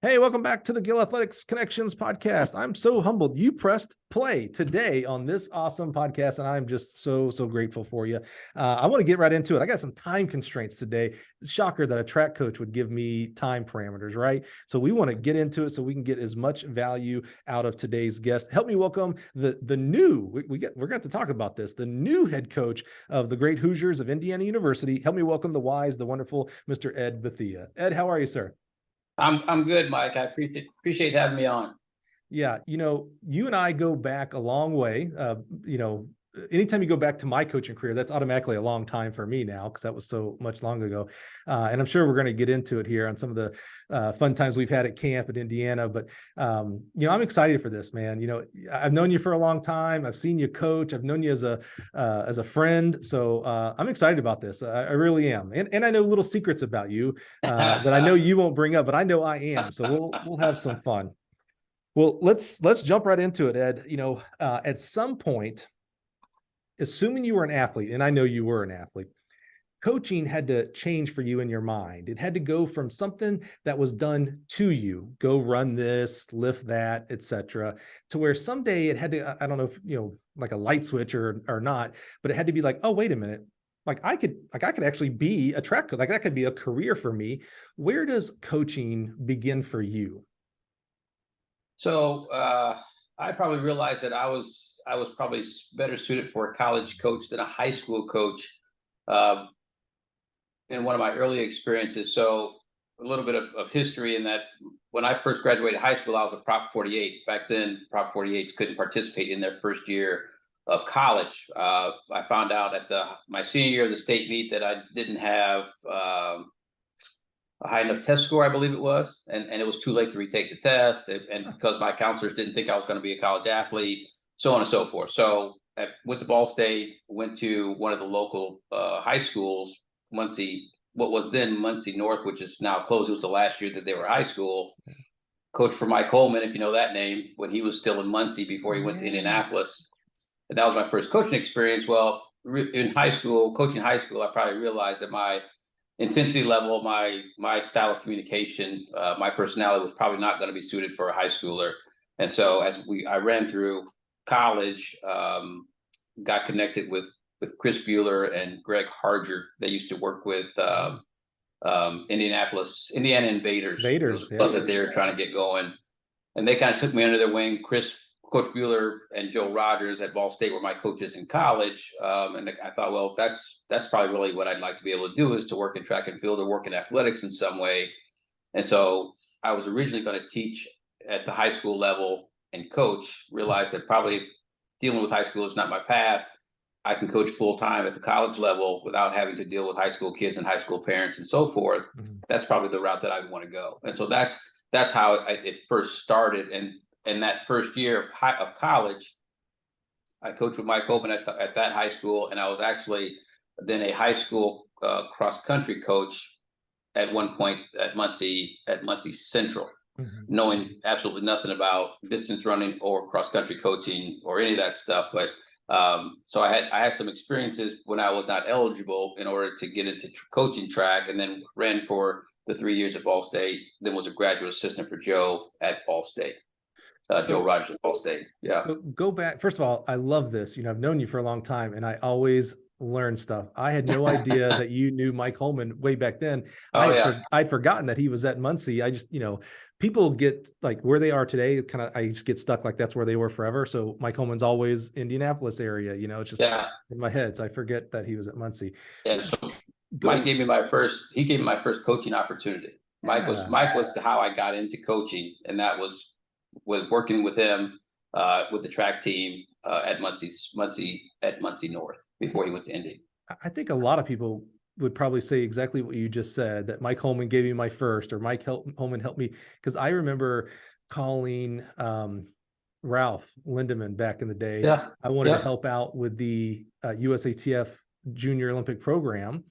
Hey, welcome back to the Gill Athletics Connections Podcast. I'm so humbled you pressed play today on this awesome podcast, and I'm just so grateful for you. I want to get right into it. I got some time constraints today. Shocker that a track coach would give me time parameters, right? So we want to get into it so we can get as much value out of today's guest. Help me welcome the new, we're going to talk about this, the new head coach of the great Hoosiers of Indiana University. Help me welcome the wise, the wonderful Mr. Ed Beathea. Ed, how are you, sir? I'm good, Mike. I appreciate having me on. Yeah, you and I go back a long way. Anytime you go back to my coaching career, that's automatically a long time for me now because that was so much long ago. And I'm sure we're going to get into it here on some of the fun times we've had at camp at Indiana. But I'm excited for this, man. I've known you for a long time. I've seen you coach. I've known you as a friend. So I'm excited about this. I really am. And I know little secrets about you that I know you won't bring up, but I know I am. So we'll have some fun. Well, let's jump right into it, Ed. At some point, assuming you were an athlete, and I know you were an athlete, coaching had to change for you in your mind. It had to go from something that was done to you, go run this, lift that, etc., to where someday it had to, I don't know if, like a light switch or not, but it had to be like, oh, wait a minute. I could actually be a track coach. Like that could be a career for me. Where does coaching begin for you? So I probably realized that I was probably better suited for a college coach than a high school coach in one of my early experiences. So a little bit of history in that when I first graduated high school, I was a Prop 48. Back then, Prop 48s couldn't participate in their first year of college. I found out at my senior year of the state meet that I didn't have a high enough test score, I believe it was, and it was too late to retake the test, and because my counselors didn't think I was going to be a college athlete, so on and so forth. So I went to Ball State, went to one of the local high schools, Muncie, what was then Muncie North, which is now closed. It was the last year that they were high school. Coach for Mike Holman, if you know that name, when he was still in Muncie before he went to Indianapolis. And that was my first coaching experience. Well, in high school, coaching high school, I probably realized that my intensity level, my style of communication, my personality was probably not going to be suited for a high schooler. And so I ran through college, got connected with Chris Bueller and Greg Harger. They used to work with Indiana Invaders. Invaders, yeah. That they were trying to get going. And they kind of took me under their wing. Coach Bueller and Joe Rogers at Ball State were my coaches in college. And I thought, well, that's probably really what I'd like to be able to do, is to work in track and field or work in athletics in some way. And so I was originally going to teach at the high school level and coach, realized that probably dealing with high school is not my path. I can coach full time at the college level without having to deal with high school kids and high school parents and so forth. Mm-hmm. That's probably the route that I want to go. And so that's how it first started. And in that first year of college, I coached with Mike Holman at that high school, and I was actually then a high school cross country coach at one point at Muncie Central, mm-hmm. knowing absolutely nothing about distance running or cross country coaching or any of that stuff. But so I had some experiences when I was not eligible in order to get into coaching track, and then ran for the 3 years at Ball State. Then was a graduate assistant for Joe at Ball State. Joe Rogers at Ball State. Yeah. So go back. First of all, I love this. I've known you for a long time, and I always learn stuff. I had no idea that you knew Mike Holman way back then. I'd forgotten that he was at Muncie. I just, people get like where they are today. I just get stuck like that's where they were forever. So Mike Holman's always Indianapolis area. It's just in my head. So I forget that he was at Muncie. Yeah. So Mike gave me my first coaching opportunity. Mike was how I got into coaching, and that was working with him with the track team at Muncie North before he went to Indy. I think a lot of people would probably say exactly what you just said, that Mike Holman gave me my first, or Mike Holman helped me, because I remember calling Ralph Lindemann back in the day. Yeah. I wanted to help out with the USATF Junior Olympic program.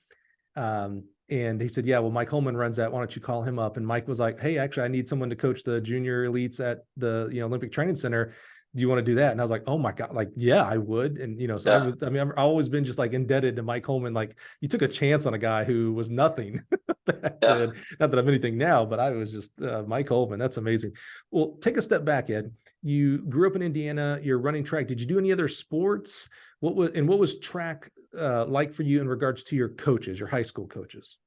And he said, yeah, well, Mike Holman runs that. Why don't you call him up? And Mike was like, hey, actually, I need someone to coach the junior elites at the Olympic Training Center. Do you want to do that? And I was like, oh my God, like, yeah, I would. And, I've always been just like indebted to Mike Holman. Like, you took a chance on a guy who was nothing back then. Not that I'm anything now, but I was just Mike Holman. That's amazing. Well, take a step back, Ed. You grew up in Indiana. You're running track. Did you do any other sports? What was track like for you in regards to your coaches, your high school coaches?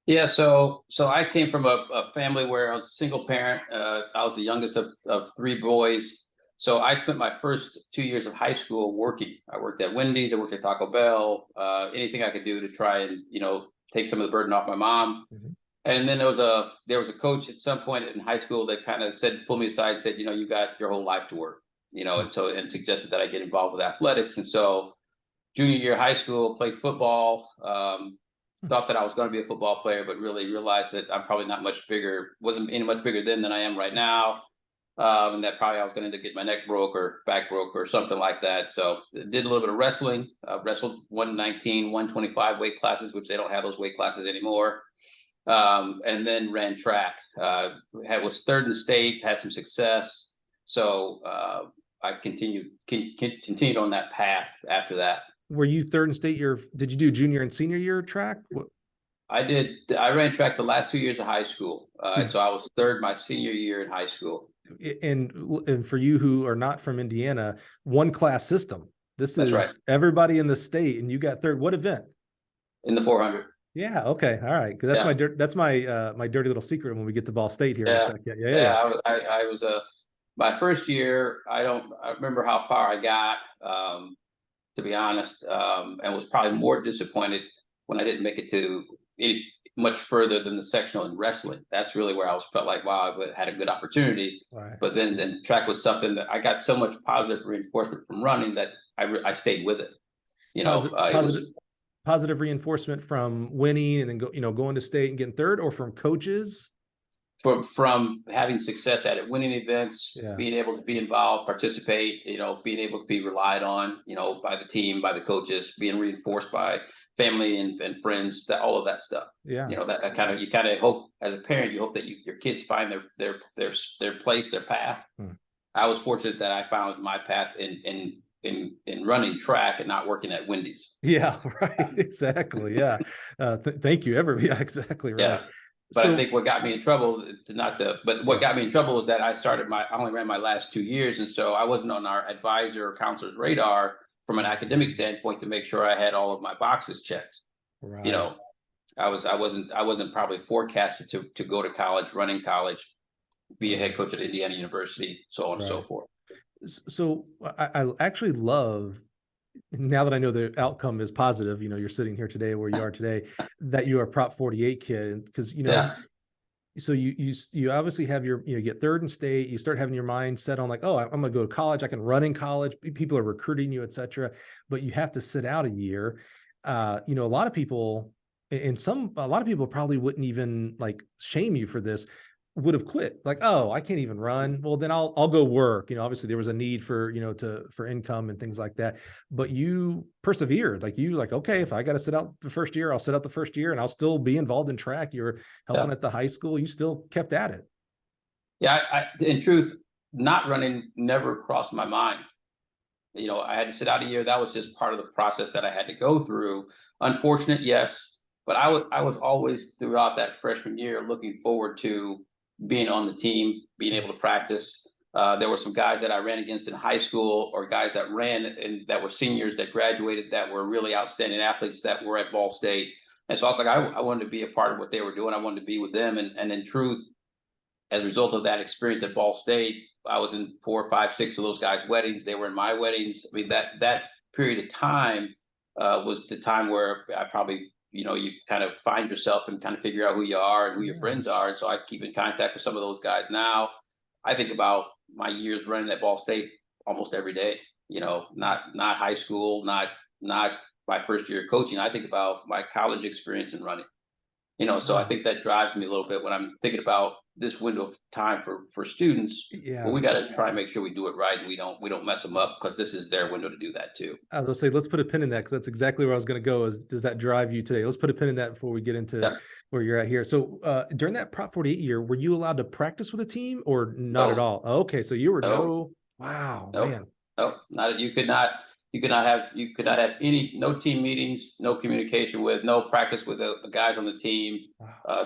Yeah, so I came from a family where I was a single parent. I was the youngest of three boys. So I spent my first 2 years of high school working. I worked at Wendy's, I worked at Taco Bell, anything I could do to try and, take some of the burden off my mom. Mm-hmm. And then there was a coach at some point in high school that kind of pulled me aside and said, you got your whole life to work, mm-hmm. and suggested that I get involved with athletics. And so junior year of high school, played football, thought that I was going to be a football player, but really realized that I'm probably wasn't any much bigger then than I am right now. And that probably I was going to get my neck broke or back broke or something like that. So did a little bit of wrestling, wrestled 119, 125 weight classes, which they don't have those weight classes anymore. And then ran track, was third in the state, had some success. So I continued on that path after that. Were you third in state did you do junior and senior year track? I did. I ran track the last 2 years of high school. And so I was third my senior year in high school. And for you who are not from Indiana, one class system. That's right. Everybody in the state, and you got third. What event? In the 400. Yeah. Okay. All right. Because that's my dirty little secret when we get to Ball State here in a second. Yeah. I was my first year. I remember how far I got, to be honest, and was probably more disappointed when I didn't make it to much further than the sectional in wrestling. That's really where I felt like, wow, I had a good opportunity. Right. But then track was something that I got so much positive reinforcement from running that I stayed with it. Positive reinforcement from winning and then going to state and getting third, or from coaches? From having success at it, winning events, being able to be involved, participate, being able to be relied on, by the team, by the coaches, being reinforced by family and friends, all of that stuff. Yeah. That you kind of hope as a parent, you hope that your kids find their place, their path. I was fortunate that I found my path in running track and not working at Wendy's. Yeah, right. Exactly. Yeah. Thank you. Yeah, exactly right. Yeah. But I think what got me in trouble what got me in trouble was that I only ran my last 2 years. And so I wasn't on our advisor or counselor's radar from an academic standpoint to make sure I had all of my boxes checked. Right. I wasn't probably forecasted to go to college, running college, be a head coach at Indiana University, so on and so forth. So I actually love, now that I know the outcome is positive, you're sitting here today where you are today, that you are a Prop 48 kid, because, so you obviously have you get third in state, you start having your mind set on like, oh, I'm going to go to college. I can run in college. People are recruiting you, et cetera, but you have to sit out a year. A lot of people probably wouldn't even like shame you for this, would have quit, like, oh, I can't even run. Well, then I'll go work. Obviously there was a need for, for income and things like that, but you persevered. Okay, if I got to sit out the first year, I'll sit out the first year and I'll still be involved in track. You're helping at the high school. You still kept at it. Yeah. In truth, not running never crossed my mind. I had to sit out a year. That was just part of the process that I had to go through. Unfortunate, yes. But I was always throughout that freshman year looking forward to being on the team, being able to practice. There were some guys that I ran against in high school, or guys that ran and that were seniors that graduated that were really outstanding athletes that were at Ball State. And so I was like, I wanted to be a part of what they were doing. I wanted to be with them. And in truth, as a result of that experience at Ball State, I was in 4, 5, 6 of those guys' weddings. They were in my weddings. I mean, that period of time was the time where I probably you kind of find yourself and kind of figure out who you are and who your friends are. And so I keep in contact with some of those guys now. I think about my years running at Ball State almost every day, not high school, not my first year of coaching. I think about my college experience in running, so I think that drives me a little bit when I'm thinking about this window of time for students. Yeah. Well, we got to try and make sure we do it right, and we don't mess them up, because this is their window to do that too. I was going to say, let's put a pin in that, because that's exactly where I was going to go. Does that drive you today? Let's put a pin in that before we get into where you're at here. So during that Prop 48 year, were you allowed to practice with a team or not at all? Okay. So you were wow, man. No, not, you could not. you could not have no team meetings, no communication with, no practice with the guys on the team,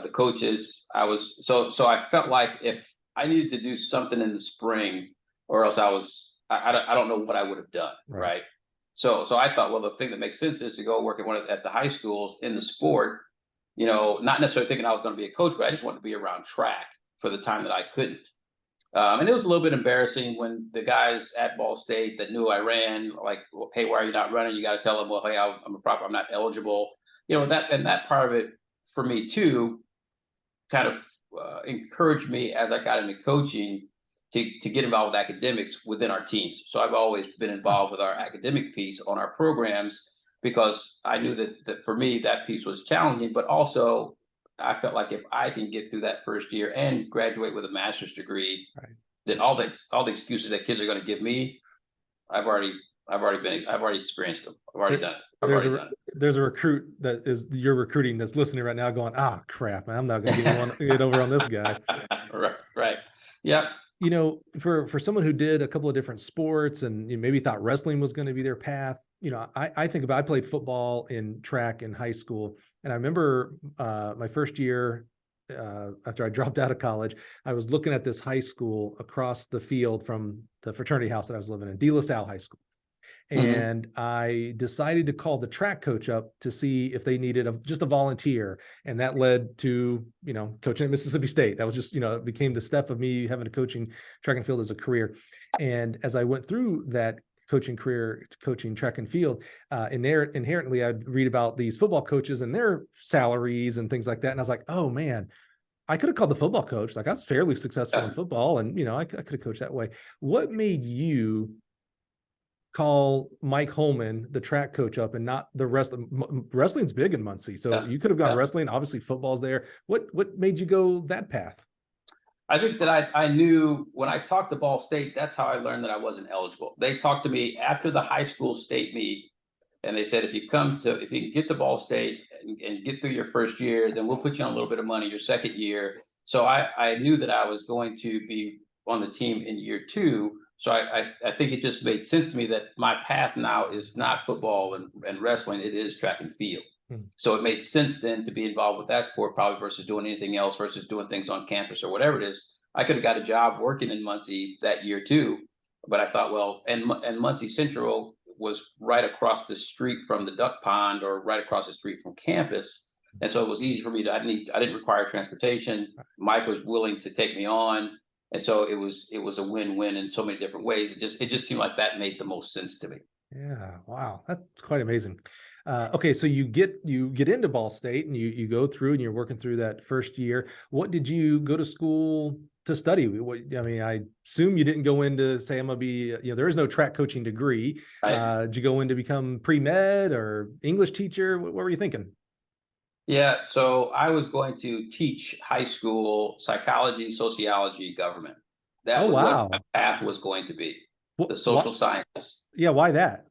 the coaches. So I felt like if I needed to do something in the spring, or else I don't know what I would have done. Right. So I thought, well, the thing that makes sense is to go work at the high schools in the sport, not necessarily thinking I was going to be a coach, but I just wanted to be around track for the time that I couldn't. And it was a little bit embarrassing when the guys at Ball State that knew I ran, like, well, hey, why are you not running? You got to tell them, well, hey, I'm not eligible. That part of it for me too, kind of encouraged me as I got into coaching to get involved with academics within our teams. So I've always been involved with our academic piece on our programs, because I knew that for me, that piece was challenging, but also I felt like if I can get through that first year and graduate with a master's degree, then all the excuses that kids are going to give me, I've already experienced them. I've already done it. There's a recruit that is you're recruiting that's listening right now going, crap, man, I'm not going to get over on this guy. Right. Yep. For someone who did a couple of different sports and you maybe thought wrestling was going to be their path, I think about, I played football and track in high school. And I remember my first year after I dropped out of college, I was looking at this high school across the field from the fraternity house that I was living in, De La Salle High School. And I decided to call the track coach up to see if they needed just a volunteer. And that led to, coaching at Mississippi State. That was just, it became the step of me having a coaching track and field as a career. And as I went through that coaching career, coaching track and field, inherently I'd read about these football coaches and their salaries and things like that. And I was like, oh man, I could have called the football coach. Like, I was fairly successful in football, and I could have coached that way. What made you call Mike Holman, the track coach, up and not the rest of wrestling's big in Muncie? So you could have gone wrestling. Obviously football's there. What made you go that path? I think that I knew when I talked to Ball State, that's how I learned that I wasn't eligible. They talked to me after the high school state meet, and they said, if you can get to Ball State and get through your first year, then we'll put you on a little bit of money your second year. So I knew that I was going to be on the team in year two. So I think it just made sense to me that my path now is not football and wrestling, it is track and field. So it made sense then to be involved with that sport probably versus doing anything else, versus doing things on campus or whatever it is. I could have got a job working in Muncie that year too, but I thought, well, and Muncie Central was right across the street from the duck pond, or right across the street from campus. And so it was easy for me I didn't require transportation. Mike was willing to take me on. And so it was a win-win in so many different ways. It just seemed like that made the most sense to me. Yeah. Wow. That's quite amazing. Okay. So you get into Ball State and you go through and you're working through that first year. What did you go to school to study? I assume you didn't go in to say, I'm going to be, there is no track coaching degree. Right. Did you go in to become pre-med or English teacher? What were you thinking? Yeah, so I was going to teach high school psychology, sociology, government. That was what my path was going to be, the social sciences. Yeah, why that?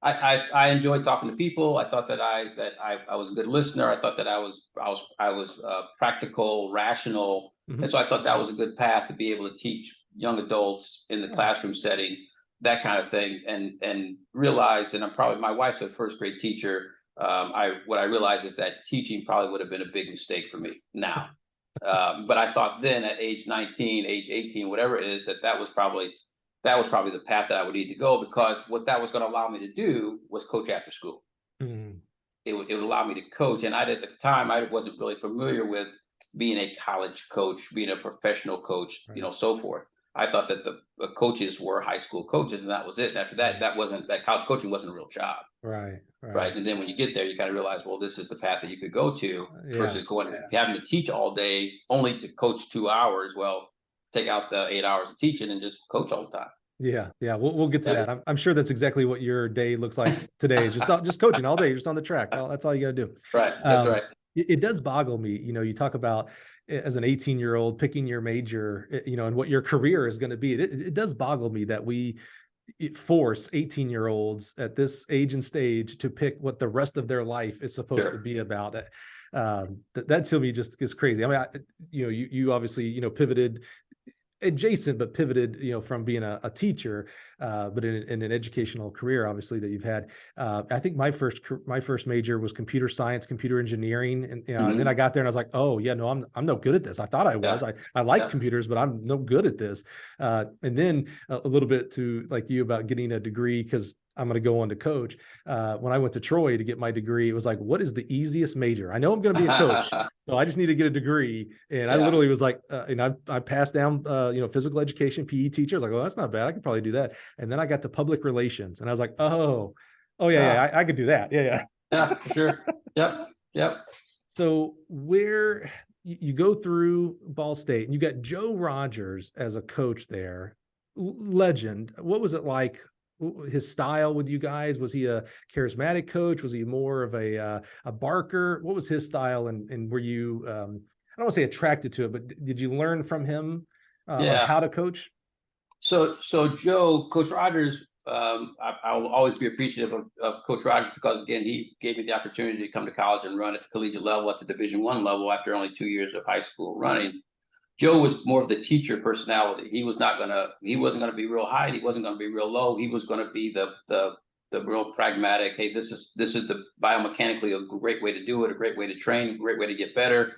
I enjoyed talking to people. I thought that I was a good listener. I thought that I was practical, rational, and so I thought that was a good path to be able to teach young adults in the classroom setting, that kind of thing, and realized. And my wife's a first grade teacher. What I realized is that teaching probably would have been a big mistake for me now. But I thought then at age 19, age 18, whatever it is, that was probably the path that I would need to go, because what that was going to allow me to do was coach after school. It would allow me to coach. And at the time, I wasn't really familiar with being a college coach, being a professional coach, so forth. I thought that the coaches were high school coaches, and that was it. And after that, that college coaching wasn't a real job. Right. And then when you get there, you kind of realize, well, this is the path that you could go to versus having to teach all day only to coach 2 hours. Well, take out the 8 hours of teaching and just coach all the time. Yeah. We'll get to that. I'm sure that's exactly what your day looks like today. Is just coaching all day, just on the track. That's all you got to do. Right. That's right. It does boggle me. You talk about as an 18-year-old picking your major, and what your career is going to be. It does boggle me that we force 18-year-olds at this age and stage to pick what the rest of their life is supposed to be about. That to me just is crazy. I mean, you obviously, pivoted adjacent, but pivoted, from being a teacher, but in an educational career, obviously, that you've had. I think my first major was computer science, computer engineering. And then I got there and I was like, oh yeah, no, I'm no good at this. I thought I was, I like computers, but I'm no good at this. And then a little bit to like you about getting a degree, because I'm going to go on to coach. When I went to Troy to get my degree, it was like, what is the easiest major? I know I'm going to be a coach, so I just need to get a degree. And I literally was like, I passed down, physical education, PE teacher. I was like, oh, that's not bad. I could probably do that. And then I got to public relations, and I was like, oh yeah, I could do that. Yeah. Yeah, for sure. Yep. So where you go through Ball State, and you got Joe Rogers as a coach there, legend. What was it like? His style with you guys? Was he a charismatic coach? Was he more of a barker? What was his style? And were you, I don't want to say attracted to it, but did you learn from him on how to coach? So Coach Rogers, I'll always be appreciative of Coach Rogers, because again, he gave me the opportunity to come to college and run at the collegiate level, at the Division I level, after only 2 years of high school running. Joe was more of the teacher personality. He wasn't gonna be real high. He wasn't gonna be real low. He was gonna be the real pragmatic. Hey, this is the biomechanically a great way to do it, a great way to train, a great way to get better.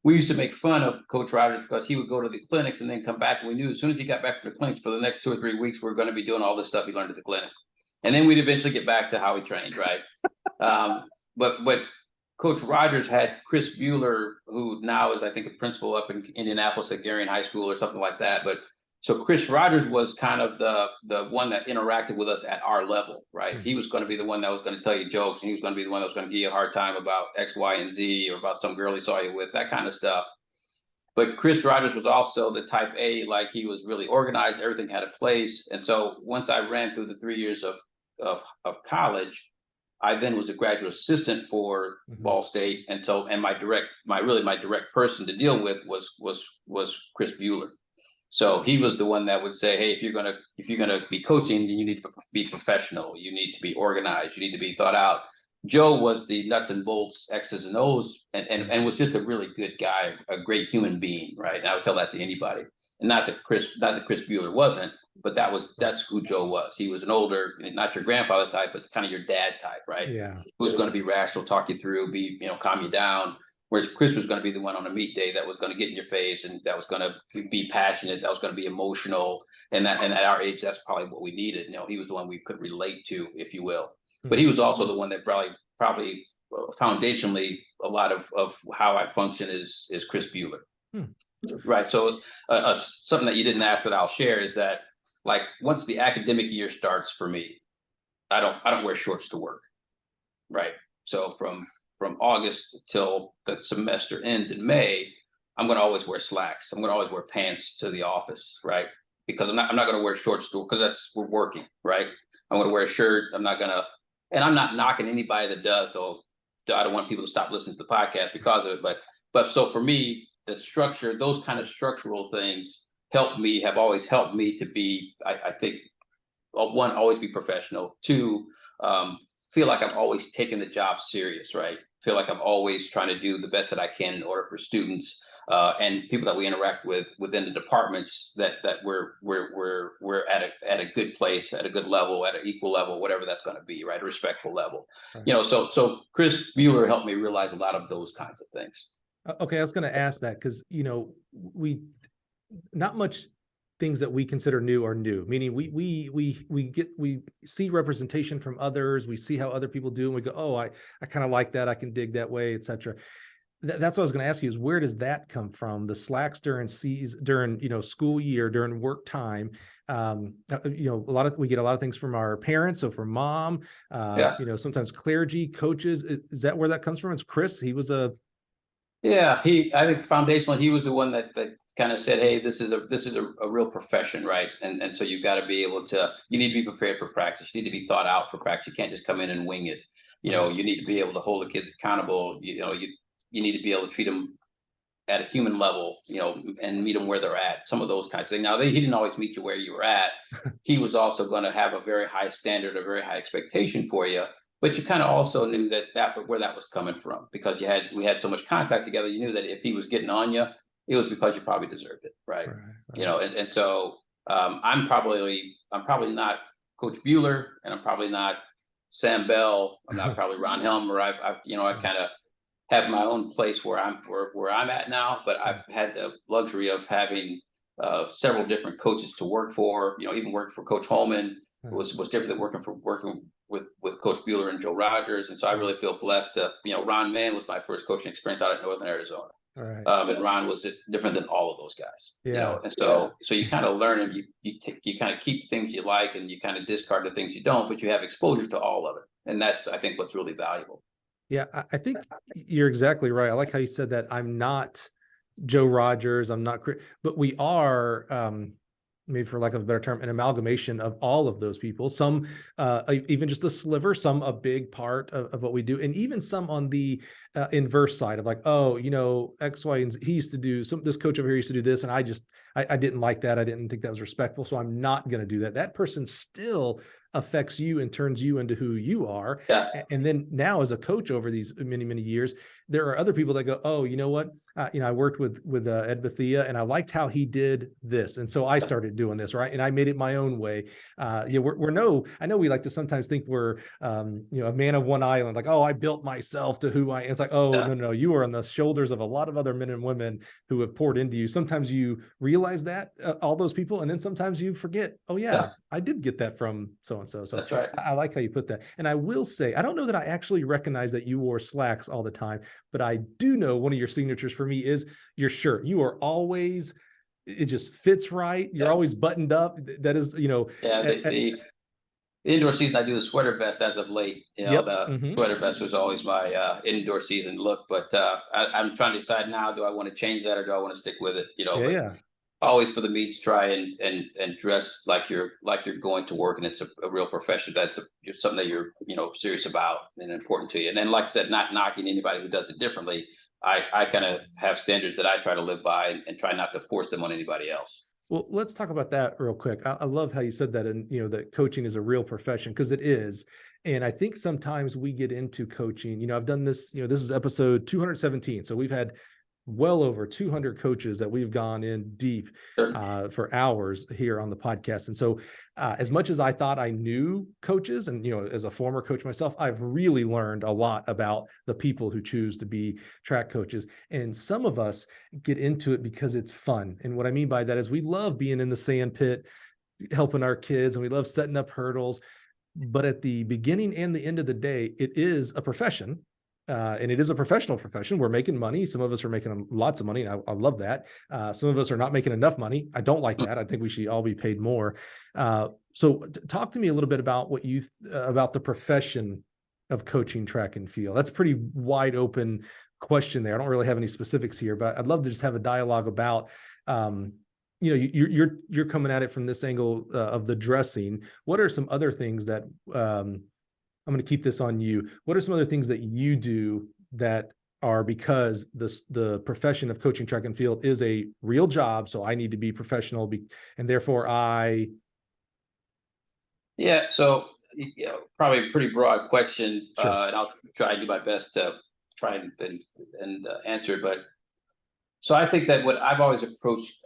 We used to make fun of Coach Rogers because he would go to the clinics and then come back, and we knew as soon as he got back from the clinics for the next 2 or 3 weeks, we were going to be doing all this stuff he learned at the clinic, and then we'd eventually get back to how he trained, right? But Coach Rogers had Chris Bueller, who now is, I think, a principal up in Indianapolis at Garion High School or something like that. But so Chris Rogers was kind of the one that interacted with us at our level, right? He was going to be the one that was going to tell you jokes, and he was going to be the one that was going to give you a hard time about X, Y, and Z, or about some girl he saw you with, that kind of stuff. But Chris Rogers was also the type A, like he was really organized. Everything had a place. And so once I ran through the 3 years of college, I then was a graduate assistant for Ball State, and my direct person to deal with was Chris Bueller. So he was the one that would say, hey, if you're gonna be coaching, you need to be professional. You need to be organized. You need to be thought out. Joe was the nuts and bolts, X's and O's, and was just a really good guy, a great human being, right? And I would tell that to anybody. And not that Chris Bueller wasn't, but that's who Joe was. He was an older, not your grandfather type, but kind of your dad type, right? Yeah. Who was going to be rational, talk you through, calm you down. Whereas Chris was going to be the one on a meet day that was going to get in your face, and that was going to be passionate, that was going to be emotional. And at our age, that's probably what we needed. He was the one we could relate to, if you will. But he was also the one that probably foundationally, a lot of how I function is Chris Bueller. Right. So something that you didn't ask that I'll share is that, like, once the academic year starts for me, I don't wear shorts to work. Right. So from August till the semester ends in May, I'm going to always wear slacks. I'm going to always wear pants to the office. Right. Because I'm not going to wear shorts to, because we're working. Right. I'm going to wear a shirt. And I'm not knocking anybody that does. So I don't want people to stop listening to the podcast because of it. But so for me, the structure, those kind of structural things have always helped me to be, I think, one, always be professional. Two, feel like I'm always taking the job serious, right? Feel like I'm always trying to do the best that I can in order for students and people that we interact with within the departments that we're at a good place, at a good level, at an equal level, whatever that's going to be, right? A respectful level. Right. So Chris Bueller helped me realize a lot of those kinds of things. Okay, I was going to ask that because we not much things that we consider new are new. Meaning we see representation from others, we see how other people do, and we go, oh, I kind of like that, I can dig that way, etc. That's what I was going to ask you is, where does that come from? The slacks during school year, during work time. We get a lot of things from our parents, so from mom, sometimes clergy, coaches. Is that where that comes from? It's Chris. He was I think foundationally, he was the one that kind of said, hey, this is a real profession, right? And so you've got to be able to, you need to be prepared for practice. You need to be thought out for practice. You can't just come in and wing it. You need to be able to hold the kids accountable. You need to be able to treat them at a human level, and meet them where they're at. Some of those kinds of things. Now, he didn't always meet you where you were at. He was also going to have a very high standard, a very high expectation for you. But you kind of also knew where that was coming from, because we had so much contact together. You knew that if he was getting on you, it was because you probably deserved it, right? And so I'm probably not Coach Bueller, and I'm probably not Sam Bell. I'm not probably Ron Helmer. I kind of have my own place where I'm at now, but I've had the luxury of having several different coaches to work for. Even working for Coach Holman was different than working with Coach Bueller and Joe Rogers. And so I really feel blessed to, Ron Mann was my first coaching experience out of Northern Arizona. And Ron was different than all of those guys. And so you kind of learn, and you kind of keep the things you like, and you kind of discard the things you don't, but you have exposure to all of it. And that's, I think, what's really valuable. Yeah, I think you're exactly right. I like how you said that. I'm not Joe Rogers. I'm not, but we are, maybe for lack of a better term, an amalgamation of all of those people. Some even just a sliver, some a big part of what we do, and even some on the inverse side of like, oh, X, Y, and Z. He used to do this coach over here used to do this, and I didn't like that. I didn't think that was respectful, so I'm not going to do that. That person still affects you and turns you into who you are. And then now as a coach over these many, many years, there are other people that go, oh, you know what? I worked with Ed Beathea, and I liked how he did this. And so I started doing this, right? And I made it my own way. I know we like to sometimes think we're, a man of one island, like, oh, I built myself to who I am. It's like, oh, no, you are on the shoulders of a lot of other men and women who have poured into you. Sometimes you realize that, all those people, and then sometimes you forget, oh yeah. I did get that from so-and-so. So that's right. I like how you put that. And I will say, I don't know that I actually recognize that you wore slacks all the time, but I do know one of your signatures for me is your shirt. You are always, it just fits right. You're always buttoned up. That is, the indoor season, I do the sweater vest as of late. Sweater vest was always my indoor season look, but I'm trying to decide now, do I want to change that or do I want to stick with it? Always for the meets, try and dress like you're going to work, and it's a real profession. That's something that you're serious about and important to you. And then, like I said, not knocking anybody who does it differently. I kind of have standards that I try to live by and try not to force them on anybody else. Well, let's talk about that real quick. I love how you said that, and that coaching is a real profession, because it is. And I think sometimes we get into coaching. I've done this. This is episode 217, so we've had well over 200 coaches that we've gone in deep for hours here on the podcast. And so as much as I thought I knew coaches, and, as a former coach myself, I've really learned a lot about the people who choose to be track coaches. And some of us get into it because it's fun. And what I mean by that is we love being in the sand pit, helping our kids, and we love setting up hurdles. But at the beginning and the end of the day, it is a profession. And it is a professional profession. We're making money. Some of us are making lots of money. I love that. Some of us are not making enough money. I don't like that. I think we should all be paid more. So talk to me a little bit about about the profession of coaching track and field. That's a pretty wide open question there. I don't really have any specifics here, but I'd love to just have a dialogue about, you're coming at it from this angle of the dressing. What are some other things that, I'm going to keep this on you. What are some other things that you do that are because the profession of coaching track and field is a real job? So I need to be professional, and therefore So probably a pretty broad question, Sure. And I'll try to do my best to try and answer it. But so I think that what I've always approached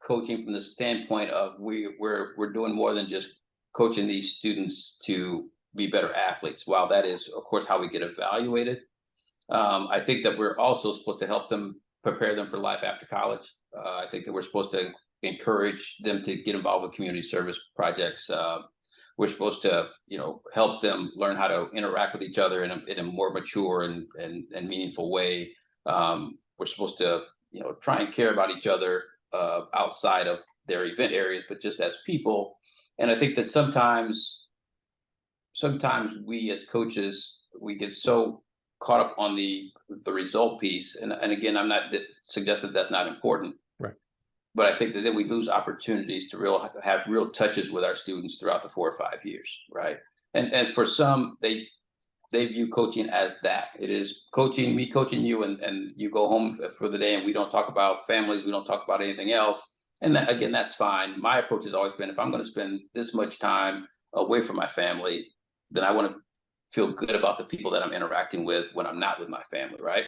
coaching from the standpoint of we're doing more than just coaching these students to be better athletes. While that is, of course, how we get evaluated, I think that we're also supposed to help them prepare them for life after college. I think that we're supposed to encourage them to get involved with community service projects. We're supposed to, help them learn how to interact with each other in a more mature and meaningful way. We're supposed to, try and care about each other outside of their event areas, but just as people. And I think that sometimes we as coaches, we get so caught up on the result piece. And again, I'm not suggesting that's not important. Right. But I think that then we lose opportunities to have real touches with our students throughout the 4 or 5 years. Right. And for some, they view coaching as that. It is me coaching you, and you go home for the day, and we don't talk about families. We don't talk about anything else. And that, again, that's fine. My approach has always been, if I'm going to spend this much time away from my family, then I want to feel good about the people that I'm interacting with when I'm not with my family, right?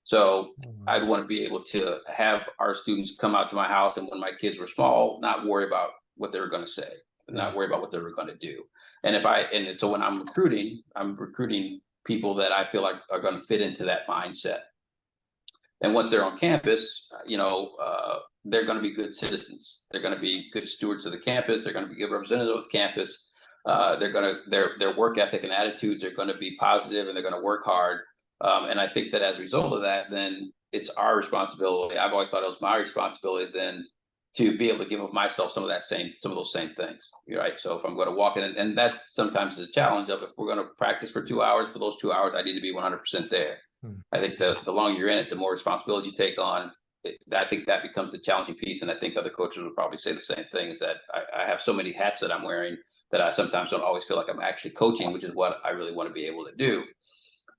So I'd want to be able to have our students come out to my house, and when my kids were small, not worry about what they were going to say, not worry about what they were going to do. And so when I'm recruiting people that I feel like are going to fit into that mindset. And once they're on campus, they're going to be good citizens. They're going to be good stewards of the campus. They're going to be good representatives of the campus. Their work ethic and attitudes are going to be positive, and they're going to work hard. And I think that as a result of that, then it's our responsibility. I've always thought it was my responsibility then to be able to give of myself some of those same things, right? So if I'm going to walk in, and that sometimes is a challenge of, if we're going to practice for 2 hours, for those 2 hours, I need to be 100% there. I think the longer you're in it, the more responsibilities you take on. I think that becomes the challenging piece. And I think other coaches would probably say the same thing, is that I have so many hats that I'm wearing that I sometimes don't always feel like I'm actually coaching, which is what I really want to be able to do.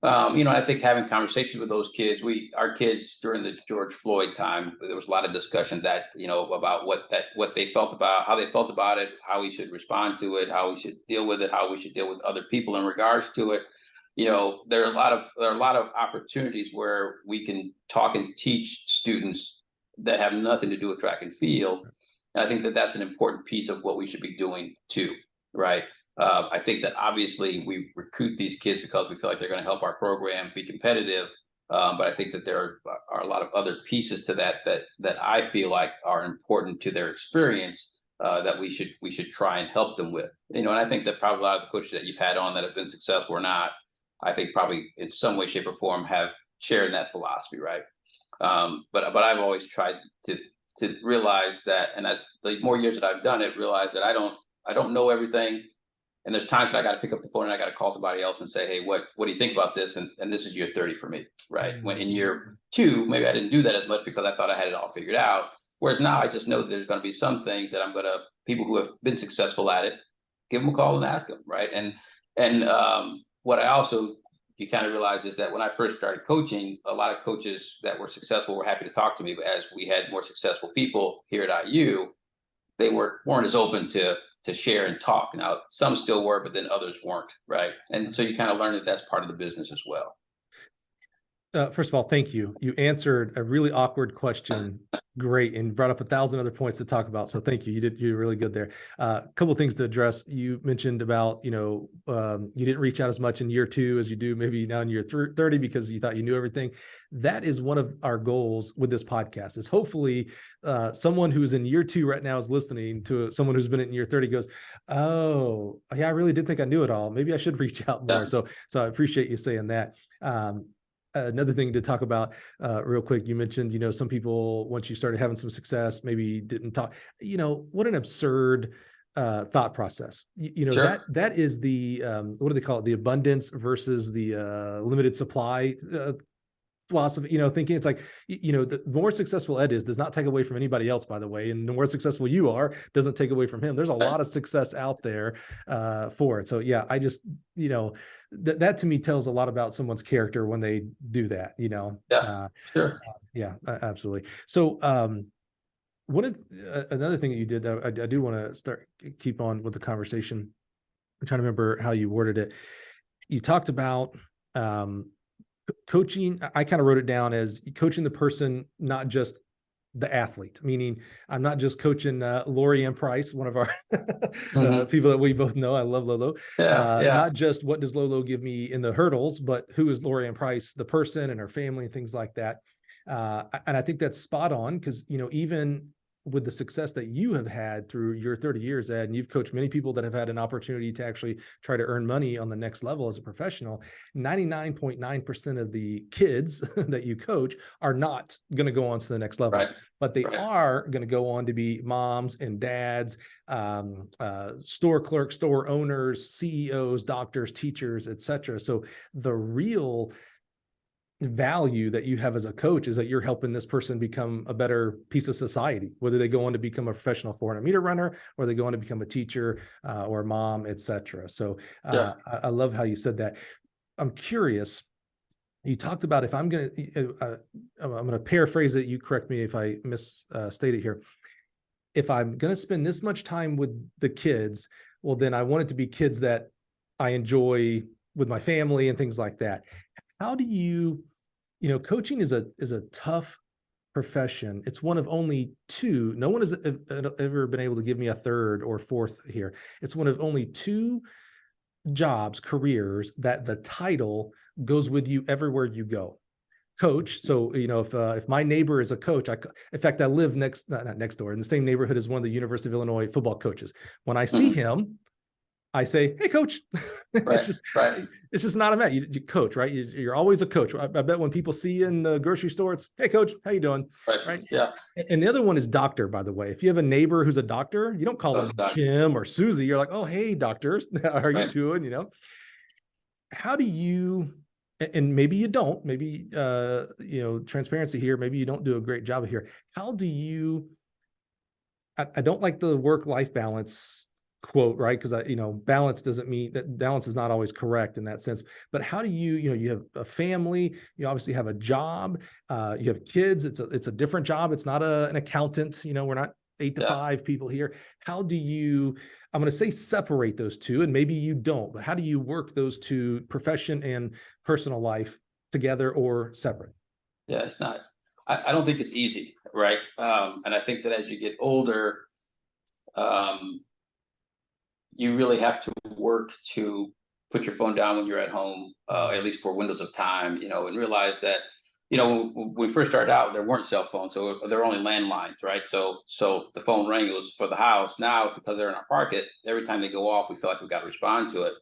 I think having conversations with those kids, our kids during the George Floyd time, there was a lot of discussion that, about what they felt about, how they felt about it, how we should respond to it, how we should deal with it, how we should deal with other people in regards to it. There are a lot of opportunities where we can talk and teach students that have nothing to do with track and field. And I think that that's an important piece of what we should be doing too, right? I think that obviously we recruit these kids because we feel like they're going to help our program be competitive. But I think that there are a lot of other pieces to that I feel like are important to their experience, that we should try and help them with. And I think that probably a lot of the coaches that you've had on that have been successful or not, I think probably in some way, shape, or form have shared that philosophy, right? But I've always tried to realize that, and as the more years that I've done it, realize that I don't know everything. And there's times that I got to pick up the phone and I got to call somebody else and say, hey, what do you think about this? And this is year 30 for me, right? When in year 2, maybe I didn't do that as much because I thought I had it all figured out. Whereas now I just know that there's going to be some things that people who have been successful at it, give them a call and ask them, right? And what I also, you kind of realize, is that when I first started coaching, a lot of coaches that were successful were happy to talk to me. But as we had more successful people here at IU, they weren't as open to share and talk. Now, some still were, but then others weren't, right? And so you kind of learn that that's part of the business as well. First of all, thank you. You answered a really awkward question. Great. And brought up 1,000 other points to talk about. So thank you. You're really good there. A couple of things to address. You mentioned about, you didn't reach out as much in year 2 as you do maybe now in year 30 because you thought you knew everything. That is one of our goals with this podcast, is hopefully someone who's in year 2 right now is listening to someone who's been in year 30 goes, oh yeah, I really did think I knew it all. Maybe I should reach out more. So I appreciate you saying that. Another thing to talk about real quick, you mentioned, some people, once you started having some success, maybe didn't talk, what an absurd thought process. Sure. That is the, what do they call it? The abundance versus the limited supply philosophy, thinking. It's like, the more successful Ed is does not take away from anybody else, by the way. And the more successful you are doesn't take away from him. There's a lot of success out there for it. So yeah, I just, that to me tells a lot about someone's character when they do that, Yeah, sure. Yeah, absolutely. So another thing that you did, I do want to keep on with the conversation. I'm trying to remember how you worded it. You talked about coaching. I kind of wrote it down as coaching the person, not just the athlete, meaning I'm not just coaching Lori Ann Price, one of our people that we both know. I love Lolo. Not just what does Lolo give me in the hurdles, but who is Lori Ann Price, the person and her family and things like that. And I think that's spot on because, even with the success that you have had through your 30 years, Ed, and you've coached many people that have had an opportunity to actually try to earn money on the next level as a professional, 99.9% of the kids that you coach are not going to go on to the next level, but they are going to go on to be moms and dads, store clerks, store owners, CEOs, doctors, teachers, etc. So the real value that you have as a coach is that you're helping this person become a better piece of society, whether they go on to become a professional 400-meter runner or they go on to become a teacher or a mom, etc. So I love how you said that. I'm curious. You talked about, if I'm going to paraphrase it, you correct me if I misstate it here. If I'm going to spend this much time with the kids, well, then I want it to be kids that I enjoy with my family and things like that. How do you, coaching is a tough profession. It's one of only two. No one has ever been able to give me a third or fourth here. It's one of only two jobs, careers that the title goes with you everywhere you go. Coach. So, if my neighbor is a coach, in fact, I live not next door, in the same neighborhood as one of the University of Illinois football coaches. When I see him, I say, "Hey, coach." Right, It's just not a matter. You coach, right? You're always a coach. I bet when people see you in the grocery store, it's, "Hey, coach, how you doing?" Right. Yeah. And the other one is doctor, by the way. If you have a neighbor who's a doctor, you don't call them Jim or Susie. You're like, "Oh, hey, doctors, how are you doing?" How do you, and maybe you don't, maybe, transparency here, maybe you don't do a great job here. How do you, I don't like the work-life balance quote, right? Because balance doesn't mean that balance is not always correct in that sense. But how do you have a family, you obviously have a job, you have kids. It's a different job. It's not an accountant. We're not 8 to 5 people here. How do you, I'm going to say separate those two, and maybe you don't, but how do you work those two, profession and personal life, together or separate? Yeah, it's not, I don't think it's easy, right? And I think that as you get older, you really have to work to put your phone down when you're at home, at least for windows of time, and realize that, when we first started out, there weren't cell phones, so there were only landlines, right? So the phone rang, it was for the house. Now, because they're in our pocket, every time they go off, we feel like we've got to respond to it.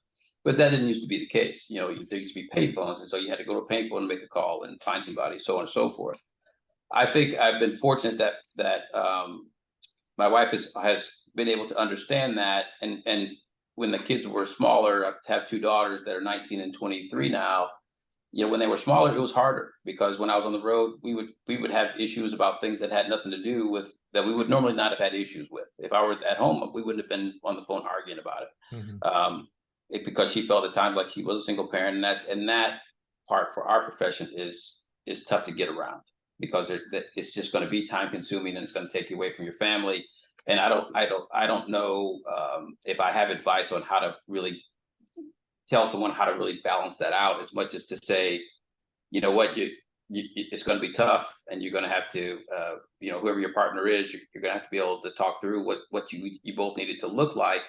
But that didn't used to be the case. There used to be pay phones, and so you had to go to a pay phone and make a call and find somebody, so on and so forth. I think I've been fortunate that my wife has been able to understand that, and when the kids were smaller, I have 2 daughters that are 19 and 23 now. When they were smaller, it was harder, because when I was on the road, we would have issues about things that had nothing to do with that we would normally not have had issues with. If I were at home, we wouldn't have been on the phone arguing about it. Because she felt at times like she was a single parent, and that part for our profession is tough to get around, because it's just going to be time consuming, and it's going to take you away from your family. And I don't know if I have advice on how to really tell someone how to really balance that out, as much as to say, what, it's going to be tough, and you're going to have to, whoever your partner is, you're going to have to be able to talk through what you both needed to look like,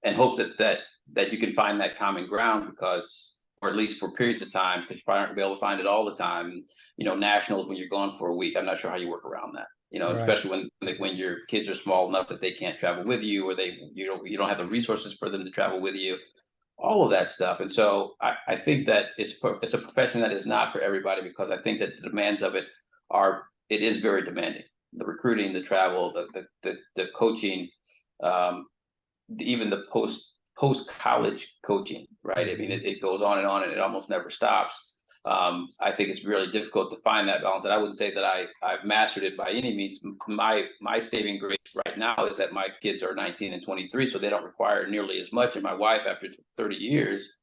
and hope that you can find that common ground, because, or at least for periods of time, because you probably aren't going to be able to find it all the time. Nationals, when you're gone for a week, I'm not sure how you work around that. Right. Especially when your kids are small enough that they can't travel with you, or you don't have the resources for them to travel with you, all of that stuff. And so I think that it's a profession that is not for everybody, because I think that the demands of it is very demanding. The recruiting, the travel, the coaching, even the post college coaching, right? I mean, it goes on, and it almost never stops. I think it's really difficult to find that balance, and I wouldn't say that I've mastered it by any means. My saving grace right now is that my kids are 19 and 23, so they don't require nearly as much. And my wife, after 30 years,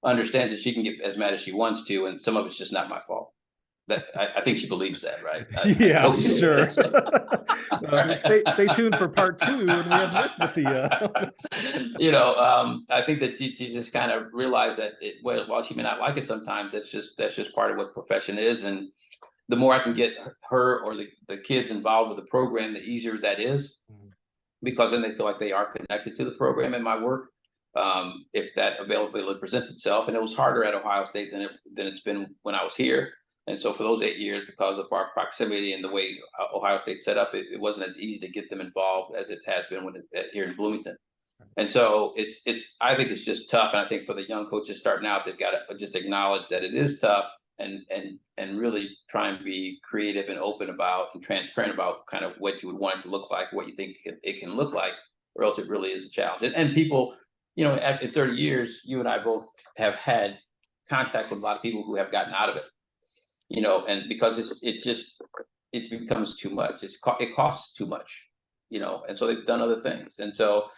understands that she can get as mad as she wants to, and some of it's just not my fault. That I think she believes that, right? Yeah, sure. Stay tuned for part 2 when we have Miss Beathea. I think that she just kind of realized that while she may not like it sometimes, that's just part of what profession is. And the more I can get her or the kids involved with the program, the easier that is, because then they feel like they are connected to the program and my work. If that availability presents itself, and it was harder at Ohio State than it's been when I was here. And so for those 8 years, because of our proximity and the way Ohio State set up, it wasn't as easy to get them involved as it has been here in Bloomington. And so I think it's just tough. And I think for the young coaches starting out, they've got to just acknowledge that it is tough, and really try and be creative and open about and transparent about kind of what you would want it to look like, what you think it can look like, or else it really is a challenge. And people, after 30 years, you and I both have had contact with a lot of people who have gotten out of it. And because it becomes too much. It costs too much, and so they've done other things. And so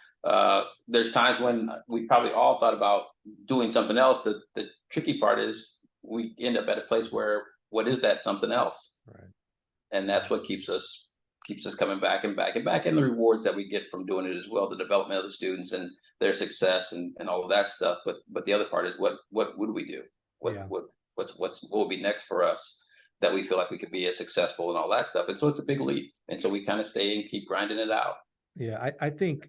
there's times when we probably all thought about doing something else. The tricky part is we end up at a place where, what is that something else? Right. And that's what keeps us coming back and back and back, and the rewards that we get from doing it as well, the development of the students and their success and all of that stuff. But the other part is what would we do? What will be next for us? that we feel like we could be as successful and all that stuff. And so it's a big leap. And so we kind of stay and keep grinding it out. Yeah, I think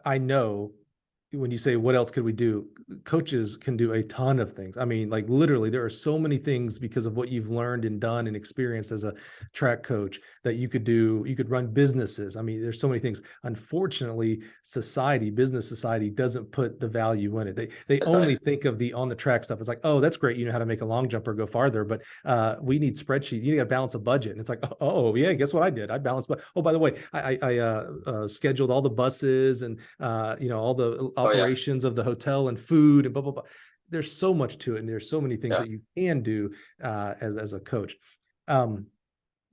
I know when you say what else could we do, coaches can do a ton of things. I mean, like literally, there are so many things because of what you've learned and done and experienced as a track coach that you could do. You could run businesses. I mean, there's so many things. Unfortunately, business society doesn't put the value in it. They only think of the on the track stuff. It's like, oh, that's great. You know how to make a long jumper go farther, but we need spreadsheet. You got to balance a budget. And it's like, oh yeah, guess what I did? I balanced. But oh, by the way, I scheduled all the buses and all the operations of the hotel and food and blah, blah, blah. There's so much to it. And there's so many things that you can do as a coach. I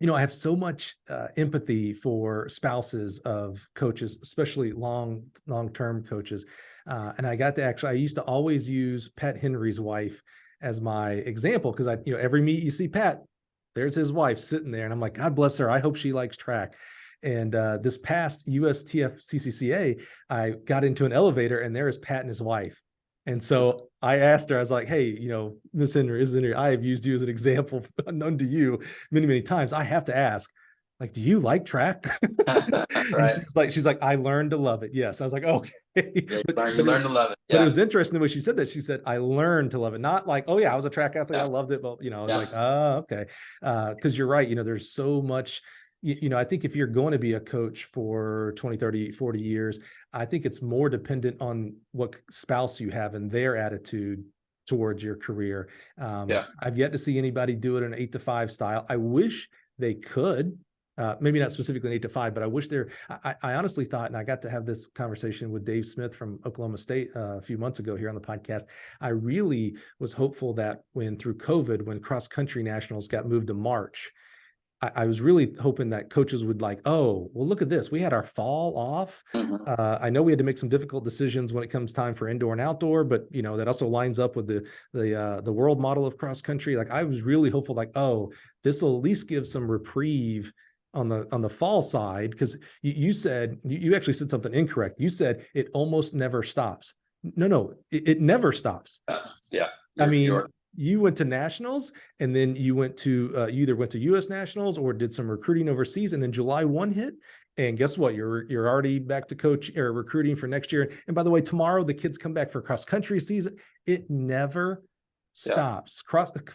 have so much empathy for spouses of coaches, especially long-term coaches. And I used to always use Pat Henry's wife as my example. Cause every meet you see Pat, there's his wife sitting there. And I'm like, God bless her. I hope she likes track. And this past USTF CCCA, I got into an elevator and there is Pat and his wife. And so I asked her, I was like, hey, Miss Henry, I have used you as an example unknown to you many, many times. I have to ask, like, do you like track? Right. And she's like, I learned to love it. Yes. I was like, okay. You learn to love it. Yeah. But it was interesting the way she said that. She said, I learned to love it. Not like, oh yeah, I was a track athlete. I loved it. But, I was like, oh, okay. Cause you're right. There's so much. I think if you're going to be a coach for 20, 30, 40 years, I think it's more dependent on what spouse you have and their attitude towards your career. I've yet to see anybody do it in an 8 to 5 style. I wish they could, maybe not specifically an 8 to 5, but I wish I honestly thought, and I got to have this conversation with Dave Smith from Oklahoma State a few months ago here on the podcast. I really was hopeful that through COVID, when cross country nationals got moved to March, I was really hoping that coaches would oh, well, look at this. We had our fall off. I know we had to make some difficult decisions when it comes time for indoor and outdoor, but that also lines up with the world model of cross country. Like I was really hopeful, oh, this will at least give some reprieve on the fall side. Cause you said, you actually said something incorrect. You said it almost never stops. No, it never stops. Yeah. You went to nationals and then you either went to US nationals or did some recruiting overseas, and then July 1 hit. And guess what? You're already back to coach or recruiting for next year. And by the way, tomorrow the kids come back for cross country season. It never stops.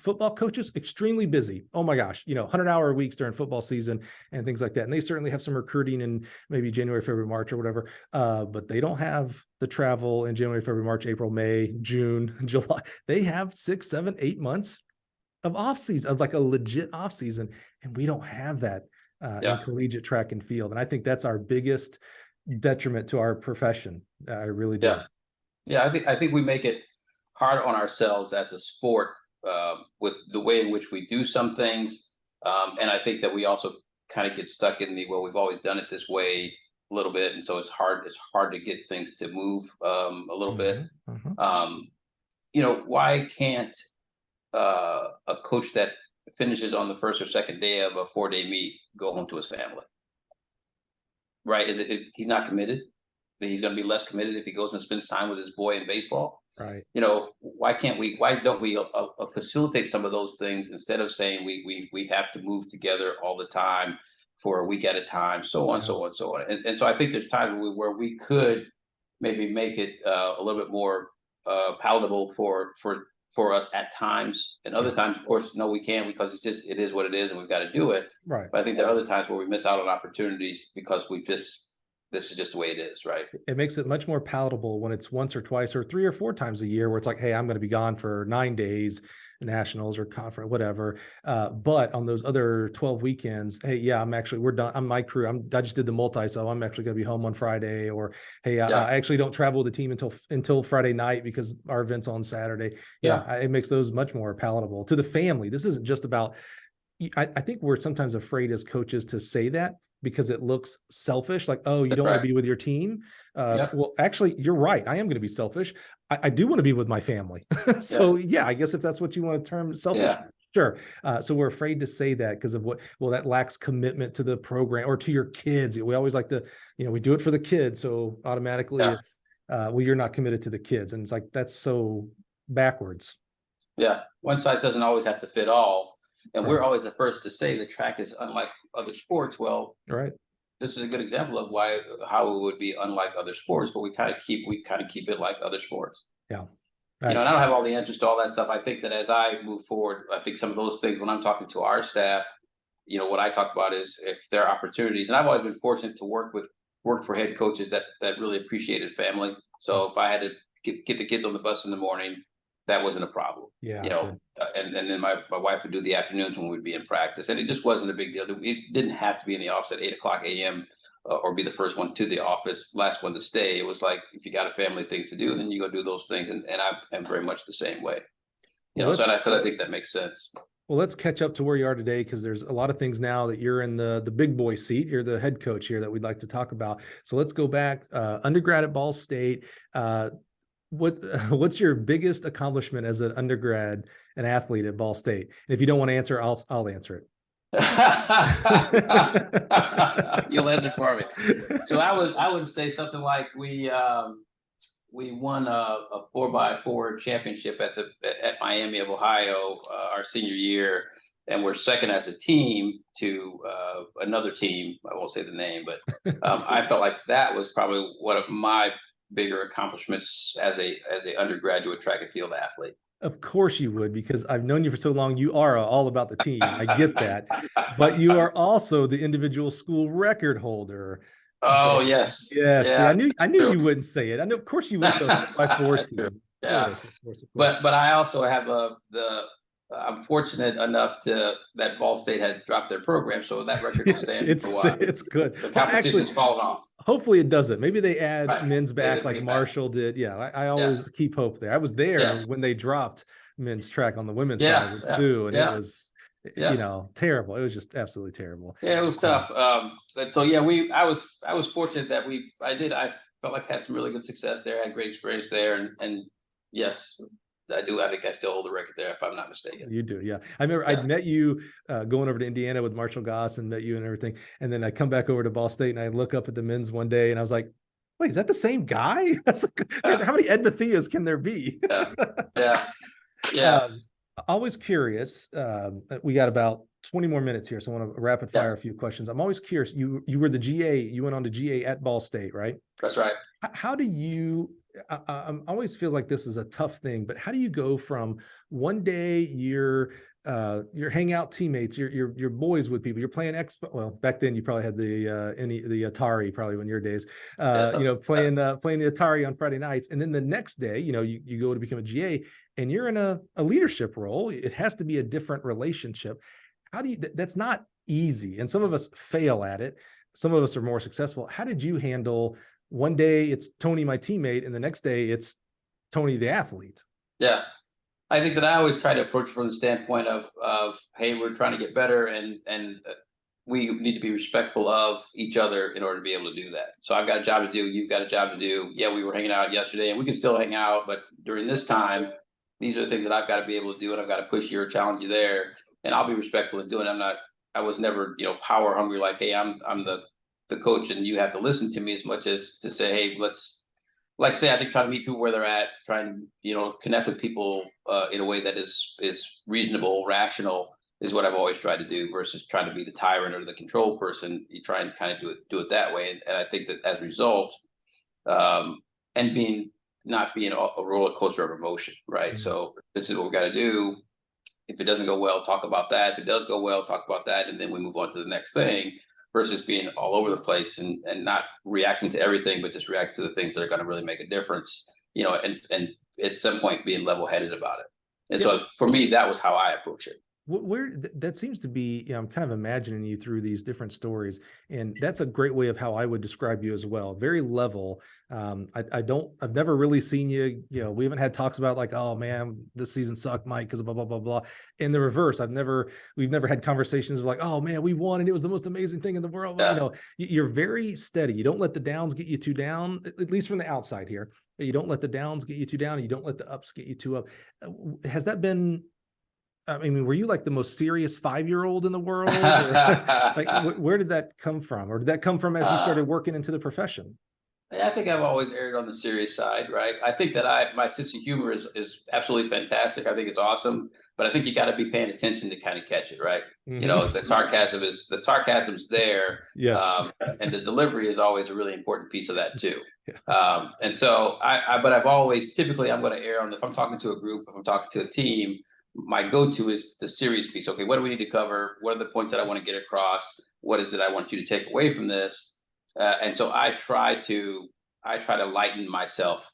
Football coaches, extremely busy. Oh my gosh, 100-hour weeks during football season and things like that. And they certainly have some recruiting in maybe January, February, March or whatever. But they don't have the travel in January, February, March, April, May, June, July. They have 6, 7, 8 months of off season, of a legit off season. And we don't have that in collegiate track and field. And I think that's our biggest detriment to our profession. I really do. Yeah. I think we make it hard on ourselves as a sport with the way in which we do some things. And I think that we also kind of get stuck in we've always done it this way a little bit. And so it's hard to get things to move a little bit. Why can't a coach that finishes on the first or second day of a 4-day meet go home to his family? Right? He's not committed? He's going to be less committed if he goes and spends time with his boy in baseball. Right. Why don't we facilitate some of those things instead of saying we have to move together all the time for a week at a time, so on, so on, so on. And so I think there's times where we could maybe make it a little bit more palatable for us at times. And other times, of course, no, we can't, because it is what it is and we've got to do it. Right. But I think there are other times where we miss out on opportunities because this is just the way it is, right? It makes it much more palatable when it's once or twice or 3 or 4 times a year where it's like, hey, I'm going to be gone for 9 days, nationals or conference, whatever. But on those other 12 weekends, hey, yeah, we're done. I'm my crew. I just did the multi, so I'm actually going to be home on Friday. Or, hey, I actually don't travel with the team until Friday night because our event's on Saturday. It makes those much more palatable to the family. This isn't just about, I think we're sometimes afraid as coaches to say that, because it looks selfish, like, oh, you don't want to be with your team. Well, actually, you're right. I am going to be selfish. I do want to be with my family. So I guess if that's what you want to term selfish, sure. So we're afraid to say that because of that lacks commitment to the program or to your kids. We always like to, we do it for the kids. So automatically it's, you're not committed to the kids. And it's like, that's so backwards. Yeah. One size doesn't always have to fit all. And Right. we're always the first to say the track is unlike other sports. Well, Right. this is a good example of how it would be unlike other sports, but we kind of keep it like other sports. Yeah. And Right. I don't have all the answers to all that stuff. I think that as I move forward, I think some of those things when I'm talking to our staff, what I talk about is if there are opportunities, and I've always been fortunate to work for head coaches that really appreciated family. So if I had to get the kids on the bus in the morning, that wasn't a problem. Yeah. Good. And then my wife would do the afternoons when we'd be in practice, and it just wasn't a big deal. It didn't have to be in the office at 8 o'clock a.m. Or be the first one to the office, last one to stay. It was like if you got a family things to do, then you go do those things, and I am very much the same way. Well, So I think that makes sense. Well, let's catch up to where you are today, because there's a lot of things now that you're in the big boy seat. You're the head coach here that we'd like to talk about. So let's go back. Undergrad at Ball State. What's your biggest accomplishment as an undergrad, an athlete at Ball State? And if you don't want to answer, I'll answer it. You'll answer for me. So I would say something like we won a 4x4 championship at Miami of Ohio our senior year, and we're second as a team to another team. I won't say the name, but I felt like that was probably one of my bigger accomplishments as a undergraduate track and field athlete. Of course you would, because I've known you for so long. You are all about the team. I get that. But you are also the individual school record holder. Oh, yes. Yes. Yeah, See, I knew you wouldn't say it. I know, of course you would say by 14. Yeah. Of course. But I also have I'm fortunate enough that Ball State had dropped their program, so that record will stand for a while. It's good. The competition's fallen off. Hopefully it doesn't. Maybe they add men's back like back. Marshall did. Yeah, I always keep hope there. I was there when they dropped men's track on the women's side with Sue, and it was terrible. It was just absolutely terrible. Yeah, it was tough. But so I was fortunate that I felt like I had some really good success there. I had great experience there, and yes, I do. I think I still hold the record there, if I'm not mistaken. You do, yeah. I remember I'd met you going over to Indiana with Marshall Goss and met you and everything. And then I come back over to Ball State and I look up at the men's one day and I was like, wait, is that the same guy? How many Ed Beatheas can there be? Yeah. Always curious. We got about 20 more minutes here, so I want to rapid fire a few questions. I'm always curious. You were the GA. You went on to GA at Ball State, right? That's right. How do you? I always feel like this is a tough thing, but how do you go from one day your hangout teammates, your boys with people, you're playing well, back then you probably had the Atari probably in your days, playing the Atari on Friday nights, and then the next day, you go to become a GA and you're in a leadership role. It has to be a different relationship. How do you? That's not easy, and some of us fail at it. Some of us are more successful. How did you handle? One day it's Tony, my teammate, and the next day it's Tony, the athlete. Yeah. I think that I always try to approach from the standpoint of hey, we're trying to get better, and we need to be respectful of each other in order to be able to do that. So I've got a job to do. You've got a job to do. Yeah, we were hanging out yesterday and we can still hang out, but during this time, these are the things that I've got to be able to do, and I've got to push you or challenge you there. And I'll be respectful in doing it. I was never, power hungry, like, hey, I'm the coach and you have to listen to me, as much as to say, hey, let's, like, say, I think try to meet people where they're at, try and, connect with people in a way that is reasonable, rational, is what I've always tried to do, versus trying to be the tyrant or the control person. You try and kind of do it that way. And I think that as a result, and not being a roller coaster of emotion, right? Mm-hmm. So this is what we got to do. If it doesn't go well, talk about that. If it does go well, talk about that. And then we move on to the next thing, versus being all over the place and not reacting to everything, but just react to the things that are going to really make a difference, and at some point being level-headed about it. And so for me, that was how I approach it. Where that seems to be, I'm kind of imagining you through these different stories, and that's a great way of how I would describe you as well. Very level. I've never really seen you, we haven't had talks about like, oh man, this season sucked, Mike, because blah, blah, blah, blah. In the reverse, we've never had conversations of like, oh man, we won and it was the most amazing thing in the world. Yeah. You're very steady. You don't let the downs get you too down, at least from the outside here. You don't let the downs get you too down. And you don't let the ups get you too up. Has that been, were you like the most serious 5-year-old in the world? Or, like, where did that come from? Or did that come from as you started working into the profession? I think I've always erred on the serious side, right? I think that my sense of humor is absolutely fantastic. I think it's awesome, but I think you got to be paying attention to kind of catch it, right? Mhm. The sarcasm's there, Yes. and the delivery is always a really important piece of that too. Yeah. And so but I've always typically I'm going to err on if I'm talking to a group, if I'm talking to a team, my go-to is the serious piece. Okay, what do we need to cover? What are the points that I want to get across? What is it I want you to take away from this? And so I try to lighten myself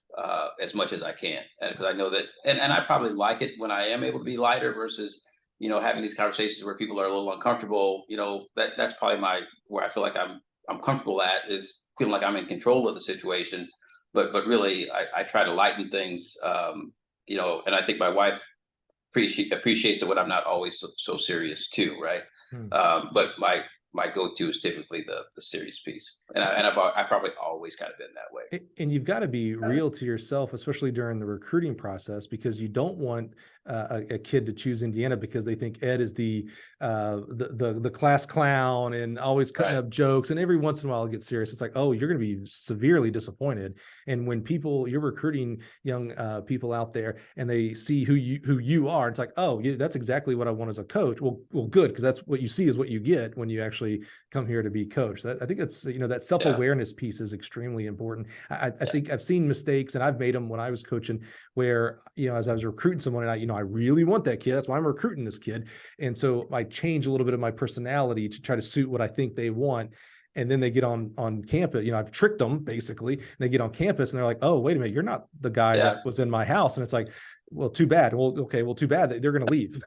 as much as I can, because I know that, and I probably like it when I am able to be lighter versus having these conversations where people are a little uncomfortable. That's probably where I feel like I'm comfortable at, is feeling like I'm in control of the situation. But really, I try to lighten things, and I think my wife appreciates it when I'm not always so serious too, right? Hmm. But my go-to is typically the serious piece, and I've probably always kind of been that way. And you've got to be real to yourself, especially during the recruiting process, because you don't want a kid to choose Indiana because they think Ed is the class clown and always cutting Right. up jokes, and every once in a while it gets serious. It's like, oh, you're going to be severely disappointed. And when you're recruiting young people out there and they see who you are, it's like, oh, yeah, that's exactly what I want as a coach. Well, good, because that's what you see is what you get when you actually come here to be coached. I think it's that self-awareness piece is extremely important. I think I've seen mistakes, and I've made them when I was coaching, where as I was recruiting someone, and I really want that kid. That's why I'm recruiting this kid, and so I change a little bit of my personality to try to suit what I think they want. And then they get on campus. I've tricked them basically. And they get on campus, and they're like, "Oh, wait a minute, you're not the guy Yeah. that was in my house." And it's like, well, too bad. Well, okay, well, too bad that they're going to leave.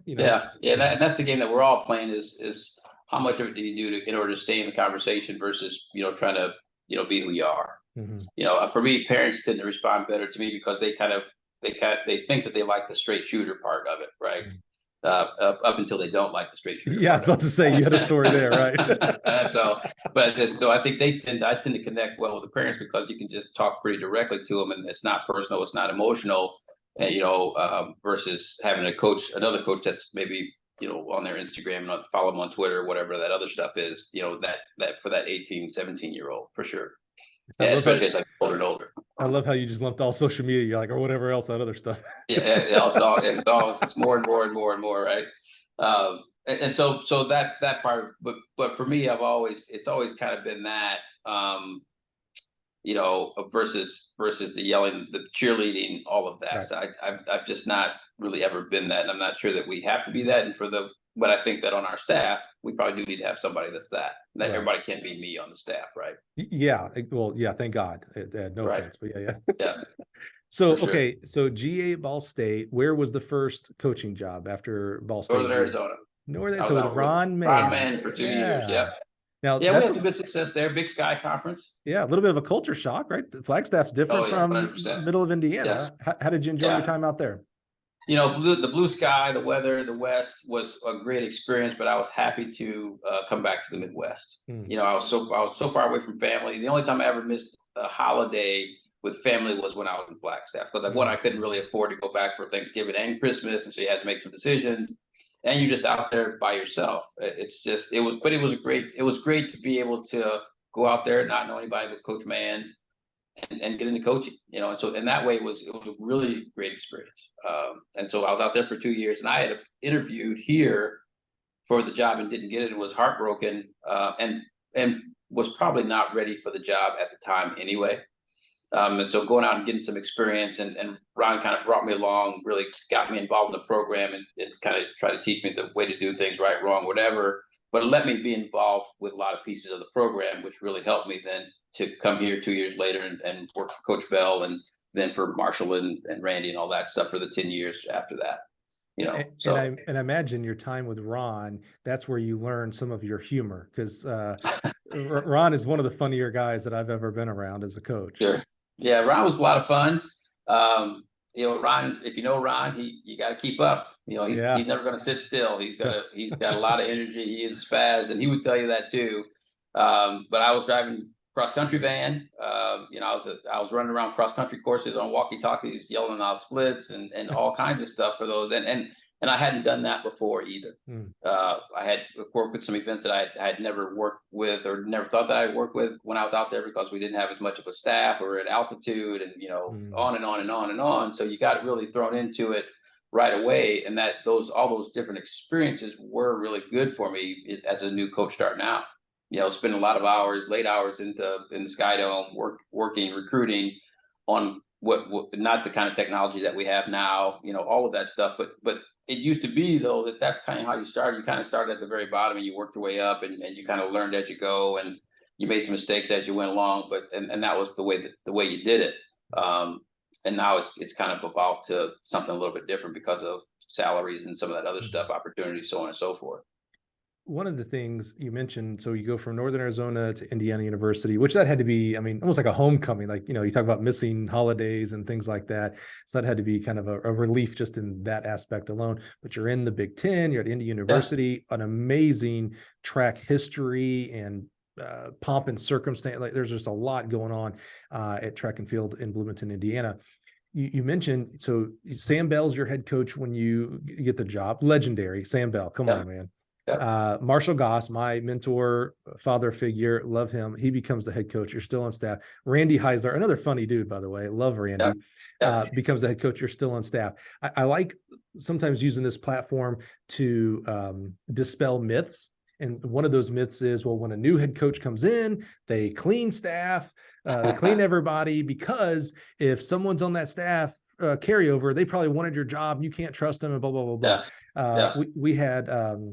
Yeah, and that's the game that we're all playing, is how much of it do you do in order to stay in the conversation versus trying to be who you are. Mhm. For me, parents tend to respond better to me because they think that they like the straight shooter part of it, right? Mhm. Up until they don't like the straight shooter. Yeah, I was about to say, you had a story there, right? So I think I tend to connect well with the parents because you can just talk pretty directly to them, and it's not personal, it's not emotional, and versus having another coach that's maybe on their Instagram and follow them on Twitter or whatever that other stuff is, that for that 18, 17-year-old, for sure. I Yeah, love especially as I get older and older. I love how you just lumped all social media, you're like, or whatever else, that other stuff. Yeah, it's more and more and more and more, right? And so that part, but for me, it's always kind of been that, versus the yelling, the cheerleading, all of that. Right. So I've just not really ever been that, and I'm not sure that we have to be that. And but I think that on our staff, we probably do need to have somebody that's that. Right. Everybody can't be me on the staff, right? Yeah. Well, yeah, thank God. No Right. offense, but yeah. Yeah. So, Sure. okay. So GA Ball State, where was the first coaching job after Ball State? Northern Arizona. So with Ron Mann. Ron Mann for 2 years. Yeah. Now Yeah, we had some good success there. Big Sky Conference. Yeah, a little bit of a culture shock, right? Flagstaff's different from 100%. middle of Indiana. Yes. How did you enjoy your time out there? The blue sky, the weather, the West was a great experience, but I was happy to come back to the Midwest. I was so far away from family. The only time I ever missed a holiday with family was when I was in Flagstaff, because I couldn't really afford to go back for Thanksgiving and Christmas, and so you had to make some decisions, and you're just out there by yourself. It was great to be able to go out there, not know anybody but Coach Mann, and get into coaching, and so in that way it was a really great experience. And so I was out there for 2 years, and I had interviewed here for the job and didn't get it, and was heartbroken, and was probably not ready for the job at the time anyway. And so going out and getting some experience, and Ron kind of brought me along, really got me involved in the program, and kind of tried to teach me the way to do things right, wrong, whatever, but let me be involved with a lot of pieces of the program, which really helped me then to come here 2 years later and work for Coach Bell, and then for Marshall and Randy and all that stuff for the 10 years after that. And I imagine your time with Ron, that's where you learn some of your humor, because Ron is one of the funnier guys that I've ever been around as a coach. Sure. Yeah, Ron was a lot of fun. Ron, if you know Ron, you got to keep up. He's never going to sit still. He's got a lot of energy. He is fast, and he would tell you that too. But I was driving cross country van. I was running around cross country courses on walkie talkies, yelling out splits and all kinds of stuff for those. And And I hadn't done that before either. Mm. I had worked with some events that I had never worked with or never thought that I'd work with when I was out there, because we didn't have as much of a staff or at altitude, and on and on and on and on. So you got really thrown into it right away, and all those different experiences were really good for me as a new coach starting out. Spending a lot of hours, late hours in the Sky Dome, working, recruiting on what not the kind of technology that we have now, all of that stuff. But it used to be, though, that's kind of how you started. You kind of started at the very bottom and you worked your way up, and you kind of learned as you go, and you made some mistakes as you went along. But and that was the way you did it. And now it's kind of evolved to something a little bit different because of salaries and some of that other stuff, opportunities, so on and so forth. One of the things you mentioned, so you go from Northern Arizona to Indiana University, which that had to be, I mean, almost like a homecoming. Like, you talk about missing holidays and things like that. So that had to be kind of a relief just in that aspect alone. But you're in the Big Ten, you're at Indiana University, an amazing track history and pomp and circumstance. Like, there's just a lot going on at track and field in Bloomington, Indiana. You mentioned, so Sam Bell's your head coach when you get the job. Legendary Sam Bell. Come on, man. Marshall Goss, my mentor, father figure, love him. He becomes the head coach. You're still on staff. Randy Heisler, another funny dude, by the way. Love Randy. Becomes the head coach. You're still on staff. I like sometimes using this platform to dispel myths. And one of those myths is, well, when a new head coach comes in, they clean staff, they clean everybody, because if someone's on that staff carryover, they probably wanted your job and you can't trust them, and blah, blah, blah, blah. We had, oh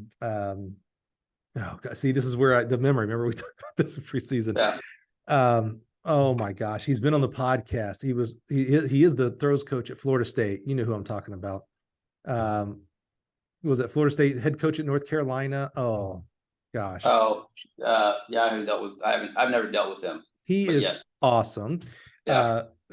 God, see, this is where the memory, remember we talked about this in preseason. Oh my gosh, he's been on the podcast. He is the throws coach at Florida State. You know who I'm talking about. Was at Florida State, head coach at North Carolina. Oh gosh. I've never dealt with him. He is awesome.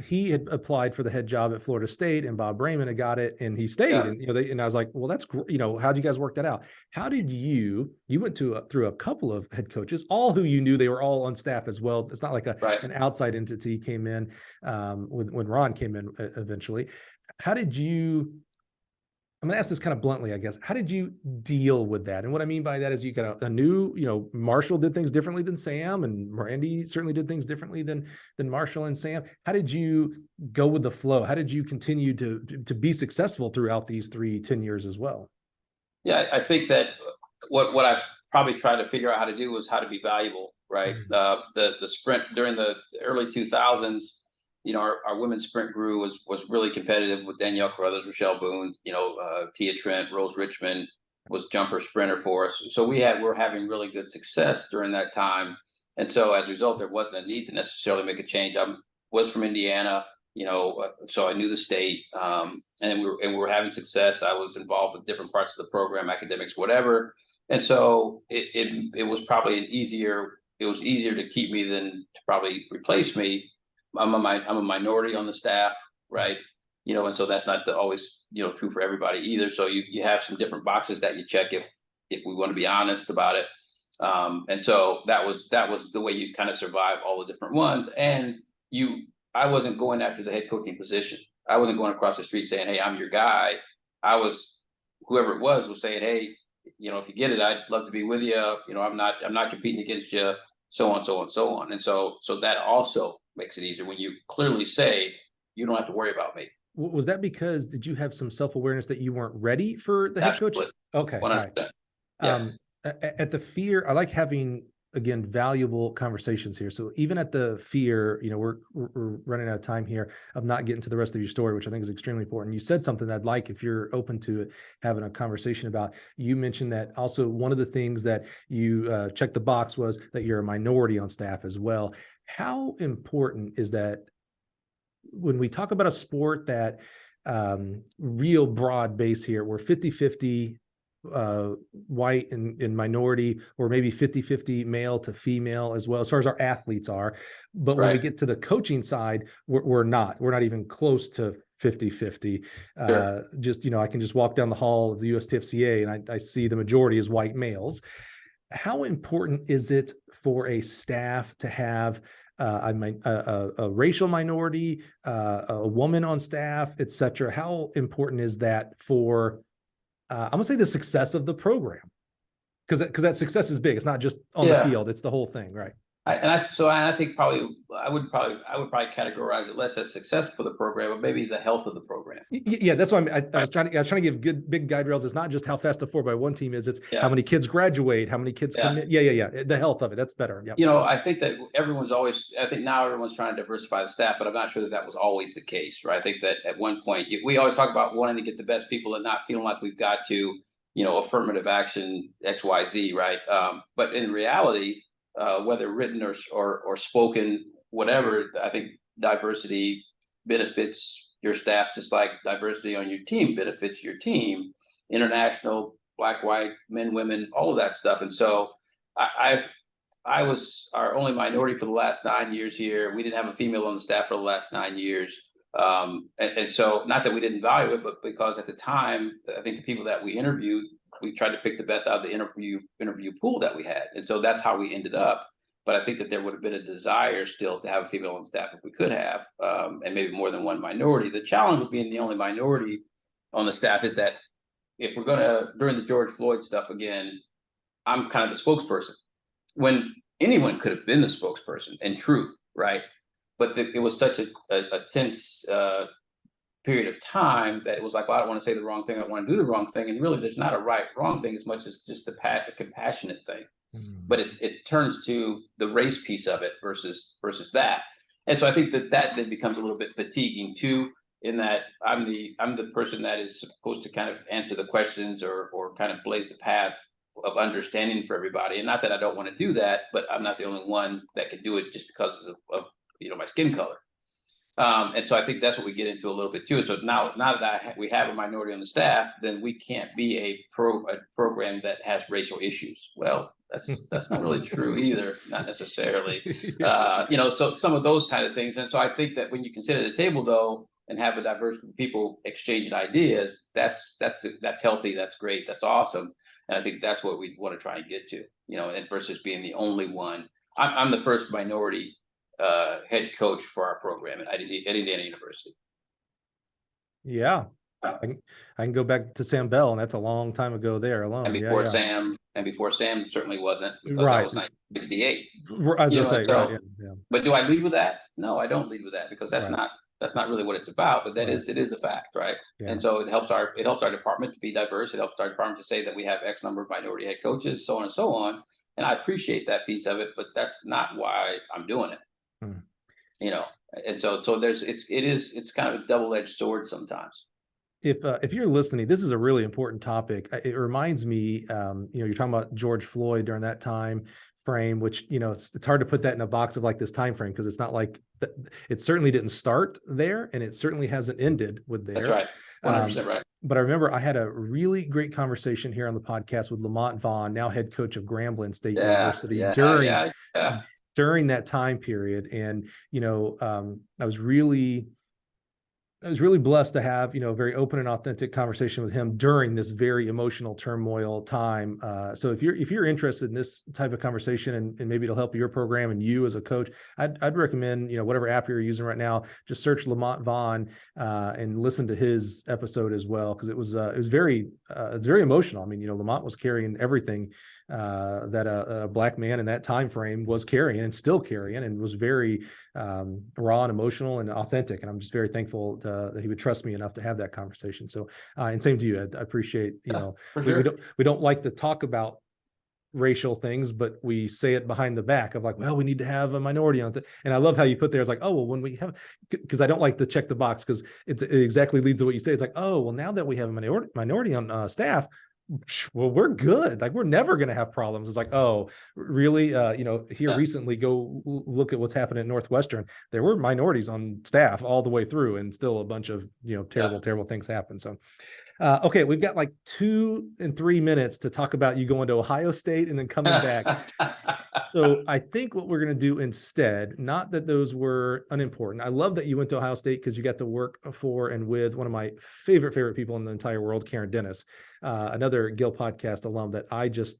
He had applied for the head job at Florida State, and Bob Raymond had got it, and he stayed. And and I was like, well, that's great. How'd you guys work that out? How did you went through a couple of head coaches, all who you knew, they were all on staff as well. It's not like an outside entity came in when Ron came in eventually. How did you? I'm going to ask this kind of bluntly, I guess. How did you deal with that? And what I mean by that is you got a new, Marshall did things differently than Sam, and Randy certainly did things differently than Marshall and Sam. How did you go with the flow? How did you continue to be successful throughout these 10 years as well? Yeah, I think that what I probably tried to figure out how to do was how to be valuable, right? The sprint during the early 2000s, our women's sprint crew was really competitive with Danielle Carruthers, Rochelle Boone, Tia Trent, Rose Richmond was jumper sprinter for us. So we're having really good success during that time. And so as a result, there wasn't a need to necessarily make a change. I was from Indiana, so I knew the state, and we were having success. I was involved with different parts of the program, academics, whatever. And so it was probably easier to keep me than to probably replace me. I'm a minority on the staff, right? And so that's not always, true for everybody either. So you have some different boxes that you check if we want to be honest about it. And so that was the way you kind of survive all the different ones. And I wasn't going after the head coaching position. I wasn't going across the street saying, hey, I'm your guy. Whoever it was saying, hey, if you get it, I'd love to be with you. I'm not competing against you, so on, so on, so on. And so that also makes it easier when you clearly say, you don't have to worry about me. Was that because did you have some self-awareness that you weren't ready for the head coach? Okay. 100%. Right. At the fear, I like having, again, valuable conversations here. So even at the fear, we're running out of time here of not getting to the rest of your story, which I think is extremely important. You said something that I'd like, if you're open to it, having a conversation about. You mentioned that also one of the things that you checked the box was that you're a minority on staff as well. How important is that when we talk about a sport that real broad base here, we're 50-50 white and minority, or maybe 50-50 male to female as well, as far as our athletes are. But when we get to the coaching side, we're not even close to 50-50. I can just walk down the hall of the USTFCA and I see the majority is white males. How important is it for a staff to have a racial minority, a woman on staff, et cetera? How important is that for I'm gonna say the success of the program, because that success is big. It's not just on the field; it's the whole thing, right? I think probably I would probably categorize it less as success for the program, but maybe the health of the program. Yeah, that's why I was trying to give good big guide rails. It's not just how fast the 4x1 team is; it's how many kids graduate, how many kids commit. Yeah. The health of it, that's better. Yeah. You know, I think that I think now everyone's trying to diversify the staff, but I'm not sure that was always the case, right? I think that at one point we always talk about wanting to get the best people and not feeling like we've got to, affirmative action XYZ, right? But in reality, whether written or spoken, whatever, I think diversity benefits your staff just like diversity on your team benefits your team. International, black, white, men, women, all of that stuff. And so I was our only minority for the last 9 years here. We didn't have a female on the staff for the last 9 years. And so not that we didn't value it, but because at the time, I think the people that we interviewed, we tried to pick the best out of the interview pool that we had. And so that's how we ended up. But I think that there would have been a desire still to have a female on staff if we could have, and maybe more than one minority. The challenge with being the only minority on the staff is that if we're going to, during the George Floyd stuff again, I'm kind of the spokesperson. When anyone could have been the spokesperson in truth, right? But it was such a tense period of time that it was like, well, I don't want to say the wrong thing. I don't want to do the wrong thing. And really, there's not a right, wrong thing as much as just the compassionate thing. But it turns to the race piece of it versus that. And so I think that then becomes a little bit fatiguing too, in that I'm the person that is supposed to kind of answer the questions or kind of blaze the path of understanding for everybody. And not that I don't want to do that, but I'm not the only one that can do it just because of my skin color. And so I think that's what we get into a little bit too. So now that we have a minority on the staff, then we can't be a program that has racial issues. Well, that's not really true either, not necessarily. So some of those kind of things. And so I think that when you consider the table though, and have a diverse group of people exchanging ideas, that's healthy, that's great, that's awesome. And I think that's what we want to try and get to, and versus being the only one. I'm the first minority head coach for our program at Indiana University. Yeah, I can go back to Sam Bell, and that's a long time ago there alone. And before Sam certainly wasn't, because that was 1968. I was gonna say, right? Yeah. But do I lead with that? No, I don't lead with that, because that's not really what it's about. But it is a fact, right? Yeah. And so it helps our department to be diverse. It helps our department to say that we have X number of minority head coaches, so on and so on. And I appreciate that piece of it, but that's not why I'm doing it. And so it's kind of a double-edged sword sometimes. If you're listening, this is a really important topic. It reminds me, you're talking about George Floyd during that time frame, which, it's hard to put that in a box of like this time frame, because it's not like it certainly didn't start there, and it certainly hasn't ended with there. That's right. 100% right. But I remember I had a really great conversation here on the podcast with Lamont Vaughn, now head coach of Grambling State University, during that time period. And, I was really blessed to have, a very open and authentic conversation with him during this very emotional turmoil time. So if you're interested in this type of conversation, and maybe it'll help your program and you as a coach, I'd recommend, whatever app you're using right now, just search Lamont Vaughn and listen to his episode as well, because it was very emotional. I mean, Lamont was carrying everything that a Black man in that time frame was carrying and still carrying, and was very raw and emotional and authentic. And I'm just very thankful that he would trust me enough to have that conversation. So, and same to you, Ed. I appreciate, we don't like to talk about racial things, but we say it behind the back of like, well, we need to have a minority on it. And I love how you put there, it's like, oh, well, when we have, because I don't like to check the box, because it exactly leads to what you say. It's like, oh, well, now that we have a minority on staff, well, we're good. Like, we're never going to have problems. It's like, oh, really? Recently, go look at what's happening at Northwestern. There were minorities on staff all the way through, and still a bunch of, terrible things happen. So, okay, we've got like 2 and 3 minutes to talk about you going to Ohio State and then coming back. So I think what we're going to do instead, not that those were unimportant. I love that you went to Ohio State, because you got to work for and with one of my favorite people in the entire world, Karen Dennis, another Gill podcast alum that I just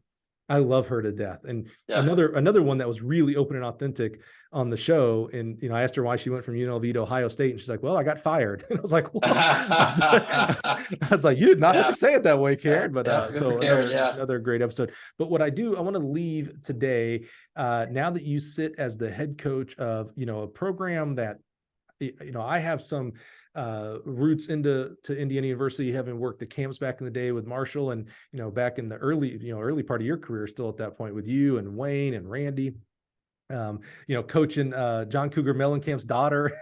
I love her to death. And Yeah. another one that was really open and authentic on the show. And, I asked her why she went from UNLV to Ohio State. And she's like, well, I got fired. And I was like, well, I was like, you did not have to say it that way, Karen. But so Karen, another great episode. But what I want to leave today, now that you sit as the head coach of, a program that, I have some roots to Indiana University, having worked the camps back in the day with Marshall, and back in the early part of your career, still at that point with you and Wayne and Randy, coaching John Cougar Mellencamp's daughter.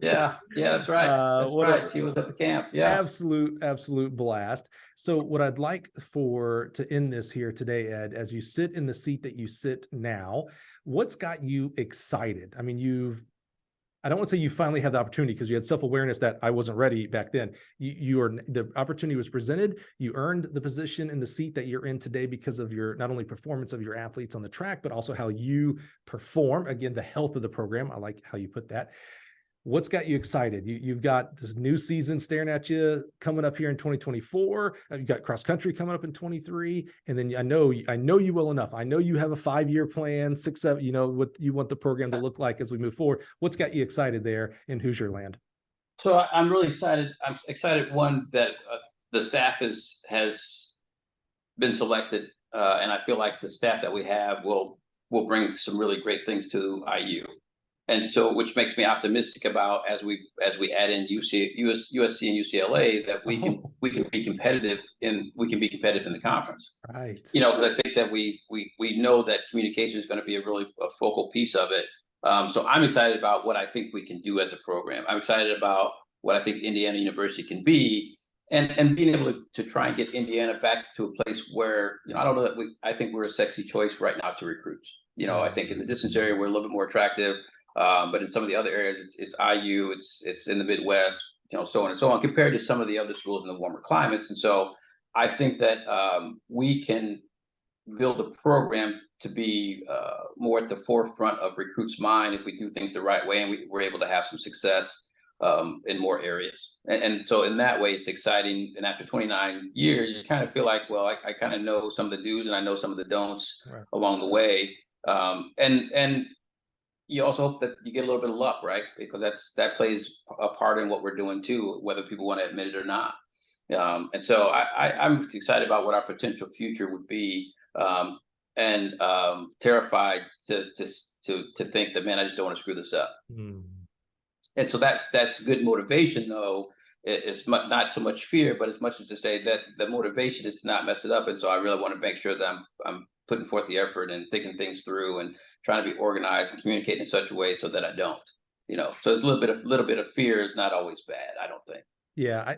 Yeah, that's right. That's right. She was at the camp. Yeah, absolute blast. So what I'd like to end this here today, Ed, as you sit in the seat that you sit now, what's got you excited? I mean, I don't want to say you finally have the opportunity, because you had self-awareness that I wasn't ready back then. The opportunity was presented. You earned the position in the seat that you're in today because of your, not only performance of your athletes on the track, but also how you perform. Again, the health of the program. I like how you put that. What's got you excited? You've got this new season staring at you coming up here in 2024. You've got cross country coming up in 23. And then I know you well enough. I know you have a 5-year plan, 6, 7, what you want the program to look like as we move forward. What's got you excited there in Hoosier land? So I'm really excited. I'm excited, one, that the staff has been selected. And I feel like the staff that we have will bring some really great things to IU. And so, which makes me optimistic about as we add in USC and UCLA, that we can be competitive in the conference. Right. Because I think that we know that communication is going to be a focal piece of it. So I'm excited about what I think we can do as a program. I'm excited about what I think Indiana University can be, and being able to try and get Indiana back to a place where, I don't know that I think we're a sexy choice right now to recruits. I think in the distance area we're a little bit more attractive. But in some of the other areas, it's IU, it's in the Midwest, so on and so on, compared to some of the other schools in the warmer climates. And so I think that we can build a program to be more at the forefront of recruits' mind if we do things the right way, and we're able to have some success in more areas. And so in that way, it's exciting. And after 29 years, you kind of feel like, well, I kind of know some of the do's and I know some of the don'ts along the way. And you also hope that you get a little bit of luck, right? Because that plays a part in what we're doing too, whether people want to admit it or not. And so I'm excited about what our potential future would be, and terrified to think that, man, I just don't want to screw this up. And so that's good motivation, though. It's not so much fear, but as much as to say that the motivation is to not mess it up. And so I really want to make sure that I'm putting forth the effort and thinking things through and trying to be organized and communicate in such a way so that I don't, so it's a little bit of fear is not always bad, I don't think. Yeah,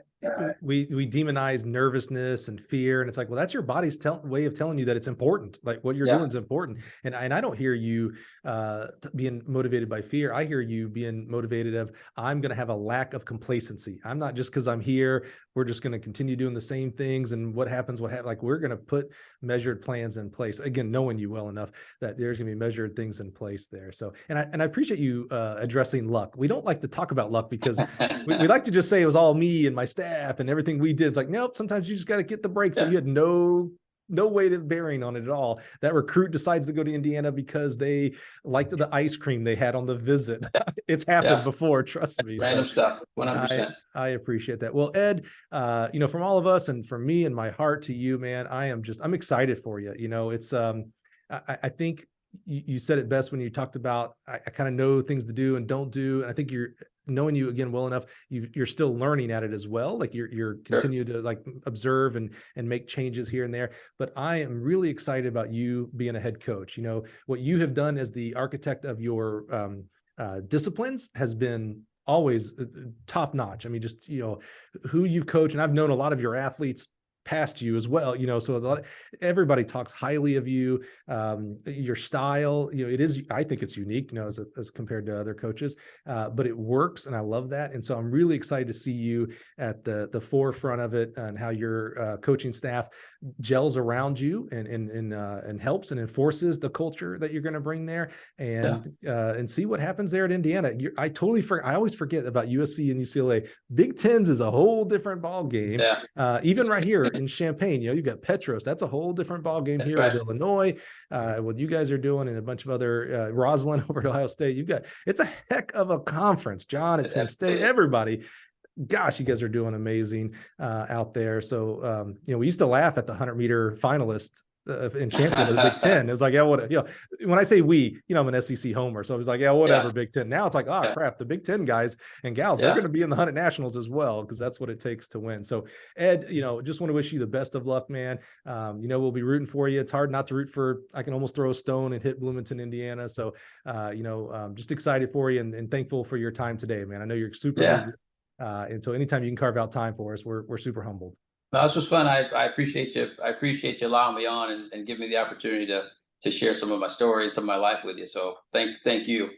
we demonize nervousness and fear, and it's like, well, that's your body's way of telling you that it's important. Like what you're doing is important. And I don't hear you being motivated by fear. I hear you being motivated of, I'm going to have a lack of complacency. I'm not just because I'm here, we're just going to continue doing the same things, and what happens, like we're going to put measured plans in place. Again, knowing you well enough that there's going to be measured things in place there. So, and I appreciate you addressing luck. We don't like to talk about luck because we like to just say it was all me and my staff and everything we did. It's like, nope, sometimes you just got to get the breaks. So you had no weight of bearing on it at all. That recruit decides to go to Indiana because they liked the ice cream they had on the visit. It's happened before, trust me. Random stuff, 100%. I appreciate that. Well, Ed, from all of us and from me and my heart to you, man, I'm excited for you. It's, I think you said it best when you talked about, I kind of know things to do and don't do. And I think you're knowing you again well enough, you're still learning at it as well. Like you're continue to like observe and make changes here and there. But I am really excited about you being a head coach. What you have done as the architect of your disciplines has been always top notch. I mean, just, who you coach, and I've known a lot of your athletes past you as well, so everybody talks highly of you, your style, I think it's unique, as compared to other coaches, but it works. And I love that. And so I'm really excited to see you at the forefront of it, and how your coaching staff gels around you and helps and enforces the culture that you're going to bring there, and see what happens there at Indiana. I always forget about USC and UCLA. Big Tens is a whole different ball game. Even right here, in Champaign, you've got Petros. That's a whole different ball game here right. with Illinois, what you guys are doing, and a bunch of other Roslyn over at Ohio State. It's a heck of a conference. John at Penn State, everybody. Gosh, you guys are doing amazing out there. So, we used to laugh at the 100-meter finalists in champion of the Big Ten. It was like, yeah, what, when I say we, I'm an SEC homer. So I was like, yeah, whatever, Big Ten. Now it's like, oh, crap, the Big Ten guys and gals, they're going to be in the 100 nationals as well, because that's what it takes to win. So Ed, just want to wish you the best of luck, man. We'll be rooting for you. It's hard not to root for, I can almost throw a stone and hit Bloomington, Indiana. So, just excited for you and thankful for your time today, man. I know you're super busy. And so anytime you can carve out time for us, we're super humbled. No, this was fun. I appreciate you. I appreciate you allowing me on and giving me the opportunity to share some of my stories, some of my life with you. So thank you.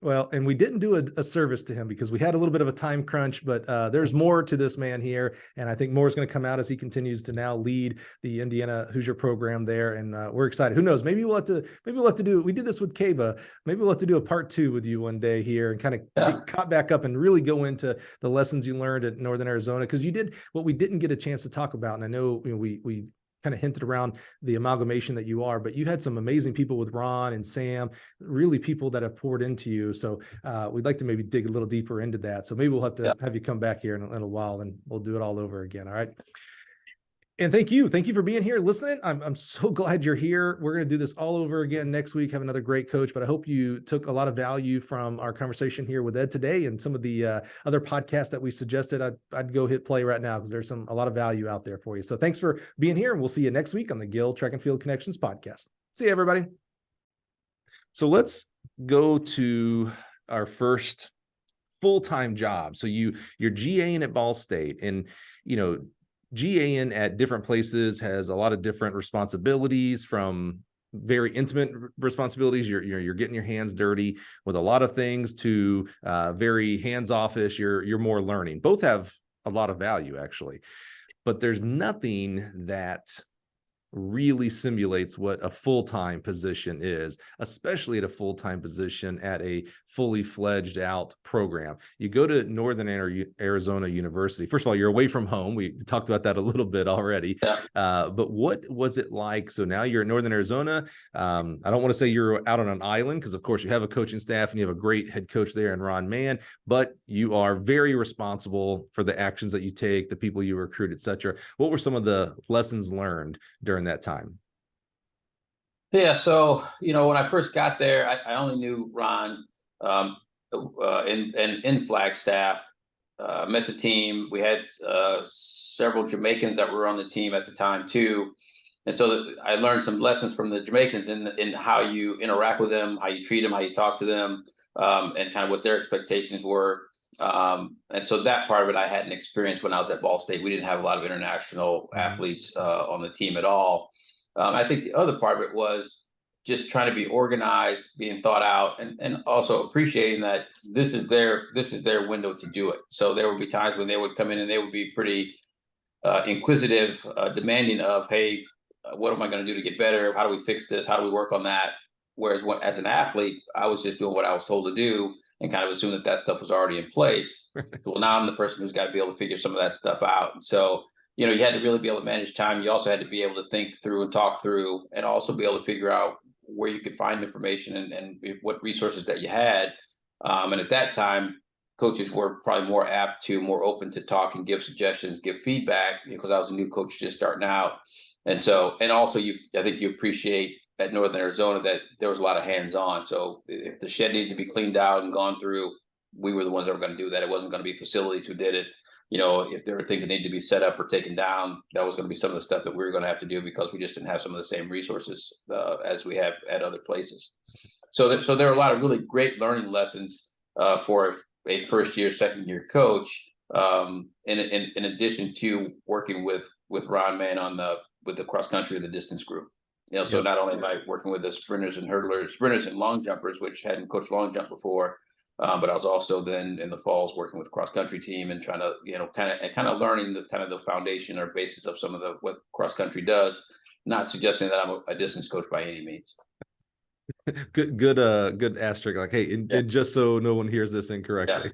Well, and we didn't do a service to him because we had a little bit of a time crunch, but there's more to this man here. And I think more is going to come out as he continues to now lead the Indiana Hoosier program there. And we're excited. Who knows? Maybe we'll have to do, we did this with Kava. Maybe we'll have to do a part 2 with you one day here and kind of get caught back up and really go into the lessons you learned at Northern Arizona. Because you did what we didn't get a chance to talk about. And I know we kind of hinted around the amalgamation that you are, but you had some amazing people with Ron and Sam, really people that have poured into you. So we'd like to maybe dig a little deeper into that. So maybe we'll have to have you come back here in a little while and we'll do it all over again. All right. And thank you for being here, listening. I'm so glad you're here. We're going to do this all over again next week, have another great coach, but I hope you took a lot of value from our conversation here with Ed today and some of the other podcasts that we suggested. I'd go hit play right now because there's a lot of value out there for you. So thanks for being here, and we'll see you next week on the Gill Track and Field Connections podcast. See you, everybody. So let's go to our first full-time job. So you're GAing at Ball State, and GAing at different places has a lot of different responsibilities, from very intimate responsibilities. You're getting your hands dirty with a lot of things to very hands-off-ish. You're more learning. Both have a lot of value, actually, but there's nothing that really simulates what a full-time position is, especially at a full-time position at a fully fledged out program. You go to Northern Arizona University. First of all, you're away from home. We talked about that a little bit already. But what was it like? So now you're at Northern Arizona. I don't want to say you're out on an island, because of course you have a coaching staff and you have a great head coach there in Ron Mann, but you are very responsible for the actions that you take, the people you recruit, etc. What were some of the lessons learned during that time? Yeah, so when I first got there, I only knew Ron in Flagstaff. Met the team. We had several Jamaicans that were on the team at the time too, and so I learned some lessons from the Jamaicans in how you interact with them, how you treat them, how you talk to them, and kind of what their expectations were. And so that part of it I hadn't experienced when I was at Ball State. We didn't have a lot of international athletes on the team at all. I think the other part of it was just trying to be organized, being thought out, and also appreciating that this is their window to do it. So there would be times when they would come in and they would be pretty inquisitive, demanding of, hey, what am I going to do to get better? How do we fix this? How do we work on that? Whereas as an athlete, I was just doing what I was told to do and kind of assumed that stuff was already in place. Well, now I'm the person who's got to be able to figure some of that stuff out. And so, you had to really be able to manage time. You also had to be able to think through and talk through, and also be able to figure out where you could find information and what resources that you had. And at that time, coaches were probably more open to talk and give suggestions, give feedback, because I was a new coach just starting out. And so, and also I think you appreciate at Northern Arizona that there was a lot of hands-on. So if the shed needed to be cleaned out and gone through, we were the ones that were going to do that. It wasn't going to be facilities who did it. If there were things that needed to be set up or taken down, that was going to be some of the stuff that we were going to have to do, because we just didn't have some of the same resources as we have at other places. So there are a lot of really great learning lessons for a first-year, second-year coach, in addition to working with Ron Mann with the cross-country or the distance group. So not only am I working with the sprinters and long jumpers, which hadn't coached long jump before, but I was also then in the falls working with cross country team and trying to, kind of learning the foundation or basis of some of what cross country does. Not suggesting that I'm a distance coach by any means. Good asterisk. Like, hey, and just so no one hears this incorrectly.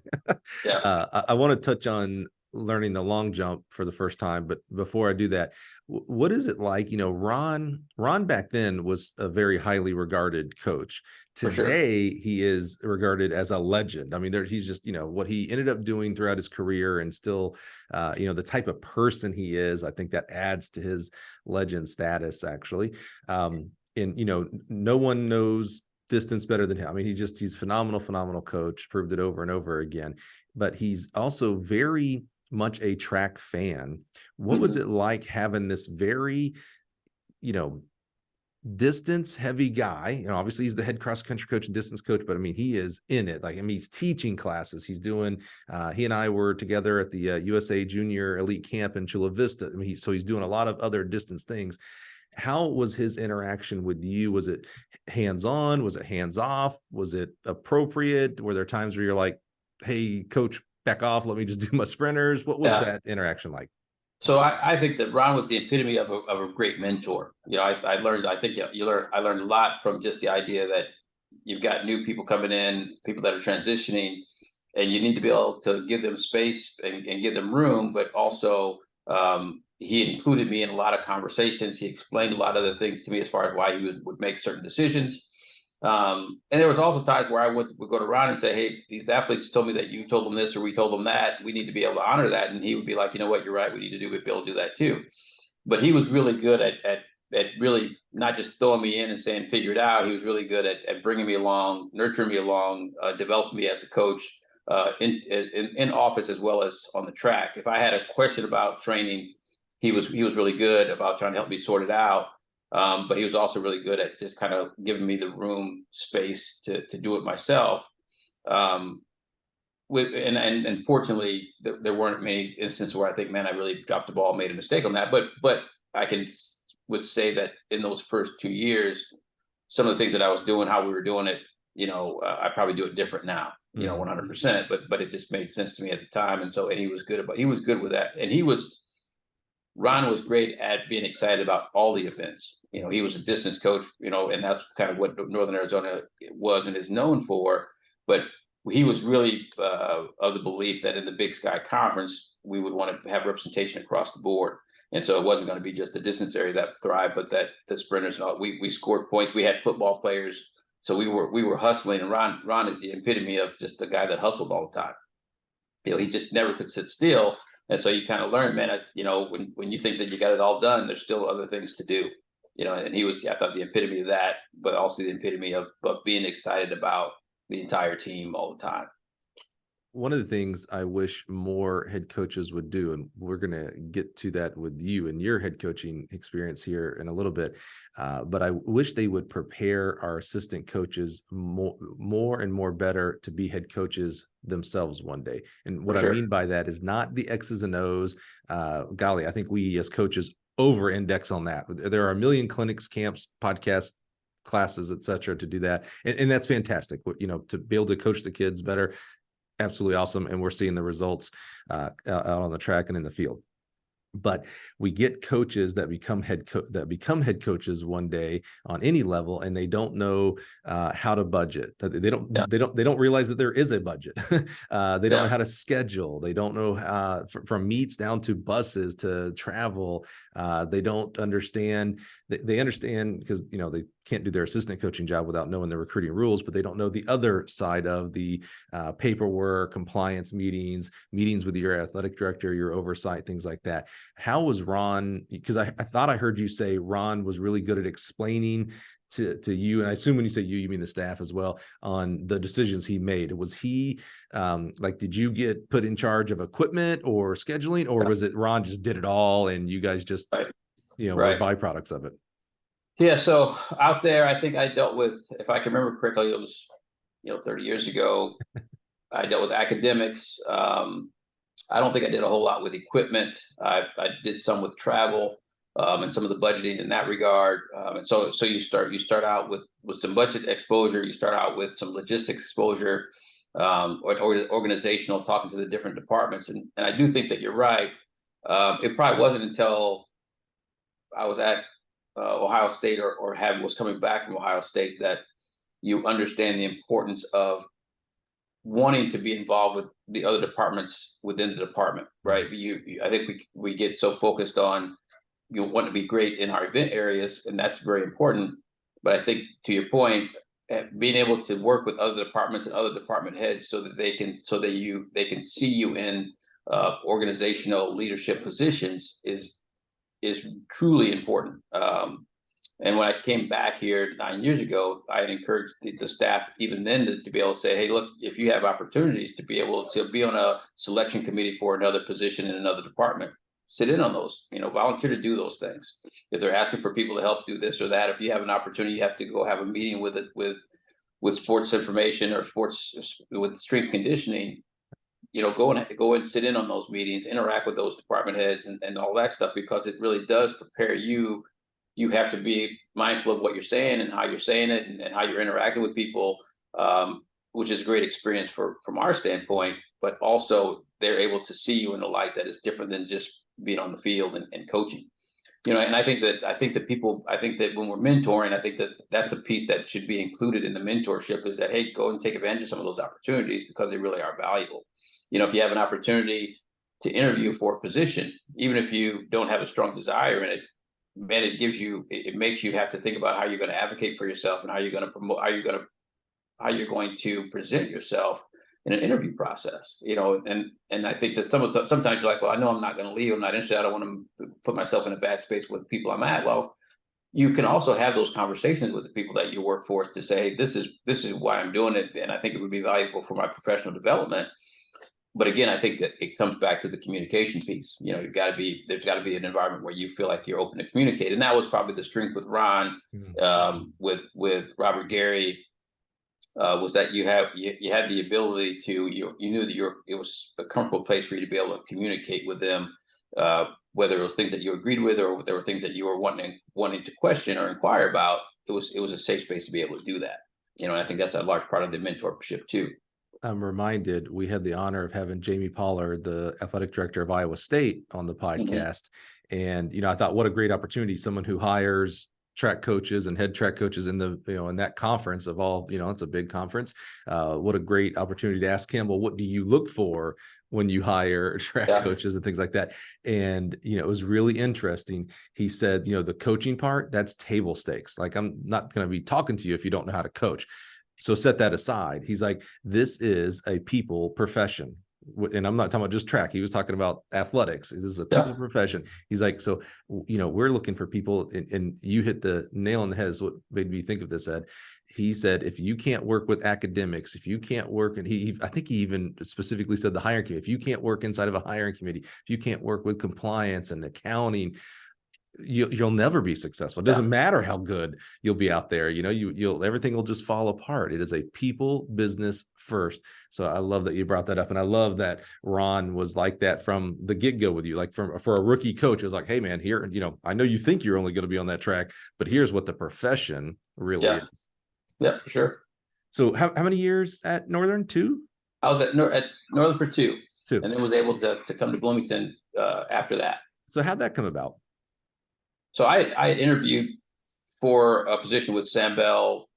I want to touch on learning the long jump for the first time. But before I do that, what is it like? Ron back then was a very highly regarded coach. For sure. Today, he is regarded as a legend. I mean, he's just, what he ended up doing throughout his career, and still, the type of person he is, I think that adds to his legend status, actually. And, no one knows distance better than him. I mean, he's phenomenal coach, proved it over and over again, but he's also very much a track fan. What was it like having this very, distance heavy guy? Obviously he's the head cross country coach and distance coach, but I mean, he is in it. He's teaching classes. He's doing, he and I were together at the USA Junior Elite Camp in Chula Vista. I mean, so he's doing a lot of other distance things. How was his interaction with you? Was it hands-on? Was it hands-off? Was it appropriate? Were there times where you're like, hey, coach, back off, let me just do my sprinters? What was that interaction like? So I think that Ron was the epitome of a great mentor. I learned a lot from just the idea that you've got new people coming in, people that are transitioning, and you need to be able to give them space and give them room, but also, he included me in a lot of conversations. He explained a lot of the things to me as far as why he would make certain decisions. And there was also times where I would go to Ron and say, hey, these athletes told me that you told them this, or we told them that. We need to be able to honor that. And he would be like, you know what, you're right. We need to be able to do that too. But he was really good at really not just throwing me in and saying, figure it out. He was really good at bringing me along, nurturing me along, developing me as a coach, in office as well as on the track. If I had a question about training, he was really good about trying to help me sort it out. But he was also really good at just kind of giving me the room, space to do it myself. And fortunately, there weren't many instances where I think, man, I really dropped the ball, made a mistake on that. But I would say that in those first 2 years, some of the things that I was doing, how we were doing it, I probably do it different now, 100%. But it just made sense to me at the time, and he was good with that, and Ron was great at being excited about all the events. He was a distance coach, and that's kind of what Northern Arizona was and is known for. But he was really of the belief that in the Big Sky Conference, we would want to have representation across the board. And so it wasn't going to be just the distance area that thrived, but that the sprinters and all, we scored points. We had football players. So we were hustling, and Ron is the epitome of just a guy that hustled all the time. He just never could sit still. And so you kind of learn, man, when you think that you got it all done, there's still other things to do, and he was, I thought, the epitome of that, but also the epitome of being excited about the entire team all the time. One of the things I wish more head coaches would do, and we're going to get to that with you and your head coaching experience here in a little bit, but I wish they would prepare our assistant coaches more and more better to be head coaches themselves one day. And what I mean by that is not the X's and O's. Golly, I think we as coaches over-index on that. There are a million clinics, camps, podcasts, classes, et cetera, to do that. And that's fantastic. To be able to coach the kids better, absolutely awesome. And we're seeing the results out on the track and in the field. But we get coaches that become head coaches one day on any level, and they don't know how to budget. They don't realize that there is a budget. They don't know how to schedule. They don't know from meets down to buses to travel. They don't understand. They understand because they can't do their assistant coaching job without knowing the recruiting rules, but they don't know the other side of the paperwork, compliance meetings with your athletic director, your oversight, things like that. How was Ron? Because I thought I heard you say Ron was really good at explaining to you, and I assume when you say you mean the staff as well, on the decisions he made. Was he did you get put in charge of equipment or scheduling, or was it Ron just did it all and you guys just were byproducts of it? Yeah, so out there, I think I dealt with, if I can remember correctly, it was 30 years ago. I dealt with academics. I don't think I did a whole lot with equipment. I did some with travel and some of the budgeting in that regard. And so you start out with some budget exposure. You start out with some logistics exposure, or organizational, talking to the different departments. And I do think that you're right. It probably wasn't until I was at Ohio State or was coming back from Ohio State that you understand the importance of wanting to be involved with the other departments within the department, right? I think we get so focused on, want to be great in our event areas, and that's very important. But I think, to your point, being able to work with other departments and other department heads so that they can see you in organizational leadership positions is truly important. And when I came back here 9 years ago, I had encouraged the staff even then to be able to say, hey, look, if you have opportunities to be able to be on a selection committee for another position in another department, sit in on those, volunteer to do those things. If they're asking for people to help do this or that, if you have an opportunity, you have to go have a meeting with sports information or sports with strength conditioning, go and sit in on those meetings, interact with those department heads and all that stuff, because it really does prepare you. You have to be mindful of what you're saying and how you're saying it and how you're interacting with people, which is a great experience from our standpoint, but also they're able to see you in a light that is different than just being on the field and coaching. And I think that when we're mentoring, I think that's a piece that should be included in the mentorship, is that, hey, go and take advantage of some of those opportunities because they really are valuable. If you have an opportunity to interview for a position, even if you don't have a strong desire in it, man, it makes you have to think about how you're going to advocate for yourself and how you're going to promote, how you're going to present yourself in an interview process, and I think that sometimes you're like, well, I know I'm not going to leave. I'm not interested. I don't want to put myself in a bad space with the people I'm at. Well, you can also have those conversations with the people that you work for to say, this is why I'm doing it. And I think it would be valuable for my professional development. But again, I think that it comes back to the communication piece. There's got to be an environment where you feel like you're open to communicate. And that was probably the strength with Ron, with Robert Gary, was that you had the ability to, you knew that it was a comfortable place for you to be able to communicate with them, whether it was things that you agreed with or there were things that you were wanting to question or inquire about. It was a safe space to be able to do that. And I think that's a large part of the mentorship too. I'm reminded we had the honor of having Jamie Pollard, the athletic director of Iowa State, on the podcast. And, I thought, what a great opportunity, someone who hires track coaches and head track coaches in in that conference of all, it's a big conference. What a great opportunity to ask him, well, what do you look for when you hire track coaches and things like that? And, it was really interesting. He said, the coaching part, that's table stakes. Like, I'm not going to be talking to you if you don't know how to coach. So set that aside. He's like, this is a people profession. And I'm not talking about just track. He was talking about athletics. This is a people profession. He's like, so, we're looking for people, and you hit the nail on the head is what made me think of this, Ed. He said, if you can't work with academics, if you can't work, and I think he even specifically said the hiring committee, if you can't work inside of a hiring committee, if you can't work with compliance and accounting, you'll never be successful. It doesn't matter how good you'll be out there. You'll everything will just fall apart. It is a people business first. So I love that you brought that up. And I love that Ron was like that from the get-go with you. Like for a rookie coach, it was like, hey man, here, I know you think you're only going to be on that track, but here's what the profession really is. Yeah, for sure. So how many years at Northern? 2? I was at Northern for 2, and then was able to come to Bloomington after that. So how'd that come about? So I had interviewed for a position with Sam Bell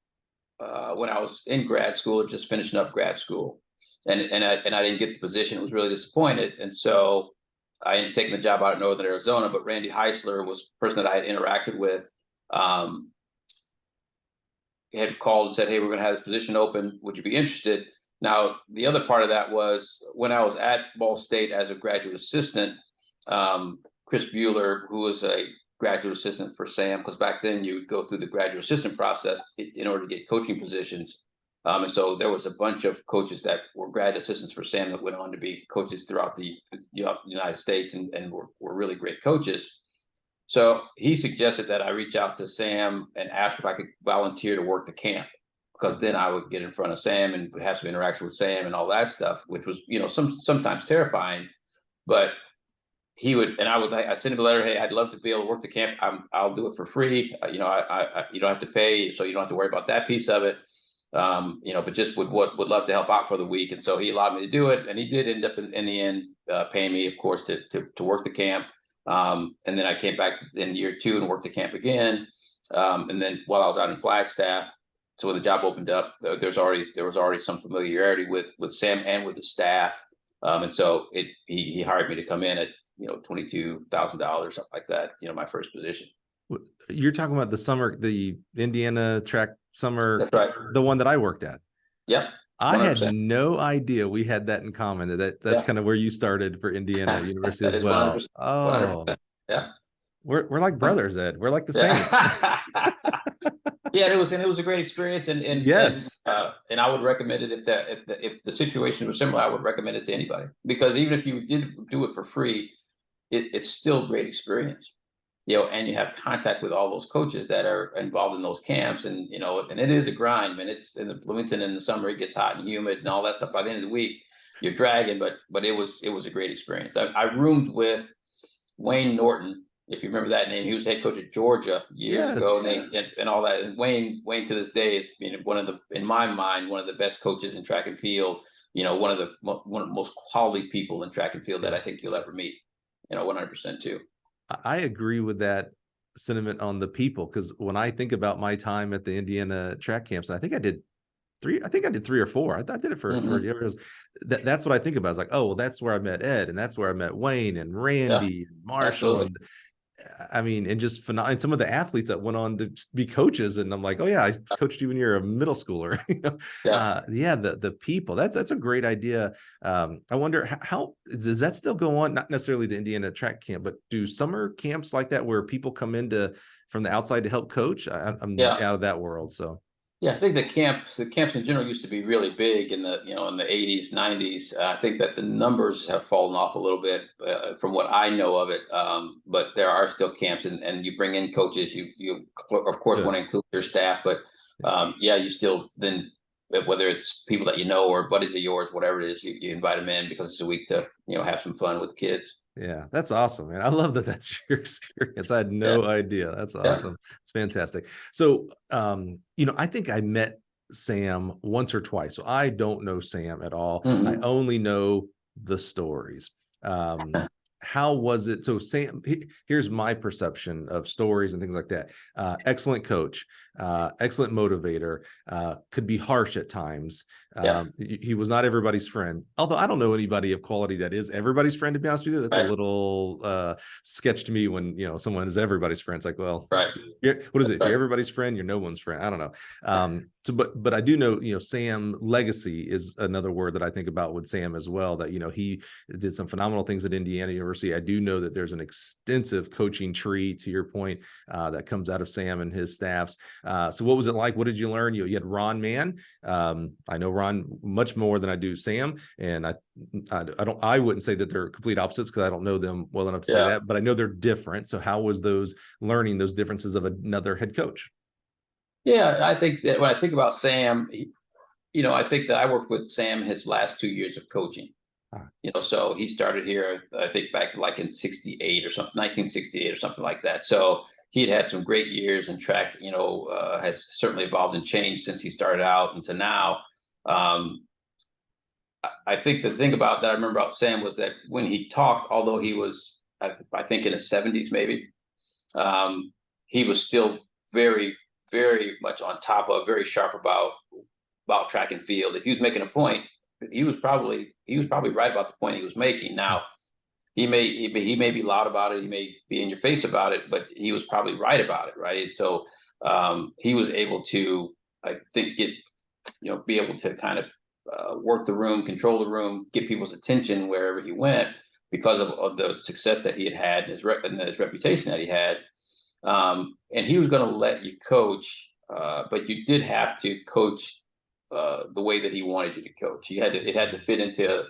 when I was in grad school, or just finishing up grad school, and I didn't get the position. I was really disappointed, and so I ended up taking the job out of Northern Arizona. But Randy Heisler was the person that I had interacted with. He had called and said, "Hey, we're going to have this position open. Would you be interested?" Now, the other part of that was when I was at Ball State as a graduate assistant, Chris Bueller, who was a graduate assistant for Sam, because back then you would go through the graduate assistant process in order to get coaching positions. And so there was a bunch of coaches that were grad assistants for Sam that went on to be coaches throughout the United States and were really great coaches. So he suggested that I reach out to Sam and ask if I could volunteer to work the camp, because then I would get in front of Sam and would have some interaction with Sam and all that stuff, which was, sometimes terrifying. But he would, and I sent him a letter. Hey, I'd love to be able to work the camp. I'll do it for free. You don't have to pay, so you don't have to worry about that piece of it. But just would love to help out for the week. And so he allowed me to do it, and he did end up in the end paying me, of course, to work the camp. And then I came back in year 2 and worked the camp again. And then while I was out in Flagstaff, So when the job opened up, there was already some familiarity with Sam and with the staff. And so he hired me to come in at, $22,000, something like that, my first position. You're talking about the Indiana track summer, That's right. the one that I worked at. Yep. I 100%. had no idea we had that in common. That's kind of where you started for Indiana University as well. 100%, Oh, 100%. Yeah. We're like brothers, Ed. We're like the same. Yeah, it was a great experience, and yes, and I would recommend it if the situation was similar. I would recommend it to anybody, because even if you did do it for free, it's still a great experience. And you have contact with all those coaches that are involved in those camps, and and it is a grind, man. It's in Bloomington in the summer, it gets hot and humid and all that stuff. By the end of the week, you're dragging, but it was a great experience. I roomed with Wayne Norton, if you remember that name. He was head coach at Georgia years ago, and all that. And Wayne to this day is, in my mind, one of the best coaches in track and field. One of the most quality people in track and field that I think you'll ever meet. 100% too. I agree with that sentiment on the people, because when I think about my time at the Indiana track camps, and I think I did 3 or 4. I did it for years. That's what I think about. It's like, oh, well, that's where I met Ed, and that's where I met Wayne and Randy and Marshall. Absolutely. And just phenomenal. And some of the athletes that went on to be coaches, and I'm like, oh yeah, I coached you when you're a middle schooler. The people. That's a great idea. I wonder how does that still go on? Not necessarily the Indiana track camp, but do summer camps like that where people come from the outside to help coach? I'm out of that world, so. Yeah, I think the camps in general used to be really big in the 80s, 90s. I think that the numbers have fallen off a little bit from what I know of it. But there are still camps, and you bring in coaches. You of course want to include your staff, but you still then, whether it's people that or buddies of yours, whatever it is, you invite them in because it's a week to have some fun with the kids. Yeah, that's awesome, man. I love that that's your experience. I had no idea. That's awesome. It's fantastic. So, I think I met Sam once or twice. So I don't know Sam at all. I only know the stories. How was it? So Sam, here's my perception of stories and things like that. Excellent coach, excellent motivator, could be harsh at times. He was not everybody's friend, although I don't know anybody of quality that is everybody's friend, to be honest with you. That's a little sketch to me when, someone is everybody's friend. It's like, well, what is it? If you're everybody's friend, you're no one's friend. I don't know. But I do know, Sam, legacy is another word that I think about with Sam as well, that, he did some phenomenal things at Indiana University. I do know that there's an extensive coaching tree, to your point, that comes out of Sam and his staffs. So what was it like? What did you learn? You had Ron Mann. I know Ron much more than I do Sam, and I wouldn't say that they're complete opposites because I don't know them well enough to say that, but I know they're different. So how was learning those differences of another head coach? Yeah, I think that when I think about Sam, I think that I worked with Sam his last 2 years of coaching. So he started here, I think back like in 68 or something, 1968 or something like that. So he'd had some great years, and track, has certainly evolved and changed since he started out into now. I think the thing that I remember about Sam was that when he talked, although he was, I think in his 70s maybe, he was still very, very much on top of, very sharp about track and field. If he was making a point, he was probably right about the point he was making. Now, he may be loud about it, he may be in your face about it, but he was probably right about it, right? And so he was able to, I think, be able to kind of work the room, control the room, get people's attention wherever he went because of the success that he had and his reputation that he had. And he was going to let you coach, but you did have to coach the way that he wanted you to coach. It had to fit into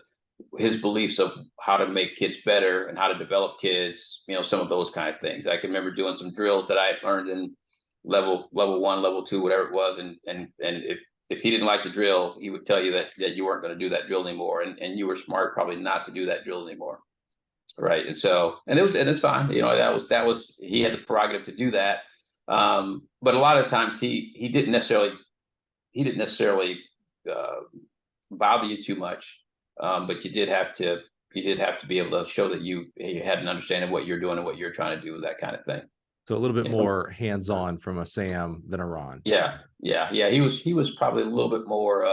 his beliefs of how to make kids better and how to develop kids, some of those kind of things. I can remember doing some drills that I learned in level 1, level 2, whatever it was. And if he didn't like the drill, he would tell you that you weren't going to do that drill anymore. And you were smart probably not to do that drill anymore. Right. And so, and it's fine. That was, he had the prerogative to do that. But a lot of times he didn't necessarily bother you too much. But you did have to be able to show that you had an understanding of what you're doing and what you're trying to do with that kind of thing. So a little bit You know? more hands-on from a Sam than a Ron. Yeah. He was probably a little bit more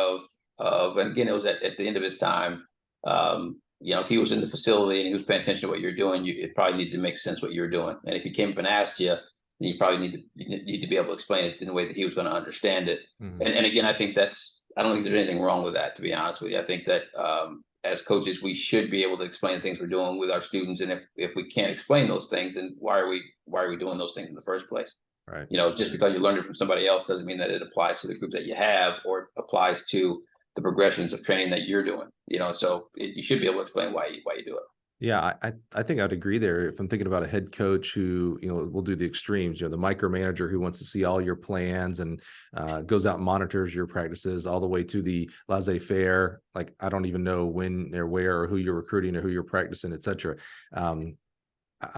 and again, it was at the end of his time. If he was in the facility and he was paying attention to what you're doing, it probably needed to make sense what you're doing. And if he came up and asked you, then you probably need to be able to explain it in a way that he was going to understand it. Mm-hmm. And again, I don't think there's anything wrong with that, to be honest with you. I think that as coaches, we should be able to explain the things we're doing with our students. And if we can't explain those things, then why are we doing those things in the first place? Right. Just because you learned it from somebody else doesn't mean that it applies to the group that you have or applies to the progressions of training that you're doing. So you should be able to explain why you do it. Yeah, I think I'd agree there. If I'm thinking about a head coach who, will do the extremes, the micromanager who wants to see all your plans and goes out and monitors your practices, all the way to the laissez-faire, like I don't even know when or where or who you're recruiting or who you're practicing, et cetera. I'm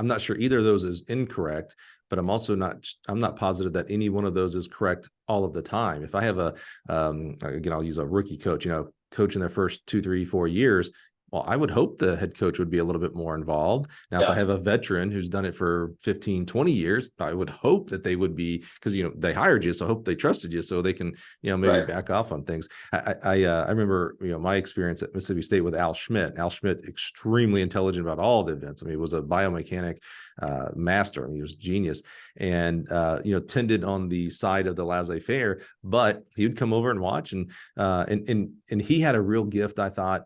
not sure either of those is incorrect, but I'm not positive that any one of those is correct all of the time. If I have again, I'll use a rookie coach, coach in their first 2, 3, 4 years, well, I would hope the head coach would be a little bit more involved. Now, if I have a veteran who's done it for 15, 20 years, I would hope that they would be, because, they hired you. So I hope they trusted you so they can, maybe back off on things. I remember, my experience at Mississippi State with Al Schmidt. Al Schmidt, extremely intelligent about all the events. I mean, he was a biomechanic master. I mean, he was a genius and, tended on the side of the laissez-faire, but he would come over and watch and he had a real gift, I thought,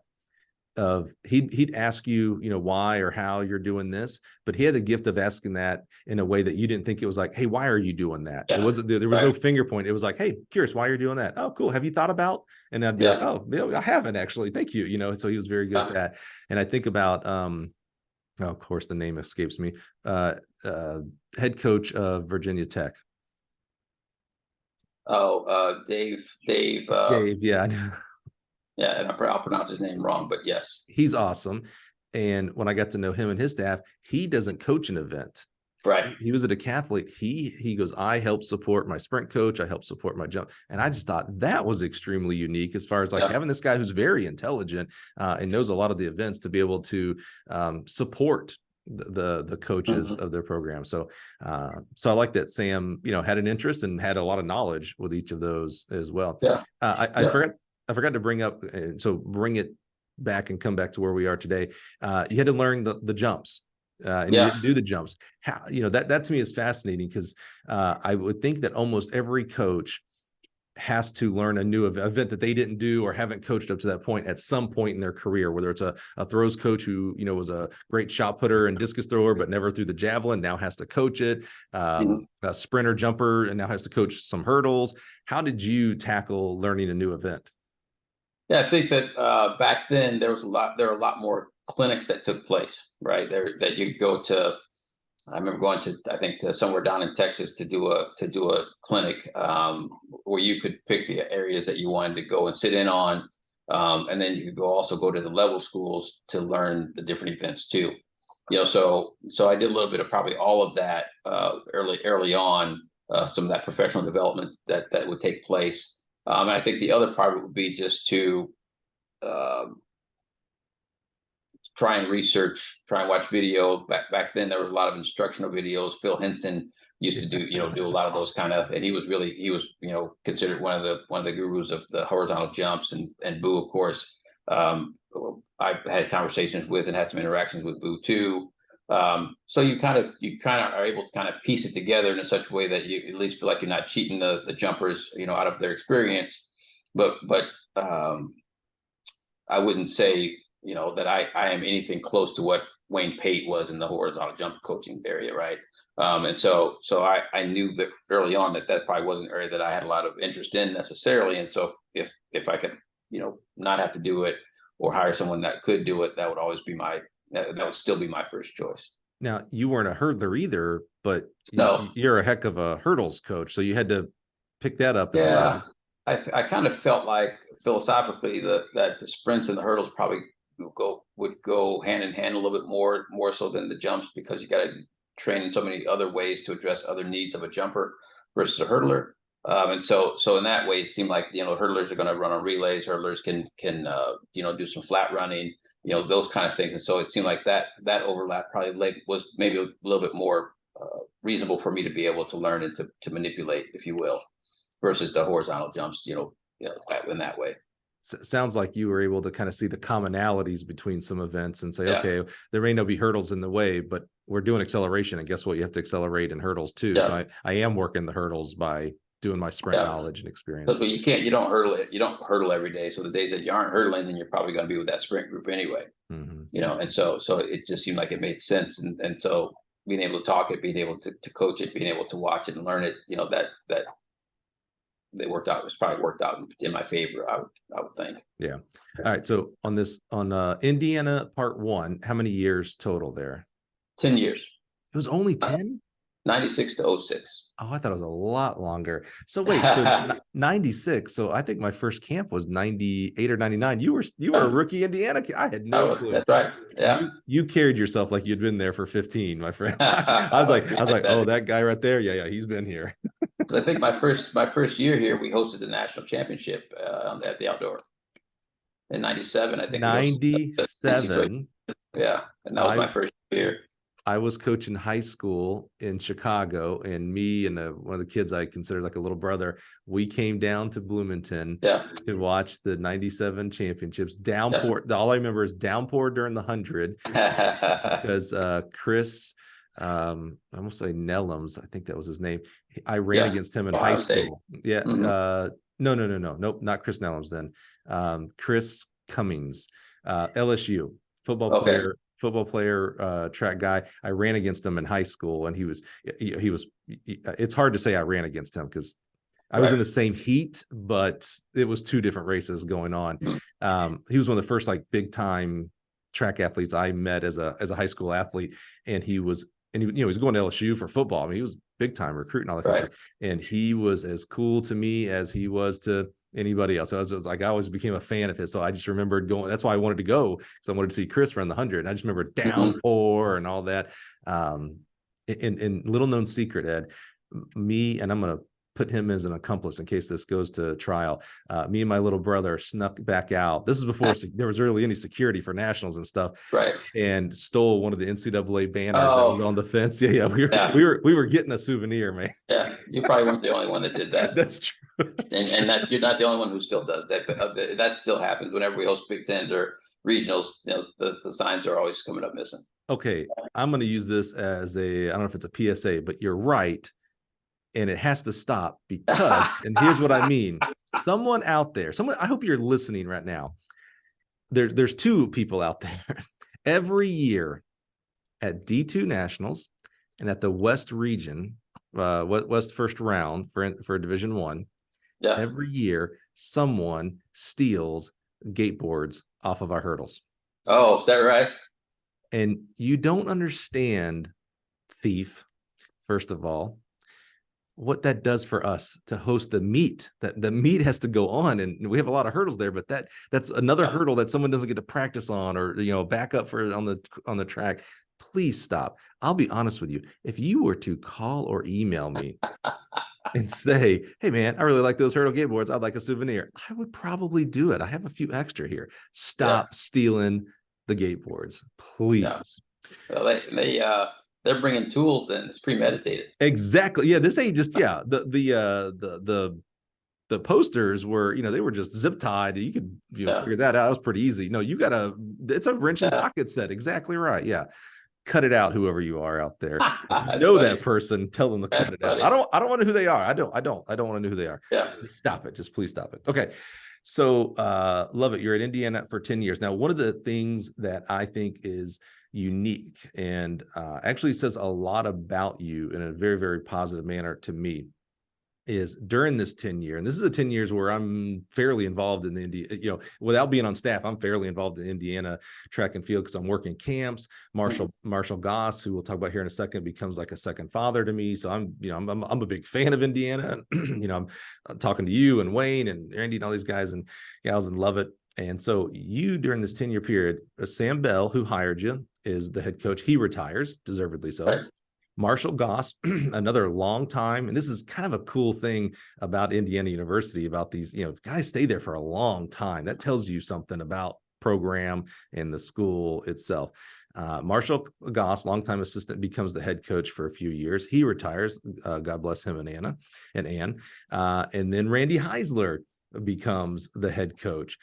of he'd ask you, why or how you're doing this, but he had the gift of asking that in a way that you didn't think it was like, hey, why are you doing that? It wasn't, there was no finger point. It was like, hey, curious why you're doing that. Oh, cool. Have you thought about? And I'd be like, oh, I haven't actually. Thank you. So he was very good at that. And I think about, of course, the name escapes me, head coach of Virginia Tech. Dave. Dave, yeah. Yeah, and I'll pronounce his name wrong, but yes. He's awesome. And when I got to know him and his staff, he doesn't coach an event. Right. He was a decathlete. He goes, I help support my sprint coach. I help support my jump. And I just thought that was extremely unique as far as having this guy who's very intelligent and knows a lot of the events to be able to support the coaches of their program. So I like that Sam, had an interest and had a lot of knowledge with each of those as well. Yeah. I forgot to bring up, so bring it back and come back to where we are today. You had to learn the jumps and you didn't do the jumps. How, that to me is fascinating because I would think that almost every coach has to learn a new event that they didn't do or haven't coached up to that point at some point in their career, whether it's a throws coach who, was a great shot putter and discus thrower, but never threw the javelin, now has to coach it, a sprinter jumper and now has to coach some hurdles. How did you tackle learning a new event? Yeah, I think that back then there were a lot more clinics that took place, right? That you go to. I remember going to somewhere down in Texas to do a clinic where you could pick the areas that you wanted to go and sit in on, and then you could also go to the level schools to learn the different events too. So I did a little bit of probably all of that early on, some of that professional development that would take place. And I think the other part would be just to try and research, try and watch video. Back then, there was a lot of instructional videos. Phil Henson used to do a lot of those and he was considered one of the gurus of the horizontal jumps and Boo, of course. I had conversations with and had some interactions with Boo too. So you kind of are able to kind of piece it together in such a way that you at least feel like you're not cheating the jumpers, out of their experience. But I wouldn't say, that I am anything close to what Wayne Pate was in the horizontal jump coaching area. Right. And so I knew that early on that probably wasn't an area that I had a lot of interest in necessarily. And so if I could, not have to do it or hire someone that could do it, that would always be that would still be my first choice. Now, you weren't a hurdler either, but No. You're a heck of a hurdles coach. So you had to pick that up as well. I kind of felt like philosophically that the sprints and the hurdles probably would go hand in hand a little bit more so than the jumps, because you got to train in so many other ways to address other needs of a jumper versus a hurdler. And so in that way, it seemed like, hurdlers are going to run on relays. Hurdlers can do some flat running, those kind of things. And so it seemed like that overlap probably was maybe a little bit more reasonable for me to be able to learn and to manipulate, if you will, versus the horizontal jumps, in that way. Sounds like you were able to kind of see the commonalities between some events and say, Yeah. okay, there may not be hurdles in the way, but we're doing acceleration, and guess what? You have to accelerate in hurdles too. Yeah. So I am working the hurdles by doing my sprint knowledge and experience. But you don't hurdle every day. So the days that you aren't hurdling, then you're probably going to be with that sprint group anyway. And so it just seemed like it made sense. And so being able to talk it, being able to coach it, being able to watch it and learn it, that they worked out. It was probably worked out in my favor, I would think. Yeah. All right. So on Indiana part 1, how many years total there? 10 years. It was only 10? 96 to 06. Oh, I thought it was a lot longer. So wait, so 96. So I think my first camp was 98 or 99. You were a rookie Indiana. I had no clue. That's right. Yeah. You carried yourself like you'd been there for 15, my friend. I was like, oh, that guy right there. Yeah, he's been here. So I think my first year here, we hosted the national championship at the outdoor in 97. I think 97. Yeah, and that was my first year. I was coaching high school in Chicago, and me and one of the kids I consider like a little brother, we came down to Bloomington to watch the 97 championships. Downpour. All I remember is downpour during the 100 because Chris, I almost say Nellums, I think that was his name. I ran against him in high school. Yeah. Nope, not Chris Nellums then. Chris Cummings, LSU football player. Football player, track guy. I ran against him in high school, and he was. It's hard to say I ran against him because I was in the same heat, but it was 2 different races going on. He was one of the first like big time track athletes I met as a high school athlete, and he was going to LSU for football. I mean, he was big time recruiting all that kind of stuff, and he was as cool to me as he was to anybody else. So I always became a fan of his. So I just remembered going. That's why I wanted to go, because I wanted to see Chris run the 100. And I just remember downpour and all that. And little known secret, Ed, me, and I'm going to put him as an accomplice in case this goes to trial. Me and my little brother snuck back out. This is before there was really any security for nationals and stuff. And stole one of the NCAA banners that was on the fence. Yeah. We were getting a souvenir, man. Yeah, you probably weren't the only one that did that. That's true. And you're not the only one who still does that. But that still happens whenever we host Big Tens or regionals. The signs are always coming up missing. Okay, I'm going to use this as I don't know if it's a PSA, but you're right. And it has to stop because, and here's what I mean. Someone out there, I hope you're listening right now. There's 2 people out there every year at D2 Nationals and at the West region, West first round for Division I. Every year, someone steals skateboards off of our hurdles. Oh, is that right? And you don't understand, thief, first of all, what that does for us to host the meet. That the meet has to go on, and we have a lot of hurdles there, but that's another hurdle that someone doesn't get to practice on, or back up for on the track. Please stop. I'll be honest with you. If you were to call or email me and say, hey man, I really like those hurdle skateboards, I'd like a souvenir, I would probably do it. I have a few extra here. Stop stealing the skateboards, please. Well, they're bringing tools. Then it's premeditated. Exactly. Yeah. This ain't just the posters were, they were just zip tied. You could figure that out. It was pretty easy. No, it's a wrench and socket set. Exactly right. Yeah. Cut it out, whoever you are out there. That person, tell them to cut it out. I don't want to know who they are. I don't want to know who they are. Yeah. Stop it. Just please stop it. Okay. So love it. You're at Indiana for 10 years. Now, one of the things that I think is unique and actually says a lot about you in a very, very positive manner to me is during this 10 year, and this is a 10 years where I'm fairly involved in the without being on staff, I'm fairly involved in Indiana track and field because I'm working camps. Marshall Goss, who we'll talk about here in a second, becomes like a second father to me. So I'm a big fan of Indiana. I'm talking to you and Wayne and Randy and all these guys and gals and love it. And so you, during this 10-year period, Sam Bell, who hired you, is the head coach. He retires, deservedly so. Right. Marshall Goss, another long time. And this is kind of a cool thing about Indiana University, about these, guys stay there for a long time. That tells you something about program and the school itself. Marshall Goss, longtime assistant, becomes the head coach for a few years. He retires. God bless him and Anne. And then Randy Heisler becomes the head coach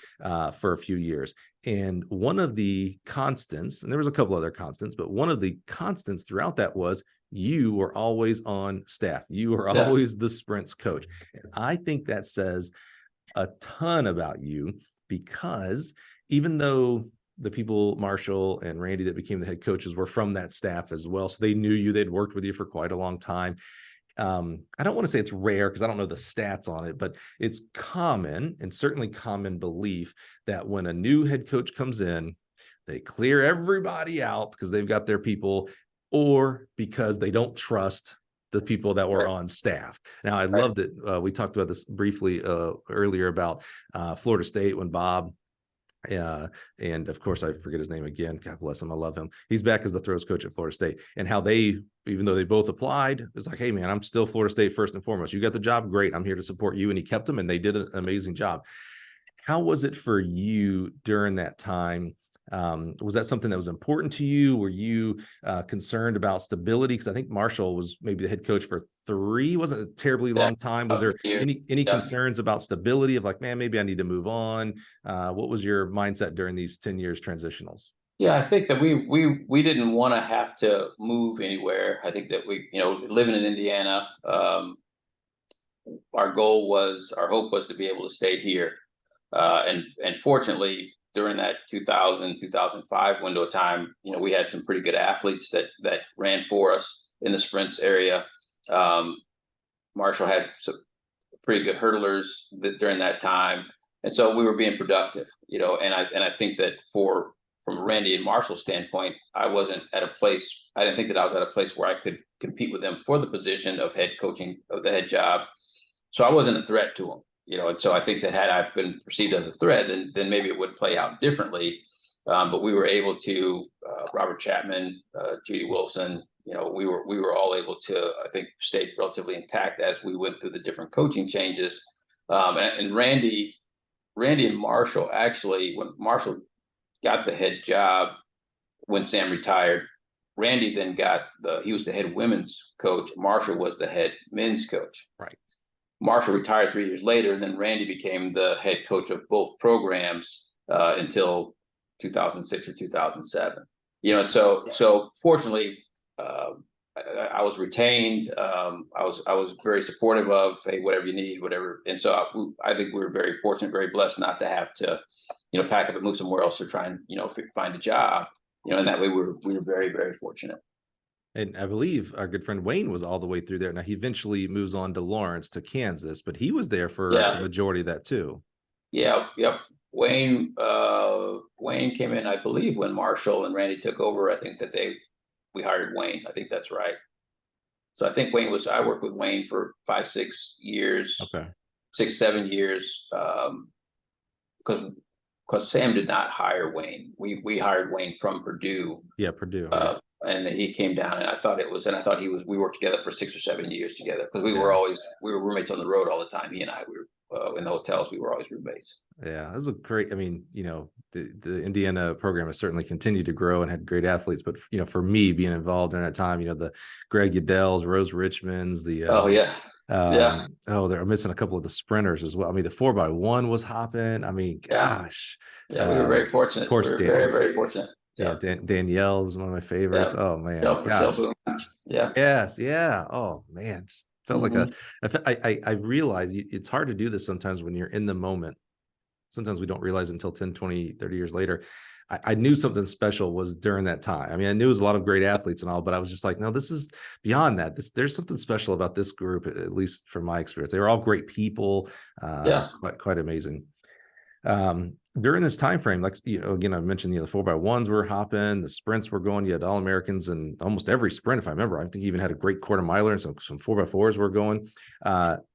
for a few years. And one of the constants, and there was a couple other constants, but one of the constants throughout that was you were always on staff. You were always the sprints coach. And I think that says a ton about you, because even though the people, Marshall and Randy, that became the head coaches were from that staff as well, so they knew you, they'd worked with you for quite a long time. I don't want to say it's rare because I don't know the stats on it, but it's common, and certainly common belief, that when a new head coach comes in, they clear everybody out because they've got their people, or because they don't trust the people that were on staff. Now, I loved it. We talked about this briefly earlier about Florida State, when Bob, and of course, I forget his name again. God bless him. I love him. He's back as the throws coach at Florida State, and how they, even though they both applied, it's like, hey man, I'm still Florida State first and foremost. You got the job. Great. I'm here to support you. And he kept them, and they did an amazing job. How was it for you during that time? Was that something that was important to you? Were you concerned about stability? Because I think Marshall was maybe the head coach for 3, wasn't a terribly long time. Was there any concerns about stability of like, man, maybe I need to move on? What was your mindset during these 10 years transitionals? Yeah, I think that we didn't want to have to move anywhere. I think that we, living in Indiana, our hope was to be able to stay here. And fortunately, during that 2005 window of time, we had some pretty good athletes that ran for us in the sprints area. Marshall had some pretty good hurdlers during that time, and so we were being productive. And I think that from Randy and Marshall's standpoint, I didn't think that I was at a place where I could compete with them for the position of head coaching, of the head job. So I wasn't a threat to them. And so I think that had I been perceived as a threat, then maybe it would play out differently. But we were able to, Robert Chapman, Judy Wilson, we were all able to, I think, stay relatively intact as we went through the different coaching changes. And Randy and Marshall, actually, when Marshall got the head job when Sam retired, Randy then he was the head women's coach. Marshall was the head men's coach. Right. Marshall retired 3 years later, and then Randy became the head coach of both programs until 2006 or 2007. So fortunately, I was retained. I was very supportive of, hey, whatever you need, whatever. And so I think we were very fortunate, very blessed not to have to, pack up and move somewhere else to try and, find a job. And that way we were very, very fortunate. And I believe our good friend Wayne was all the way through there. Now he eventually moves on to Lawrence, to Kansas, but he was there for the majority of that too. Yeah. Yep. Wayne came in, I believe, when Marshall and Randy took over. I think that we hired Wayne. I think that's right. So I think I worked with Wayne for 5-6 years. Okay. 6-7 years. Because Sam did not hire Wayne. We hired Wayne from Purdue. Yeah, Purdue. And then he came down, and I thought we worked together for 6 or 7 years together, because we were roommates on the road all the time. He and I, we were in the hotels. We were always roommates. Yeah, that was a great, the Indiana program has certainly continued to grow and had great athletes, but for me being involved in that time, the Greg Udells, Rose Richmonds, they're missing a couple of the sprinters as well. The 4x1 was hopping. Gosh. Yeah, we were very fortunate. Of course, we were very, very fortunate. Yeah, Danielle was one of my favorites. Yeah. Oh man, gosh. Yeah. Yes, yeah. Oh man, just felt like I realized it's hard to do this sometimes when you're in the moment. Sometimes we don't realize it until 10, 20, 30 years later. I knew something special was during that time. I knew it was a lot of great athletes and all, but I was just like, no, this is beyond that. There's something special about this group, at least from my experience. They were all great people. It's quite amazing. During this time frame, again, I mentioned, the 4x1s were hopping, the sprints were going. You had All-Americans and almost every sprint, if I remember. I think you even had a great quarter miler, and some 4x4s were going.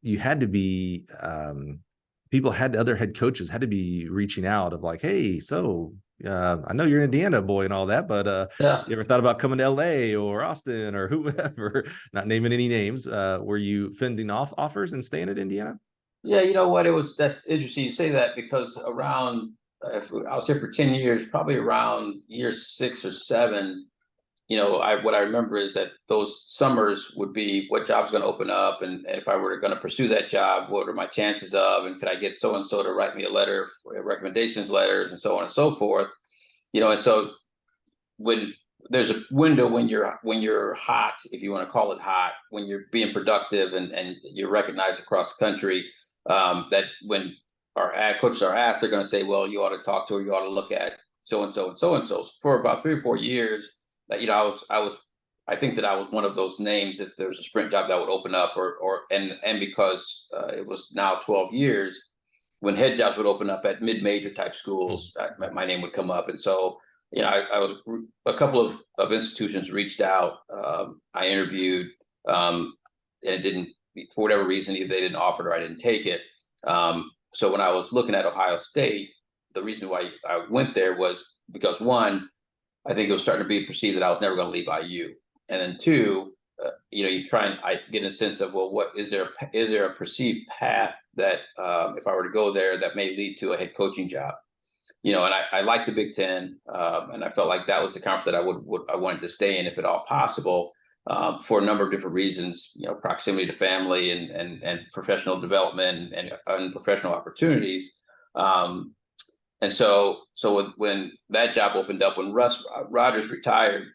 You had to be other head coaches had to be reaching out of like, hey, so I know you're an Indiana boy and all that, but you ever thought about coming to LA or Austin or whoever? Not naming any names. Were you fending off offers and staying at Indiana? Yeah, you know what? That's interesting you say that, because around if I was here for 10 years, probably around year 6 or 7, what I remember is that those summers would be what job's going to open up, and if I were going to pursue that job, what are my chances of, and could I get so and so to write me a letter, recommendations letters, and so on and so forth. And so when there's a window when you're hot, if you want to call it hot, when you're being productive and you're recognized across the country, that when our coaches are asked, they're going to say, well, you ought to talk to her, you ought to look at so and so and so and so. For about 3 or 4 years, that I think that I was one of those names if there was a sprint job that would open up, and because it was now 12 years, when head jobs would open up at mid-major type schools, my name would come up. And so, I was, a couple of institutions reached out. I interviewed, and it didn't, for whatever reason, either they didn't offer it or I didn't take it. So when I was looking at Ohio State, the reason why I went there was because, one, I think it was starting to be perceived that I was never going to leave IU. And then two, you try and I get a sense of, well, what is there a perceived path that if I were to go there, that may lead to a head coaching job? And I liked the Big Ten, and I felt like that was the conference that I wanted to stay in, if at all possible, for a number of different reasons. Proximity to family and professional development and professional opportunities. And so when that job opened up, when Russ Rogers retired,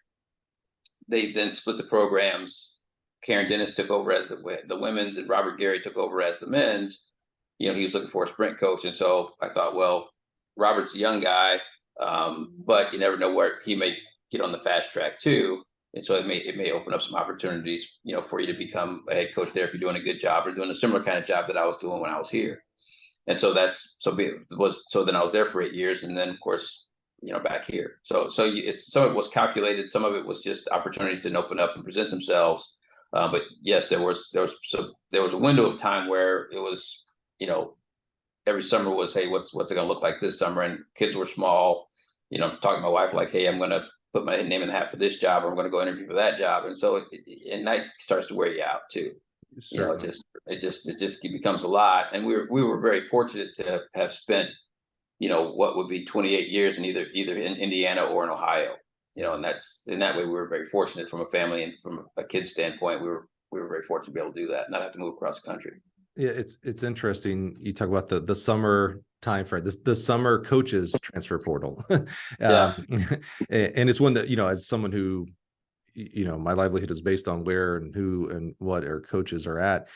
they then split the programs. Karen Dennis took over as the women's, and Robert Gary took over as the men's. He was looking for a sprint coach, and so I thought, well, Robert's a young guy, but you never know where he may get on the fast track too. And so it may open up some opportunities, for you to become a head coach there if you're doing a good job or doing a similar kind of job that I was doing when I was here. And so so then I was there for 8 years, and then of course, back here. So some of it was calculated, some of it was just opportunities didn't open up and present themselves. But yes, there was a window of time where it was, every summer was, hey, what's it going to look like this summer? And kids were small, talking to my wife like, hey, I'm going to put my name in the hat for this job, or I'm going to go interview for that job. And so and that starts to wear you out too. Certainly. It just becomes a lot. And we were very fortunate to have spent, what would be 28 years in either in Indiana or in Ohio, and that's, in that way, we were very fortunate from a family and from a kid's standpoint. We were very fortunate to be able to do that, not have to move across the country. Yeah, it's interesting. You talk about the summer time frame, the summer coaches transfer portal. Yeah. And it's one that, as someone who, my livelihood is based on where and who and what our coaches are at.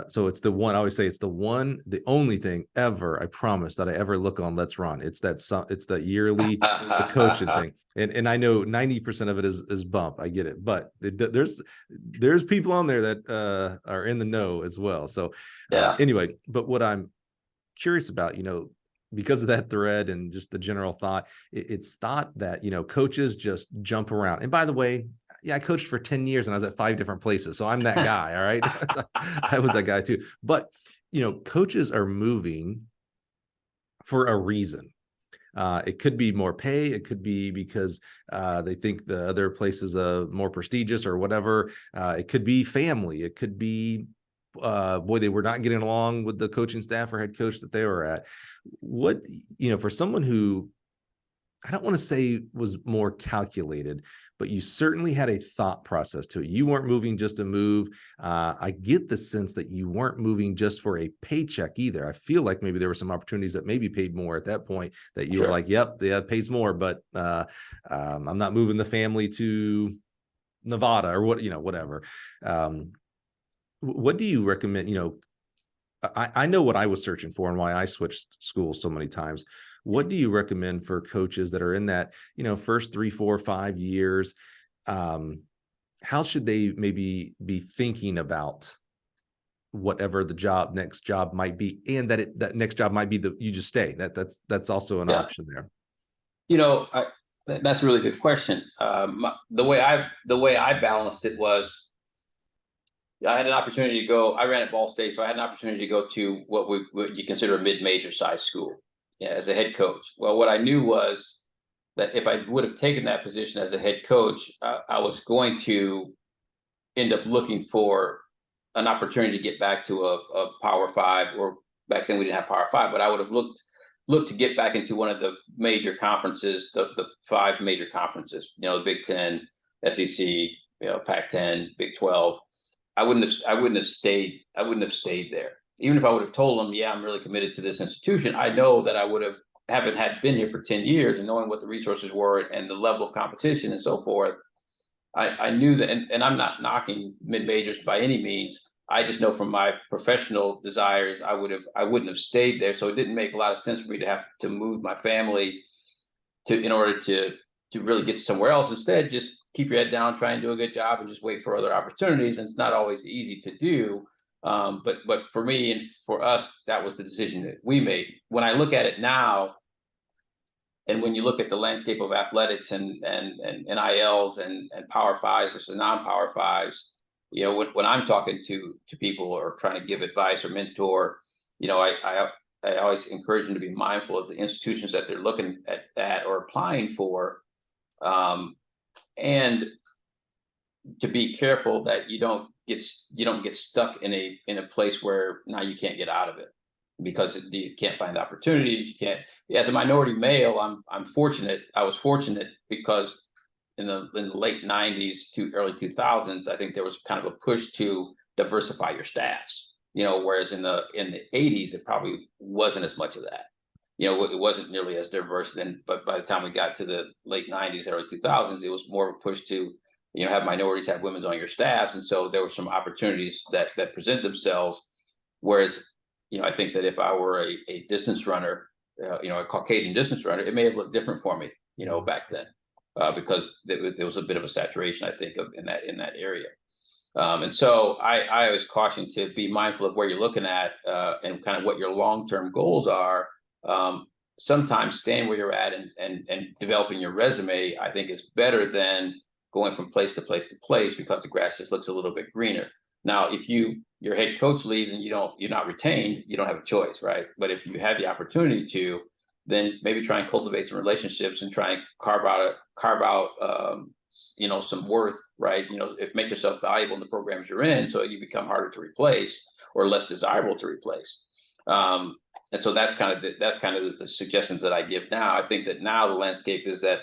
So it's the one, I always say it's the only thing ever, I promise, that I ever look on Let's Run. It's the yearly the coaching thing. And I know 90% of it is bump. I get it. But there's people on there that are in the know as well. So anyway, but what I'm curious about, because of that thread and just the general thought, it's thought that, coaches just jump around. And by the way, I coached for 10 years and I was at 5 different places. So I'm that guy. All right. I was that guy too. But, coaches are moving for a reason. It could be more pay. It could be because they think the other place is more prestigious or whatever. It could be family. It could be, they were not getting along with the coaching staff or head coach that they were at. What, for someone who, I don't want to say was more calculated, but you certainly had a thought process to it. You weren't moving just to move. I get the sense that you weren't moving just for a paycheck either. I feel like maybe there were some opportunities that maybe paid more at that point that you were like, yep, yeah, it pays more, but I'm not moving the family to Nevada or whatever. What do you recommend? I know what I was searching for and why I switched schools so many times. What do you recommend for coaches that are in that, first 3, 4, 5 years? How should they maybe be thinking about whatever the next job might be, and that next job might be you just stay? That's also an option there. That's a really good question. The way I balanced it was, I had an opportunity to go. I ran at Ball State, so I had an opportunity to go to what you consider a mid-major size school, as a head coach. Well, what I knew was that if I would have taken that position as a head coach, I was going to end up looking for an opportunity to get back to a Power 5, or back then we didn't have Power 5, but I would have looked look to get back into one of the major conferences, the 5 major conferences, the Big Ten, SEC, Pac-10, Big 12. I wouldn't have stayed there. Even if I would have told them, yeah, I'm really committed to this institution, I know that I would have, haven't had been here for 10 years and knowing what the resources were and the level of competition and so forth. I knew that, and I'm not knocking mid-majors by any means. I just know from my professional desires, I wouldn't have stayed there. So it didn't make a lot of sense for me to have to move my family in order to really get somewhere else. Instead, just keep your head down, try and do a good job, and just wait for other opportunities. And it's not always easy to do. But for me and for us, that was the decision that we made. When I look at it now, and when you look at the landscape of athletics and NILs and Power Fives versus non-Power Fives, when I'm talking to people or trying to give advice or mentor, I always encourage them to be mindful of the institutions that they're looking at or applying for, and to be careful that you don't get stuck in a place where now you can't get out of it because you can't find opportunities. You can't. As a minority male, I was fortunate because in the late 90s to early 2000s, I think there was kind of a push to diversify your staffs. Whereas in the 80s, it probably wasn't as much of that. It wasn't nearly as diverse then. But by the time we got to the late 90s, early 2000s, it was more of a push to have minorities, have women on your staffs, and so there were some opportunities that present themselves. Whereas I think that if I were a distance runner, a Caucasian distance runner, it may have looked different for me, back then, because there was a bit of a saturation, I think, in that area. And so I always caution to be mindful of where you're looking at and kind of what your long-term goals are. Sometimes staying where you're at and developing your resume, I think, is better than going from place to place to place because the grass just looks a little bit greener. Now, if your head coach leaves and you're not retained, you don't have a choice, right? But if you have the opportunity to, then maybe try and cultivate some relationships and try and carve out some worth, right? Make yourself valuable in the programs you're in, so you become harder to replace or less desirable to replace. And so that's kind of the suggestions that I give now. I think that now the landscape is that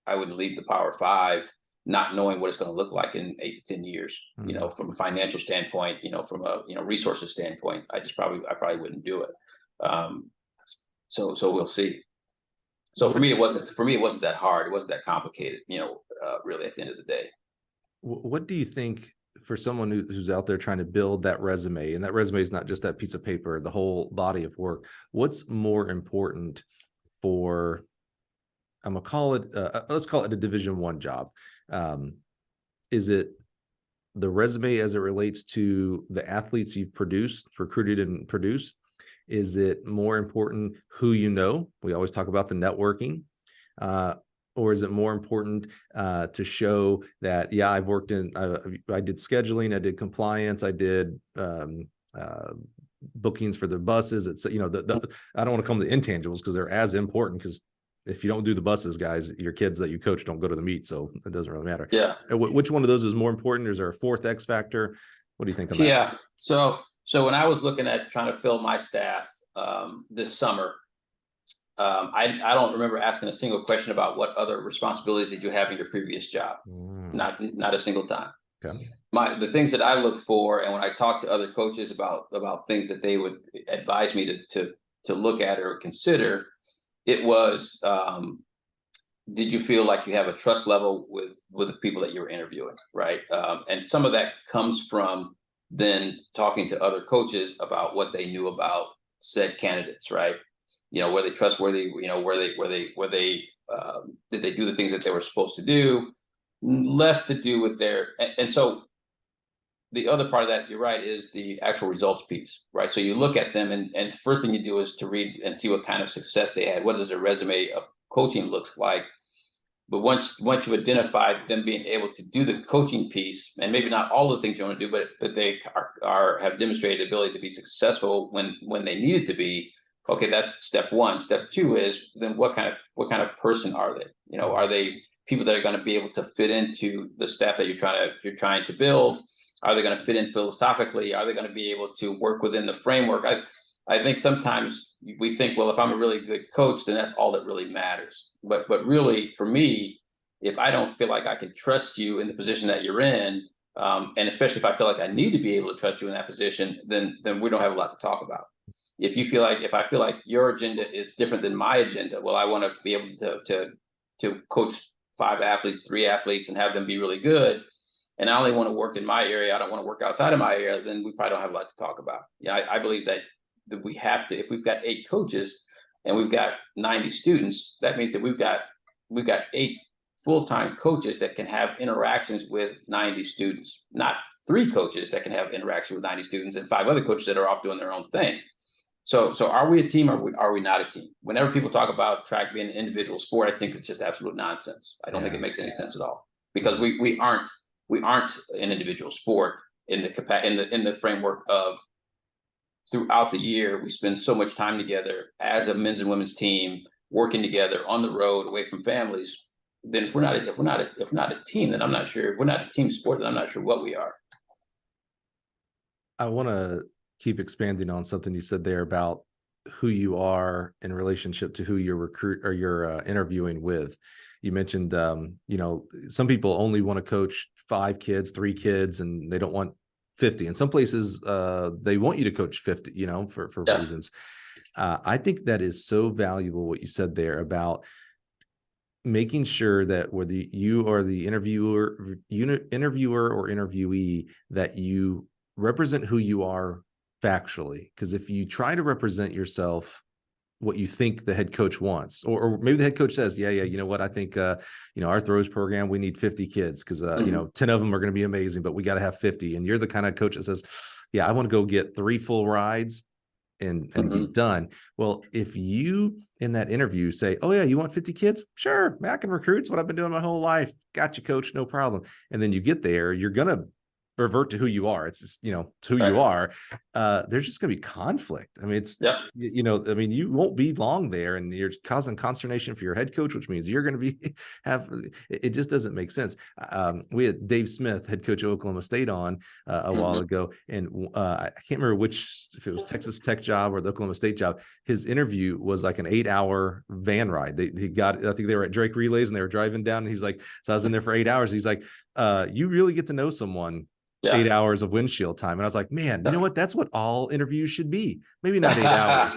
I would leave the Power Five not knowing what it's going to look like in 8 to 10 years. Mm-hmm. From a financial standpoint, from a resources standpoint, I probably wouldn't do it. So we'll see. So for me, it wasn't that hard. It wasn't that complicated. Really, at the end of the day. What do you think for someone who's out there trying to build that resume, and that resume is not just that piece of paper, the whole body of work? What's more important for? I'm gonna call it. Let's call it a Division I job. Is it the resume as it relates to the athletes you've recruited and produced? Is it more important who you know? We always talk about the networking. Or is it more important to show that, yeah, I've worked in, I did scheduling, I did compliance, I did bookings for the buses. It's, I don't want to come to the intangibles because they're as important, because if you don't do the buses, guys, your kids that you coach don't go to the meet. So it doesn't really matter. Yeah. Which one of those is more important? Is there a fourth X factor? What do you think on that? Yeah. So when I was looking at trying to fill my staff this summer, I don't remember asking a single question about what other responsibilities did you have in your previous job. Not a single time. Okay. The things that I look for, and when I talk to other coaches about things that they would advise me to look at or consider, it was, did you feel like you have a trust level with the people that you're interviewing, right? And some of that comes from then talking to other coaches about what they knew about said candidates, right? Were they trustworthy? Were they did they do the things that they were supposed to do? Less to do with and so the other part of that, you're right, is the actual results piece, right? So you look at them, and the first thing you do is to read and see what kind of success they had. What does their resume of coaching looks like? But once you've identified them being able to do the coaching piece, and maybe not all the things you want to do, but they have demonstrated ability to be successful when they needed to be. Okay, that's step one. Step two is then what kind of person are they? Are they people that are going to be able to fit into the staff that you're trying to build? Are they going to fit in philosophically? Are they going to be able to work within the framework? I think sometimes we think, well, if I'm a really good coach, then that's all that really matters. But really, for me, if I don't feel like I can trust you in the position that you're in, and especially if I feel like I need to be able to trust you in that position, then we don't have a lot to talk about. If I feel like your agenda is different than my agenda, well, I want to be able to coach 5 athletes, 3 athletes, and have them be really good, and I only want to work in my area, I don't want to work outside of my area, then we probably don't have a lot to talk about. Yeah, I believe that we have to, if we've got 8 coaches and we've got 90 students, that means that we've got 8 full-time coaches that can have interactions with 90 students, not 3 coaches that can have interaction with 90 students and 5 other coaches that are off doing their own thing. So are we a team, or are we not a team? Whenever people talk about track being an individual sport, I think it's just absolute nonsense. I don't think it makes any sense at all, because we aren't an individual sport in the framework of, throughout the year we spend so much time together as a men's and women's team, working together on the road, away from families. Then if we're not a team, then I'm not sure. If we're not a team sport, then I'm not sure what we are. I want to keep expanding on something you said there about who you are in relationship to who you're interviewing with. You mentioned, some people only want to coach 5 kids, 3 kids, and they don't want 50. In some places, they want you to coach 50, for reasons. I think that is so valuable, what you said there about making sure that whether you are the interviewer or interviewee, that you represent who you are factually. Because if you try to represent yourself what you think the head coach wants, or maybe the head coach says, yeah, you know what, I think, our throws program, we need 50 kids because, 10 of them are going to be amazing, but we got to have 50. And you're the kind of coach that says, yeah, I want to go get 3 full rides and be done. Well, if you in that interview say, oh yeah, you want 50 kids? Sure, man, I can recruit. It's what I've been doing my whole life. Got you, coach, no problem. And then you get there, you're going to revert to who you are. It's just, it's who you are. There's just going to be conflict. I mean, you won't be long there, and you're causing consternation for your head coach, which means you're going to it just doesn't make sense. We had Dave Smith, head coach of Oklahoma State, on a while ago, and I can't remember if it was Texas Tech job or the Oklahoma State job. His interview was like an 8-hour van ride. I think they were at Drake Relays, and they were driving down, and he was like, so I was in there for 8 hours. He's like, you really get to know someone. 8 hours of windshield time. And I was like, man, you know what? That's what all interviews should be. Maybe not 8 hours.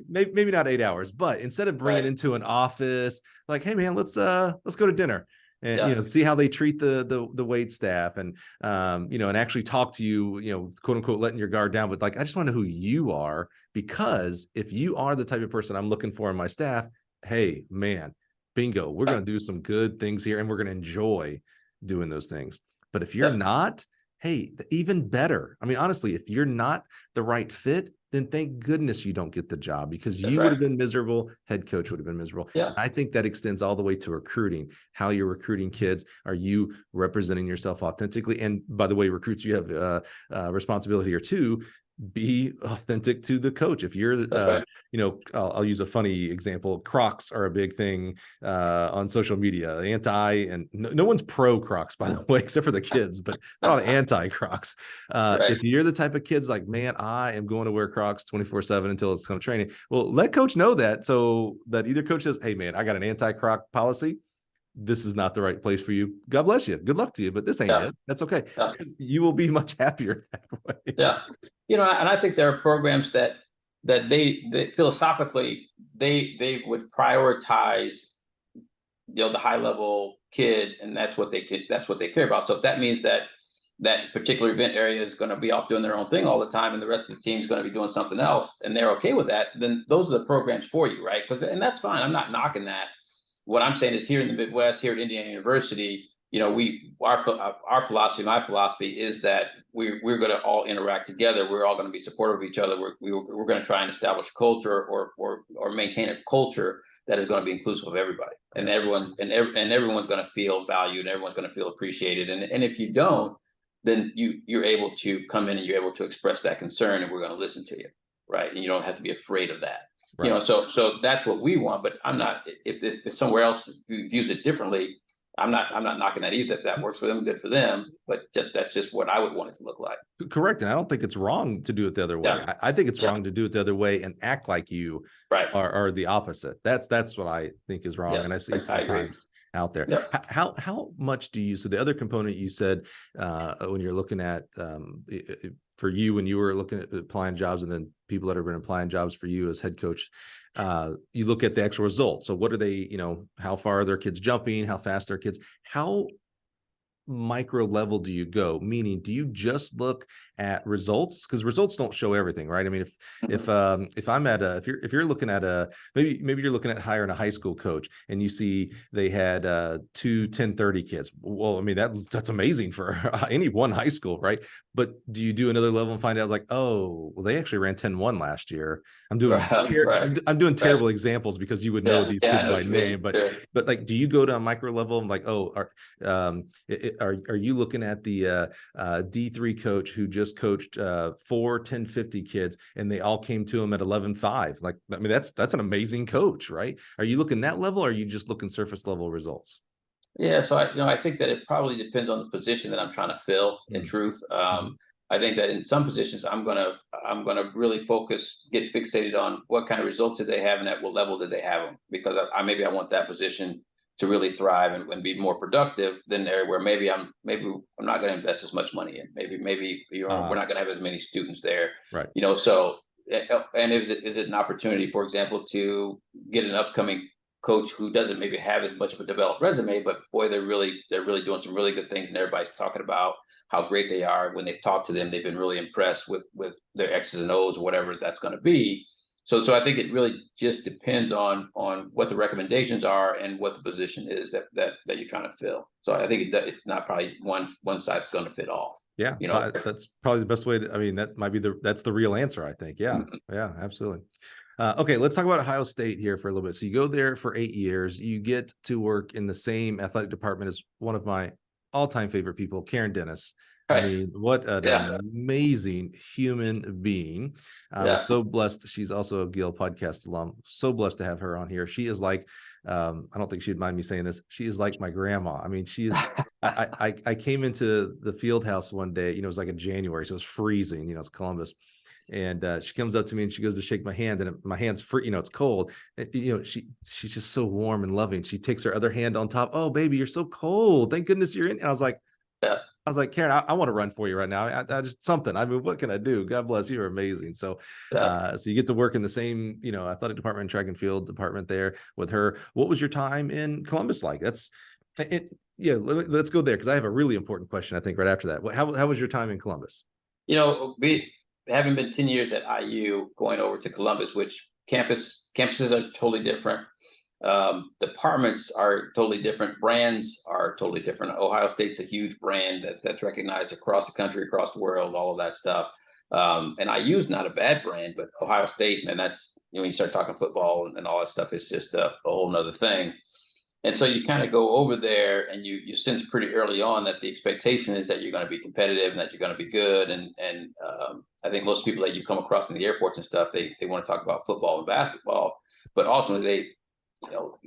Maybe not 8 hours, but instead of bringing into an office, like, hey man, let's go to dinner and, see how they treat the wait staff and, and actually talk to you, quote unquote, letting your guard down. But like, I just want to know who you are, because if you are the type of person I'm looking for in my staff, hey man, bingo, we're going to do some good things here, and we're going to enjoy doing those things. But if you're not, hey, even better. I mean, honestly, if you're not the right fit, then thank goodness you don't get the job, because you would have been miserable. Head coach would have been miserable. Yeah. I think that extends all the way to recruiting, how you're recruiting kids. Are you representing yourself authentically? And by the way, recruits, you have a responsibility or two. Be authentic to the coach. If you're, I'll use a funny example. Crocs are a big thing on social media. And no one's pro Crocs, by the way, except for the kids, but a lot of anti Crocs. If you're the type of kids like, man, I am going to wear Crocs 24/7 until it's come training. Well, let coach know that, so that either coach says, hey man, I got an anti-Croc policy. This is not the right place for you. God bless you. Good luck to you, but this ain't it. That's okay. You will be much happier that way. Yeah. And I think there are programs that they philosophically, they would prioritize, the high level kid, and that's what they care about. So if that means that particular event area is going to be off doing their own thing all the time, and the rest of the team is going to be doing something else, and they're okay with that, then those are the programs for you, right? And that's fine. I'm not knocking that. What I'm saying is, here in the Midwest, here at Indiana University, our philosophy, my philosophy is that we're going to all interact together. We're all going to be supportive of each other. We're going to try and establish culture or maintain a culture that is going to be inclusive of everybody, and everyone's going to feel valued, and everyone's going to feel appreciated. And if you don't, then you're able to come in and you're able to express that concern, and we're going to listen to you, right? And you don't have to be afraid of that. Right. So that's what we want. But I'm not. If somewhere else views it differently, I'm not knocking that either. If that works for them, good for them. But that's just what I would want it to look like. Correct. And I don't think it's wrong to do it the other way. Yeah. I think it's Yeah. wrong to do it the other way and act like you Right. are the opposite. That's what I think is wrong. Yeah. And I see sometimes out there. Yeah. How much do you, so the other component you said, when you're looking at, for you, when you were looking at applying jobs, and then people that have been applying jobs for you as head coach, you look at the actual results. So what are they, how far are their kids jumping? How fast are kids? How micro level do you go? Meaning, do you just look at results? Because results don't show everything, right? I mean, if I'm at if you're looking at maybe you're looking at hiring a high school coach and you see they had 2 10-30 kids. Well, I mean, that's amazing for any one high school, right? But do you do another level and find out like, oh, well, they actually ran 10-1 last year. I'm doing I'm doing terrible examples because you would know these kids by name, but like, do you go to a micro level and like, oh, are you looking at the D3 coach who just coached 4 10-50 kids and they all came to him at 11-5? Like, I mean, that's an amazing coach, right? Are you looking that level, or are you just looking surface level results? Yeah, so I think that it probably depends on the position that I'm trying to fill. In truth, I think that in some positions I'm gonna really get fixated on what kind of results did they have and at what level did they have them, because maybe I want that position to really thrive and be more productive than there, where maybe I'm not going to invest as much money in. Maybe we're not going to have as many students there. Right. So and is it an opportunity, for example, to get an upcoming coach who doesn't maybe have as much of a developed resume, but boy, they're really doing some really good things, and everybody's talking about how great they are. When they've talked to them, they've been really impressed with their X's and O's or whatever that's going to be. So I think it really just depends on what the recommendations are and what the position is that you're trying to fill. So I think it's not probably one size going to fit all. Yeah, that's probably the best way to, I mean, that might be that's the real answer, I think. Yeah, yeah, absolutely. Okay, let's talk about Ohio State here for a little bit. So you go there for 8 years. You get to work in the same athletic department as one of my all-time favorite people, Karen Dennis. I mean, what an amazing human being. I was so blessed. She's also a Gill podcast alum. So blessed to have her on here. She is like, I don't think she'd mind me saying this, she is like my grandma. I mean, she is, I came into the field house one day, it was like in January, so it was freezing, it's Columbus. And she comes up to me and she goes to shake my hand, and my hand's free, it's cold. She's just so warm and loving. She takes her other hand on top. Oh, baby, you're so cold. Thank goodness you're in. And I was like, Karen, I want to run for you right now. I just something. I mean, what can I do? God bless you. You're amazing. So, so you get to work in the same, athletic department, track and field department there with her. What was your time in Columbus like? That's it. Yeah, let's go there, because I have a really important question, I think, right after that. How was your time in Columbus? We having been 10 years at IU, going over to Columbus, which campuses are totally different. Departments are totally different. Brands are totally different. Ohio State's a huge brand that's recognized across the country, across the world, all of that stuff. And IU's not a bad brand, but Ohio State, man, that's, when you start talking football and all that stuff, it's just a whole nother thing. And so you kind of go over there and you sense pretty early on that the expectation is that you're going to be competitive and that you're going to be good. And I think most people that you come across in the airports and stuff, they want to talk about football and basketball, but ultimately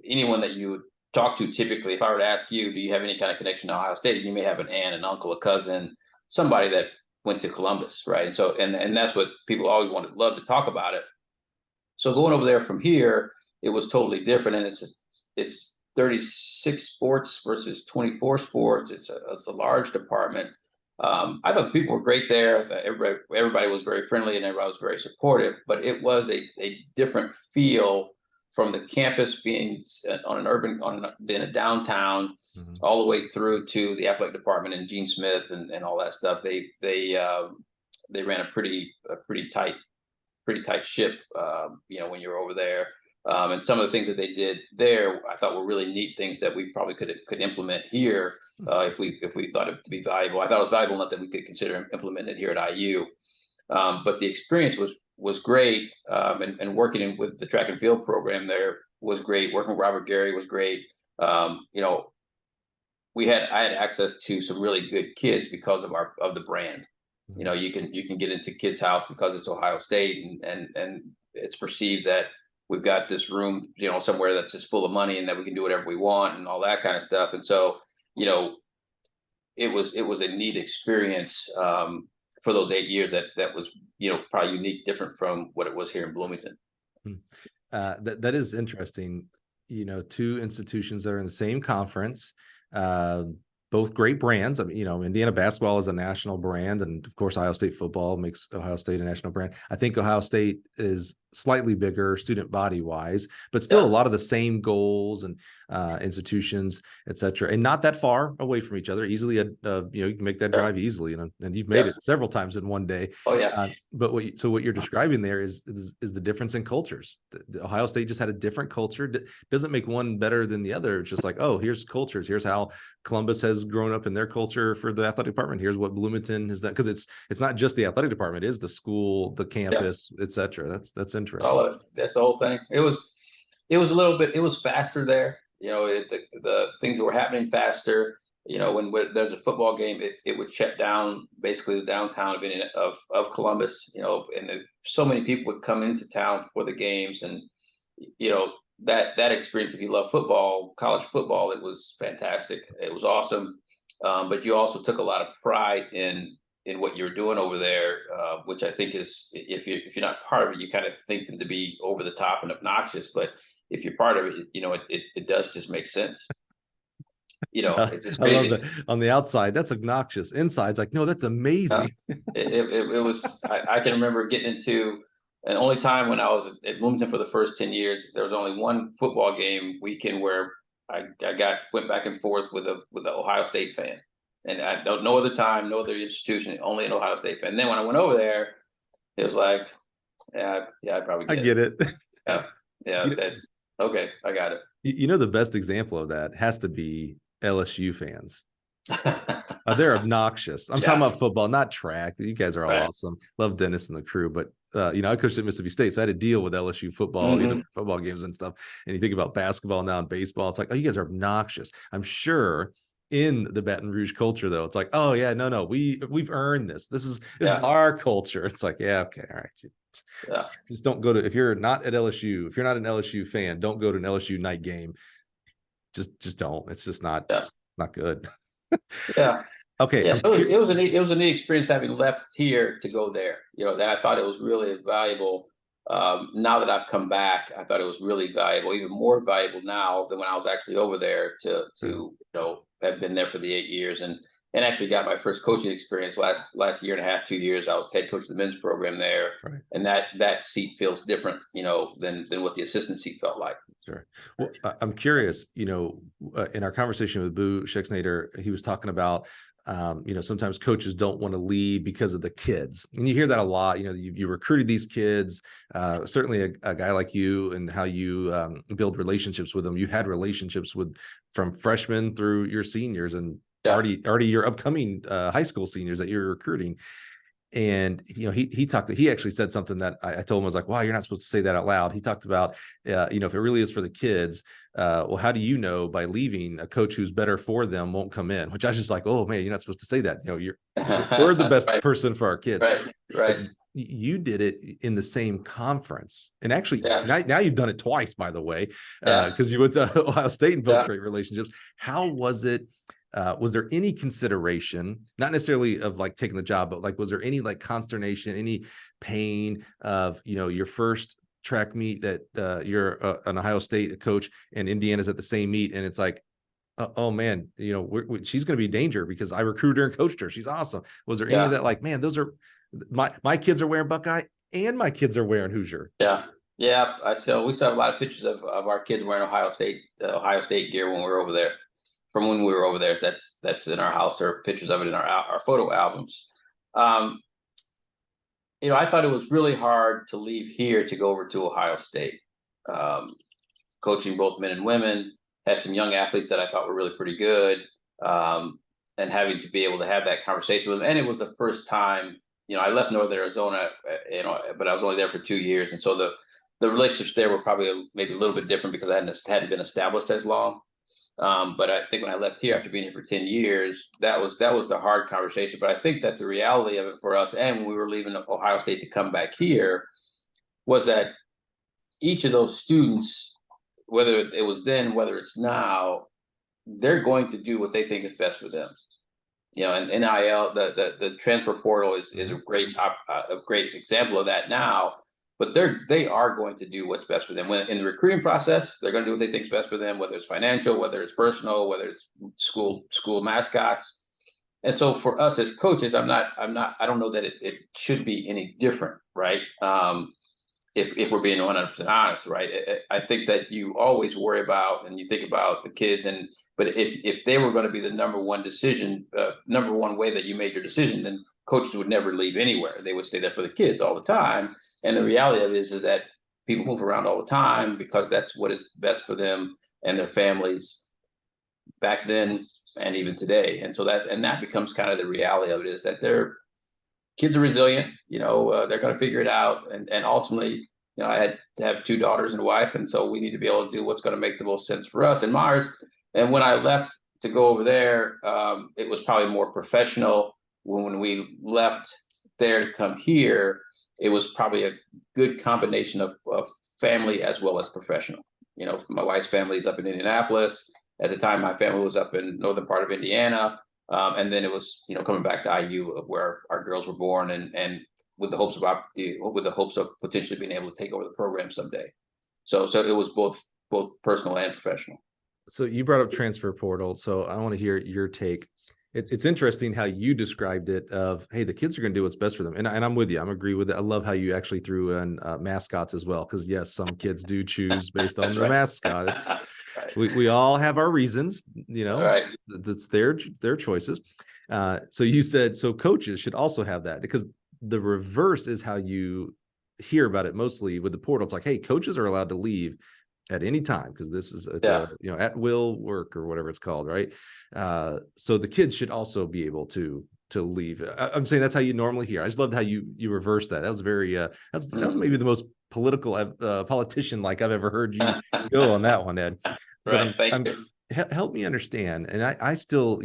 anyone that you would talk to, typically, if I were to ask you, do you have any kind of connection to Ohio State? You may have an aunt, an uncle, a cousin, somebody that went to Columbus, right? And so, and that's what people always love to talk about it. So going over there from here, it was totally different, and it's 36 sports versus 24 sports. It's a large department. I thought the people were great there. Everybody was very friendly and everybody was very supportive, but it was a different feel from the campus being in a downtown, all the way through to the athletic department and Gene Smith and all that stuff. They ran a pretty tight ship, when you're over there. And some of the things that they did there, I thought were really neat things that we probably could implement here if we thought it to be valuable. I thought it was valuable enough that we could consider implementing it here at IU. But the experience was great, and working with the track and field program there was great. Working with Robert Gary was great. I had access to some really good kids because of the brand. You can get into Kids House because it's Ohio State, and it's perceived that we've got this room, somewhere that's just full of money and that we can do whatever we want and all that kind of stuff. And so, it was a neat experience for those 8 years that was, probably unique, different from what it was here in Bloomington. That is interesting. Two institutions that are in the same conference, both great brands. I mean, Indiana basketball is a national brand, and of course, Ohio State football makes Ohio State a national brand. I think Ohio State is slightly bigger student body wise, but still a lot of the same goals and institutions, et cetera, and not that far away from each other. Easily, you can make that drive easily, and you've made it several times in one day. Oh yeah. But what you're describing there is the difference in cultures. The Ohio State just had a different culture. Doesn't make one better than the other. It's just like, oh, here's cultures. Here's how Columbus has grown up in their culture for the athletic department. Here's what Bloomington has done, because it's not just the athletic department, it is the school, the campus, et cetera. That's interesting. All of it. That's the whole thing. It was a little bit. It was faster there. The things that were happening faster. When there's a football game, it would shut down basically the downtown of Columbus. And so many people would come into town for the games, and that experience. If you love football, college football, it was fantastic. It was awesome. But you also took a lot of pride in what you're doing over there, which I think is, if you're not part of it, you kind of think them to be over the top and obnoxious. But if you're part of it, it does just make sense. It's just crazy. I love that. On the outside, that's obnoxious. Inside, it's like, no, that's amazing. It was. I can remember getting into, and only time when I was at Bloomington for the first 10 years, there was only one football game weekend where I went back and forth with the Ohio State fan. And I don't no other time, no other institution, only an Ohio State fan. And then when I went over there, it was like, I probably get it. Yeah, that's okay. I got it. The best example of that has to be LSU fans. They're obnoxious. I'm talking about football, not track. You guys are all awesome. Love Dennis and the crew, but I coached at Mississippi State, so I had to deal with LSU football, football games and stuff. And you think about basketball now and baseball, it's like, oh, you guys are obnoxious. I'm sure in the Baton Rouge culture, though, it's like, oh yeah, no, we've earned this. This is our culture. It's like, yeah, okay, all right. Just don't go to, if you're not at LSU, if you're not an LSU fan, don't go to an LSU night game. Just don't. It's just not good. Yeah. Okay. Yeah, so it was a neat experience having left here to go there. That I thought it was really valuable. Now that I've come back, I thought it was really valuable, even more valuable now than when I was actually over there to have been there for the 8 years and actually got my first coaching experience last year and a half, 2 years. I was head coach of the men's program there, and that seat feels different, than what the assistant seat felt like. Sure. Well, I'm curious, in our conversation with Boo Schexnayder, he was talking about, sometimes coaches don't want to leave because of the kids. And you hear that a lot. You recruited these kids, certainly a guy like you and how you build relationships with them. You had relationships from freshmen through your seniors and already your upcoming high school seniors that you're recruiting. And, he actually said something that I told him, I was like, wow, you're not supposed to say that out loud. He talked about, if it really is for the kids, well, how do you know by leaving a coach who's better for them won't come in? Which I was just like, oh man, you're not supposed to say that. We're the best person for our kids. Right. You did it in the same conference. And actually now you've done it twice, by the way, because you went to Ohio State and built great relationships. How was it? Was there any consideration, not necessarily of like taking the job, but like, was there any like consternation, any pain of, your first track meet that you're an Ohio State coach and Indiana's at the same meet. And it's like, oh man, she's going to be danger because I recruited her and coached her. She's awesome. Was there any of that? Like, man, those are my kids are wearing Buckeye and my kids are wearing Hoosier. Yeah. Yeah. We still have a lot of pictures of our kids wearing Ohio State gear when we were over there. From when we were over there, that's in our house. There are pictures of it in our photo albums. I thought it was really hard to leave here to go over to Ohio State. Coaching both men and women, had some young athletes that I thought were really pretty good, and having to be able to have that conversation with them. And it was the first time, I left Northern Arizona, but I was only there for 2 years, and so the relationships there were probably maybe a little bit different because I hadn't been established as long. But I think when I left here after being here for 10 years, that was the hard conversation. But I think that the reality of it for us, and when we were leaving Ohio State to come back here, was that, each of those students, whether it was then, whether it's now, they're going to do what they think is best for them. And NIL, the transfer portal is a great example of that now. But they are going to do what's best for them. When in the recruiting process, they're going to do what they think is best for them, whether it's financial, whether it's personal, whether it's school mascots. And so for us as coaches, I don't know that it should be any different, right? If we're being 100% honest, right? I think that you always worry about and you think about the kids, but if they were going to be the number one way that you made your decision, then coaches would never leave anywhere. They would stay there for the kids all the time. And the reality of it is that people move around all the time because that's what is best for them and their families back then and even today. And so that becomes kind of the reality of it, is that their kids are resilient. They're going to figure it out. And ultimately, I had to have 2 daughters and a wife. And so we need to be able to do what's going to make the most sense for us and Mars. And when I left to go over there, it was probably more professional. When we left there to come here, it was probably a good combination of family as well as professional. My wife's family is up in Indianapolis. At the time, my family was up in northern part of Indiana. And then it was, coming back to IU, where our girls were born, and with the hopes of potentially being able to take over the program someday. So it was both personal and professional. So you brought up transfer portal. So I want to hear your take. It's interesting how you described it of, hey, the kids are going to do what's best for them. And I'm with you. I'm agree with it. I love how you actually threw in mascots as well. Because yes, some kids do choose based on the mascots. We all have our reasons, it's their choices. So you said, so coaches should also have that, because the reverse is how you hear about it mostly with the portal. It's like, hey, coaches are allowed to leave at any time because it's at will work or whatever it's called, right? So the kids should also be able to leave. I'm saying that's how you normally hear. I just loved how you reversed that. That was very that was maybe the most political politician like I've ever heard you go on that one, Ed. Right. But help me understand. And I still,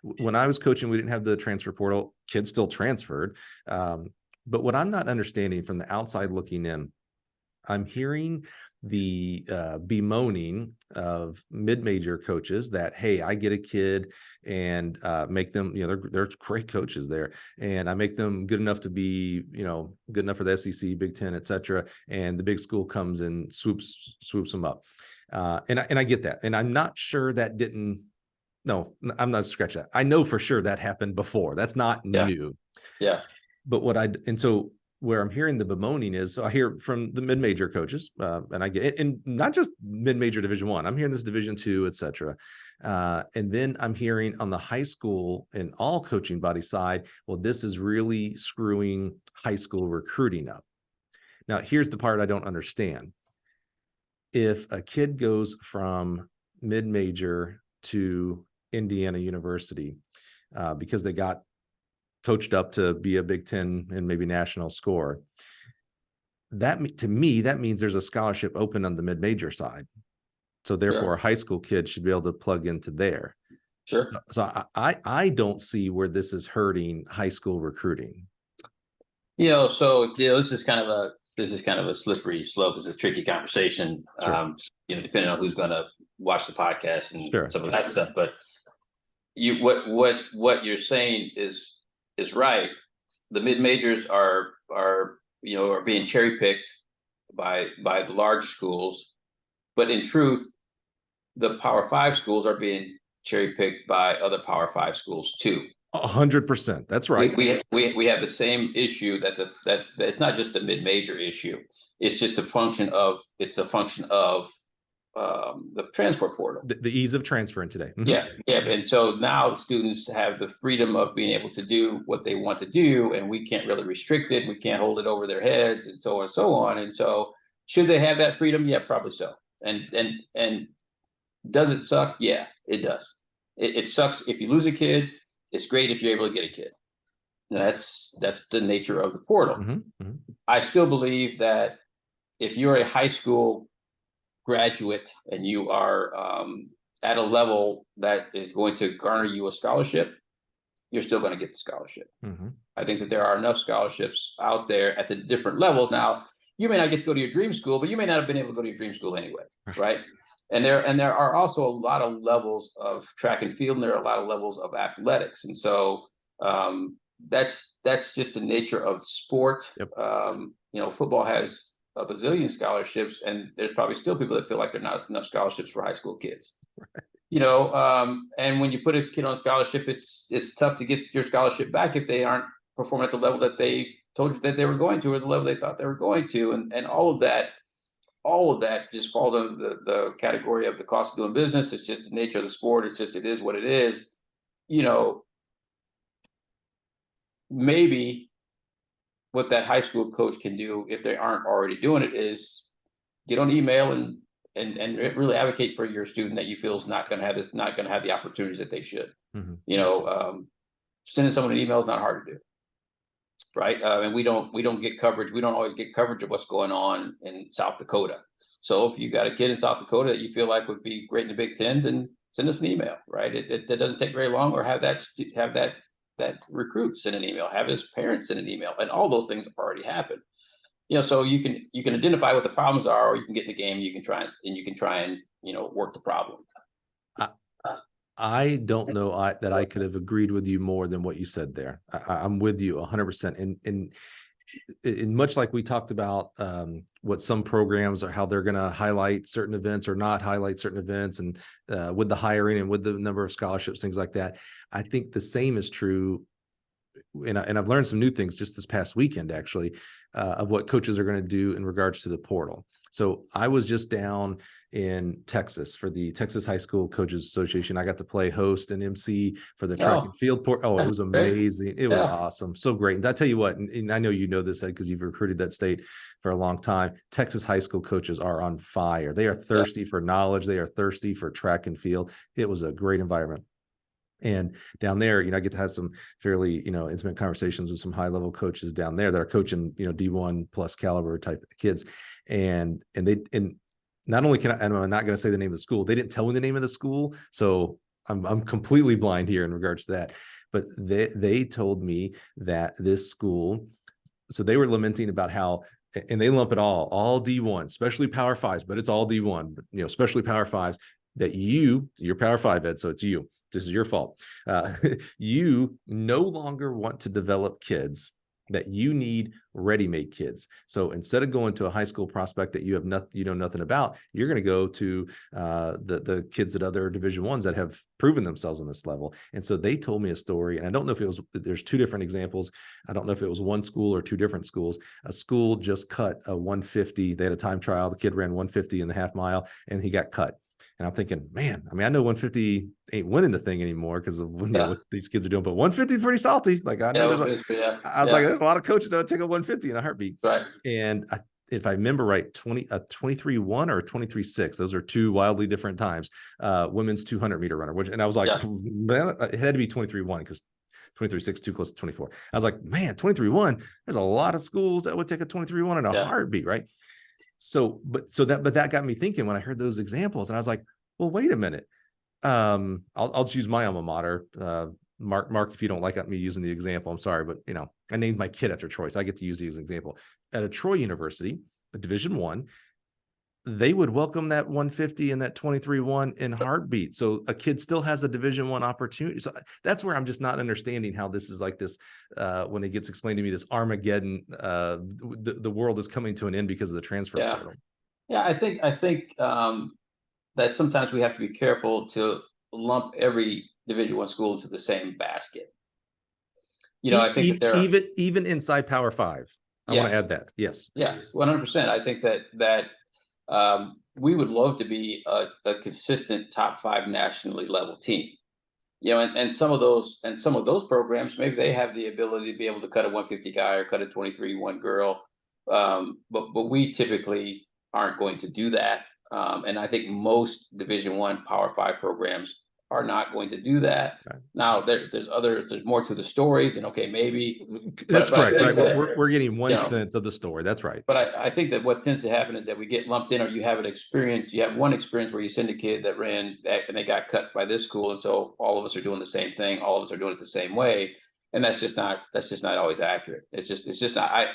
when I was coaching, we didn't have the transfer portal. Kids still transferred. But what I'm not understanding from the outside looking in, I'm hearing the bemoaning of mid-major coaches that, hey, I get a kid and make them, they're great coaches there, and I make them good enough to be, good enough for the SEC, Big Ten, et cetera. And the big school comes and swoops them up. And I get that. And I'm not sure that didn't. No, I'm not scratching that. I know for sure that happened before. That's not new. Yeah. But so where I'm hearing the bemoaning is, so I hear from the mid-major coaches, and I get it, and not just mid-major Division I. I'm hearing this Division II, et cetera. And then I'm hearing on the high school and all coaching body side, well, this is really screwing high school recruiting up. Now, here's the part I don't understand. If a kid goes from mid-major to Indiana University because they got coached up to be a Big Ten and maybe national scorer, that to me, that means there's a scholarship open on the mid-major side. So therefore, a high school kid should be able to plug into there. Sure. So I don't see where this is hurting high school recruiting. This is kind of a slippery slope. It's a tricky conversation. Sure. Depending on who's going to watch the podcast and some of that stuff. But what you're saying is right. The mid majors are being cherry picked by the large schools, but in truth, the Power 5 schools are being cherry picked by other Power 5 schools too. 100%. That's right. We have the same issue that it's not just a mid-major issue. It's just a function of the transfer portal. The ease of transferring today. Mm-hmm. Yeah. And so now the students have the freedom of being able to do what they want to do, and we can't really restrict it. We can't hold it over their heads, and so on and so on. And so should they have that freedom? Yeah, probably so. And does it suck? Yeah, it does. It sucks if you lose a kid. It's great if you're able to get a kid. That's the nature of the portal. Mm-hmm. Mm-hmm. I still believe that if you're a high school graduate and you are at a level that is going to garner you a scholarship, you're still going to get the scholarship. Mm-hmm. I think that there are enough scholarships out there at the different levels. Now, you may not get to go to your dream school, but you may not have been able to go to your dream school anyway, right? And there are also a lot of levels of track and field, and there are a lot of levels of athletics, and so that's just the nature of sport. Yep. Football has a bazillion scholarships, and there's probably still people that feel like there are not enough scholarships for high school kids. Right. And when you put a kid on scholarship, it's tough to get your scholarship back if they aren't performing at the level that they told you that they were going to, or the level they thought they were going to, and all of that just falls under the category of the cost of doing business. It's just the nature of the sport. It is what it is. Maybe what that high school coach can do, if they aren't already doing it, is get on email and really advocate for your student that you feel is not going to have the opportunities that they should. Mm-hmm. Sending someone an email is not hard to do, right? And we don't get coverage. We don't always get coverage of what's going on in South Dakota. So if you got a kid in South Dakota that you feel like would be great in the Big Ten, then send us an email, right? It doesn't take very long, or have that recruit send an email, have his parents send an email, and all those things already happen. So you can identify what the problems are, or you can get in the game, and you can try and work the problem. I don't know that I could have agreed with you more than what you said there. I'm with you 100%. And much like we talked about what some programs are, how they're going to highlight certain events or not highlight certain events, and with the hiring and with the number of scholarships, things like that. I think the same is true. And I've learned some new things just this past weekend, actually, of what coaches are going to do in regards to the portal. So I was just down in Texas for the Texas High School Coaches Association. I got to play host and MC for the track and field port. Oh, it was amazing. It was awesome. So great. And I tell you what, and I know you know this, Ed, because you've recruited that state for a long time. Texas high school coaches are on fire. They are thirsty for knowledge. They are thirsty for track and field. It was a great environment. And down there, I get to have some fairly, intimate conversations with some high level coaches down there that are coaching, D1 plus caliber type kids. And not only and I'm not going to say the name of the school, they didn't tell me the name of the school. So I'm completely blind here in regards to that. But they told me that this school, so they were lamenting about how, and they lump it all D1, especially Power Fives, but it's all D1, but especially Power Fives, that you're Power Five, Ed, so it's you. This is your fault. You no longer want to develop kids, that you need ready-made kids. So instead of going to a high school prospect that you know nothing about, you're going to go to the kids at other Division Ones that have proven themselves on this level. And so they told me a story, and I don't know if there's two different examples. I don't know if it was one school or two different schools. A school just cut a 150. They had a time trial. The kid ran 150 in the half mile, and he got cut. And I'm thinking, man, I know 150 ain't winning the thing anymore because of what these kids are doing, but 150 is pretty salty. Like I know I was like, there's a lot of coaches that would take a 150 in a heartbeat. Right. And if I remember right, 23-1 or 23-6, those are two wildly different times. Women's 200 meter runner, and I was like, man, it had to be 23-1 because 23-6 too close to 24. I was like, man, 23-1, there's a lot of schools that would take a 23-1 in a heartbeat, right? But that got me thinking when I heard those examples, and I was like, well, wait a minute. I'll just use my alma mater. Mark, if you don't like me using the example, I'm sorry, but I named my kid after Troy, so I get to use the example. At a Troy University, a Division I, they would welcome that 150 and that 23-1 in heartbeat. So a kid still has a Division I opportunity. So that's where I'm just not understanding how this is like this. When it gets explained to me, this Armageddon, the world is coming to an end because of the transfer portal. Yeah, I think that sometimes we have to be careful to lump every Division I school into the same basket. I think that there even inside Power Five. I want to add that. Yes. Yeah, 100%. I think that we would love to be a consistent top 5 nationally level team, and some of those programs, maybe they have the ability to be able to cut a 150 guy or cut a 23-1 girl. But we typically aren't going to do that. And I think most Division I Power 5 programs are not going to do that. Right. Now there's more to the story than, okay, maybe. That's correct. Right. We're getting one sense of the story. That's right. But I think that what tends to happen is that we get lumped in, or you have one experience where you send a kid that ran that and they got cut by this school. And so all of us are doing the same thing. All of us are doing it the same way. And that's just not always accurate. It's just not,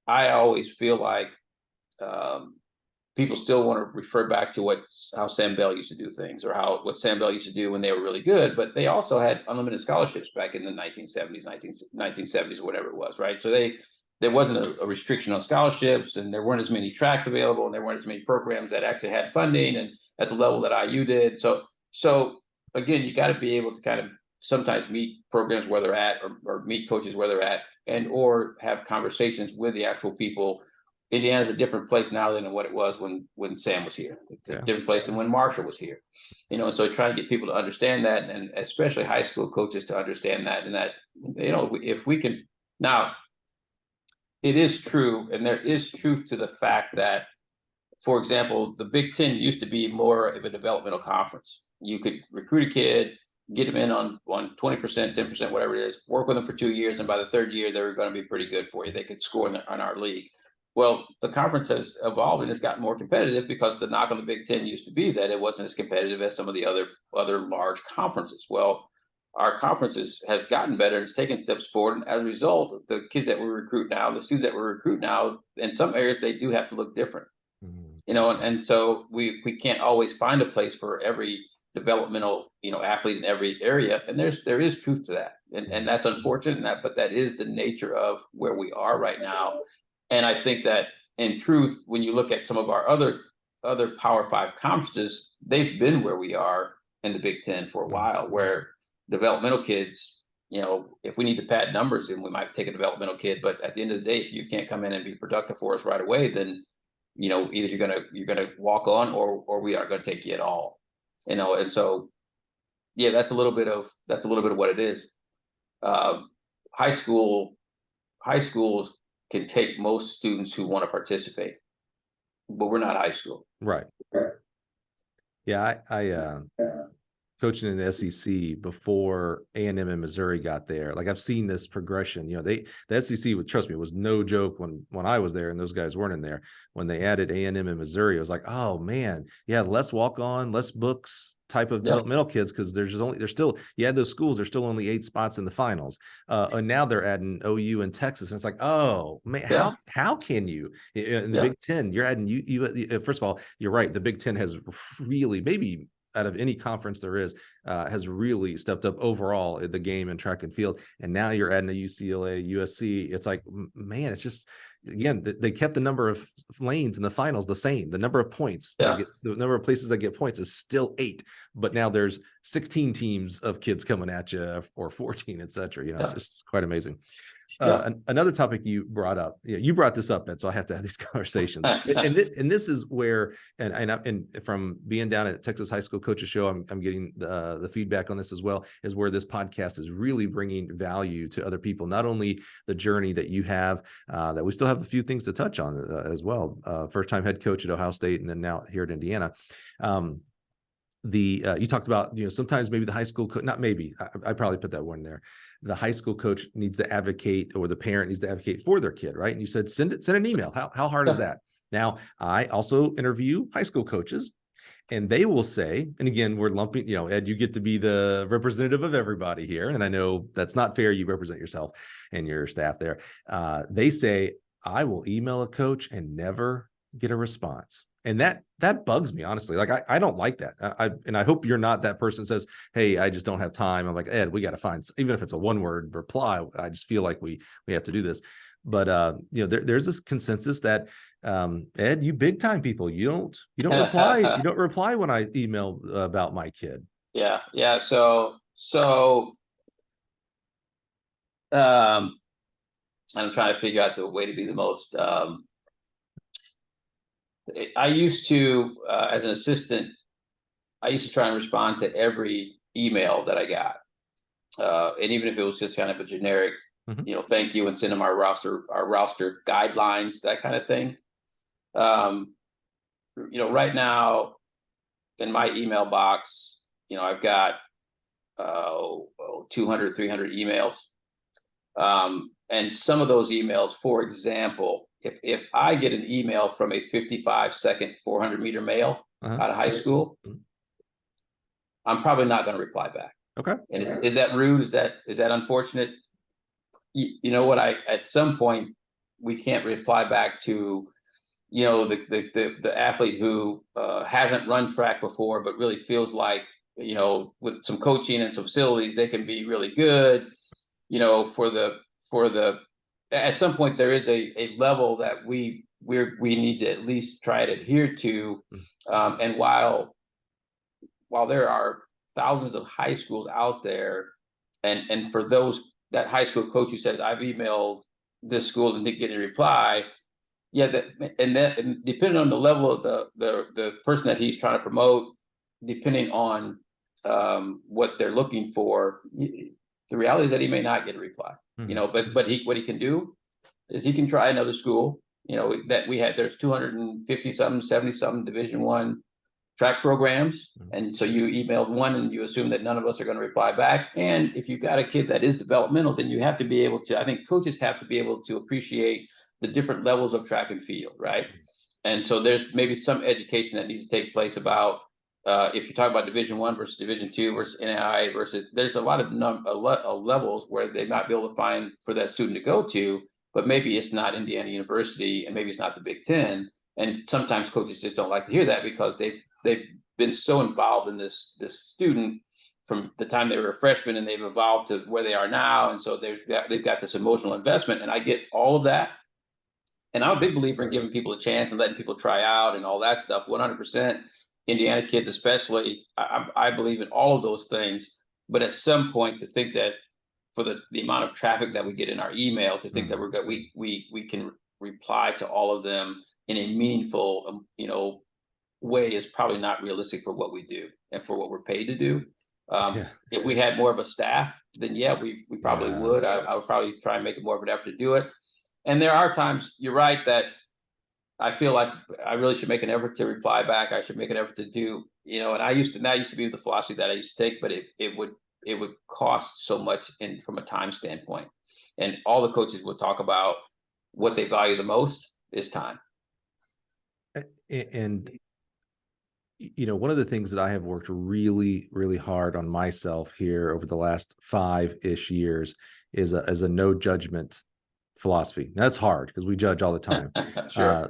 I always feel like people still want to refer back to how Sam Bell used to do things, or what Sam Bell used to do when they were really good, but they also had unlimited scholarships back in the 1970s, 1970s, whatever it was, right? So there wasn't a restriction on scholarships, and there weren't as many tracks available, and there weren't as many programs that actually had funding and at the level that IU did. So again, you got to be able to kind of sometimes meet programs where they're at, or meet coaches where they're at, and or have conversations with the actual people. Indiana's a different place now than what it was when Sam was here. It's a different place than when Marshall was here. And so trying to get people to understand that, and especially high school coaches to understand that, and that, if we can. Now, it is true, and there is truth to the fact that, for example, the Big Ten used to be more of a developmental conference. You could recruit a kid, get them in on 20%, 10%, whatever it is, work with them for 2 years, and by the third year, they were going to be pretty good for you. They could score on our league. Well, the conference has evolved and it's gotten more competitive, because the knock on the Big Ten used to be that it wasn't as competitive as some of the other large conferences. Well, our conference has gotten better. It's taken steps forward. And as a result, the kids that we recruit now, the students that we recruit now, in some areas, they do have to look different. And so we can't always find a place for every developmental, athlete in every area. And there is truth to that. And that's unfortunate, but that is the nature of where we are right now. And I think that, in truth, when you look at some of our other Power 5 conferences, they've been where we are in the Big Ten for a while, where developmental kids, if we need to pad numbers, then we might take a developmental kid. But at the end of the day, if you can't come in and be productive for us right away, then either you're gonna walk on, or we are going to take you at all. And so, yeah, that's a little bit of what it is. High schools can take most students who want to participate, but we're not high school. Right. Yeah, I coaching in the SEC before A&M and Missouri got there. Like, I've seen this progression. The SEC, trust me, it was no joke when I was there and those guys weren't in there. When they added A&M and Missouri, it was like, oh man, yeah, less walk-on, less books type of developmental kids, because there's still, you add those schools, there's still only 8 spots in the finals. And now they're adding OU and Texas, and it's like, oh man, how can you in the Big Ten? You're adding you. First of all, you're right. The Big Ten has really, maybe out of any conference there is, has really stepped up overall in the game in track and field. And now you're adding a UCLA, USC. It's like, man, it's just, again, they kept the number of lanes in the finals the same. The number of points, the number of places that get points is still 8, but now there's 16 teams of kids coming at you, or 14, et cetera. It's just quite amazing. Another topic you brought up, you brought this up, Ed, so I have to have these conversations. and this is where, and from being down at Texas High School Coaches Show, I'm getting the feedback on this as well, is where this podcast is really bringing value to other people. Not only the journey that you have, that we still have a few things to touch on as well. First time head coach at Ohio State, and then now here at Indiana. You talked about, sometimes maybe the high school not maybe I probably put that one there. The high school coach needs to advocate, or the parent needs to advocate for their kid, right? And you said send an email. How hard is that? Now, I also interview high school coaches, and they will say, and again, we're lumping, Ed, you get to be the representative of everybody here, and I know that's not fair. You represent yourself and your staff there. They say, I will email a coach and never get a response. And that bugs me, honestly. Like, I don't like that. I hope you're not that person who says, hey, I just don't have time. I'm like, Ed, we got to find, even if it's a 1-word reply, I just feel like we have to do this. But there's this consensus that Ed, you big time people, you don't reply when I email about my kid. Yeah. So I'm trying to figure out the way to be the most. I used to, as an assistant, I used to try and respond to every email that I got. And even if it was just kind of a generic, thank you, and send them our roster guidelines, that kind of thing. Right now in my email box, I've got 200, 300 emails. And some of those emails, for example, if I get an email from a 55-second 400-meter male out of high school, I'm probably not going to reply back. Okay. And is that rude? Is that unfortunate? You know what? At some point, we can't reply back to the athlete who hasn't run track before, but really feels like, with some coaching and some facilities, they can be really good. At some point there is a level that we need to at least try to adhere to. And while there are thousands of high schools out there, and for that high school coach who says, I've emailed this school and didn't get a reply, and depending on the level of the person that he's trying to promote, depending on what they're looking for, the reality is that he may not get a reply. But what he can do is he can try another school. There's 250 something, 70 something Division I track programs, and so you emailed one and you assume that none of us are going to reply back. And if you've got a kid that is developmental, then you have to be able to, I think coaches have to be able to appreciate the different levels of track and field, right? And so there's maybe some education that needs to take place about if you talk about Division I versus Division II versus NAI versus, there's a lot of levels where they might be able to find for that student to go to, but maybe it's not Indiana University and maybe it's not the Big Ten. And sometimes coaches just don't like to hear that because they've been so involved in this student from the time they were a freshman, and they've evolved to where they are now. And so they've got this emotional investment, and I get all of that. And I'm a big believer in giving people a chance and letting people try out and all that stuff. 100%. Indiana kids, especially, I believe in all of those things. But at some point, to think that for the amount of traffic that we get in our email, to think that we can reply to all of them in a meaningful, way is probably not realistic for what we do and for what we're paid to do. If we had more of a staff, then we probably would. I would probably try and make more of an effort to do it. And there are times, you're right, that I feel like I really should make an effort to reply back. I should make an effort to do, and that used to be the philosophy that I used to take, but it would cost so much from a time standpoint. And all the coaches would talk about what they value the most is time. And one of the things that I have worked really, really hard on myself here over the last 5-ish years is a no judgment philosophy. That's hard because we judge all the time. Sure,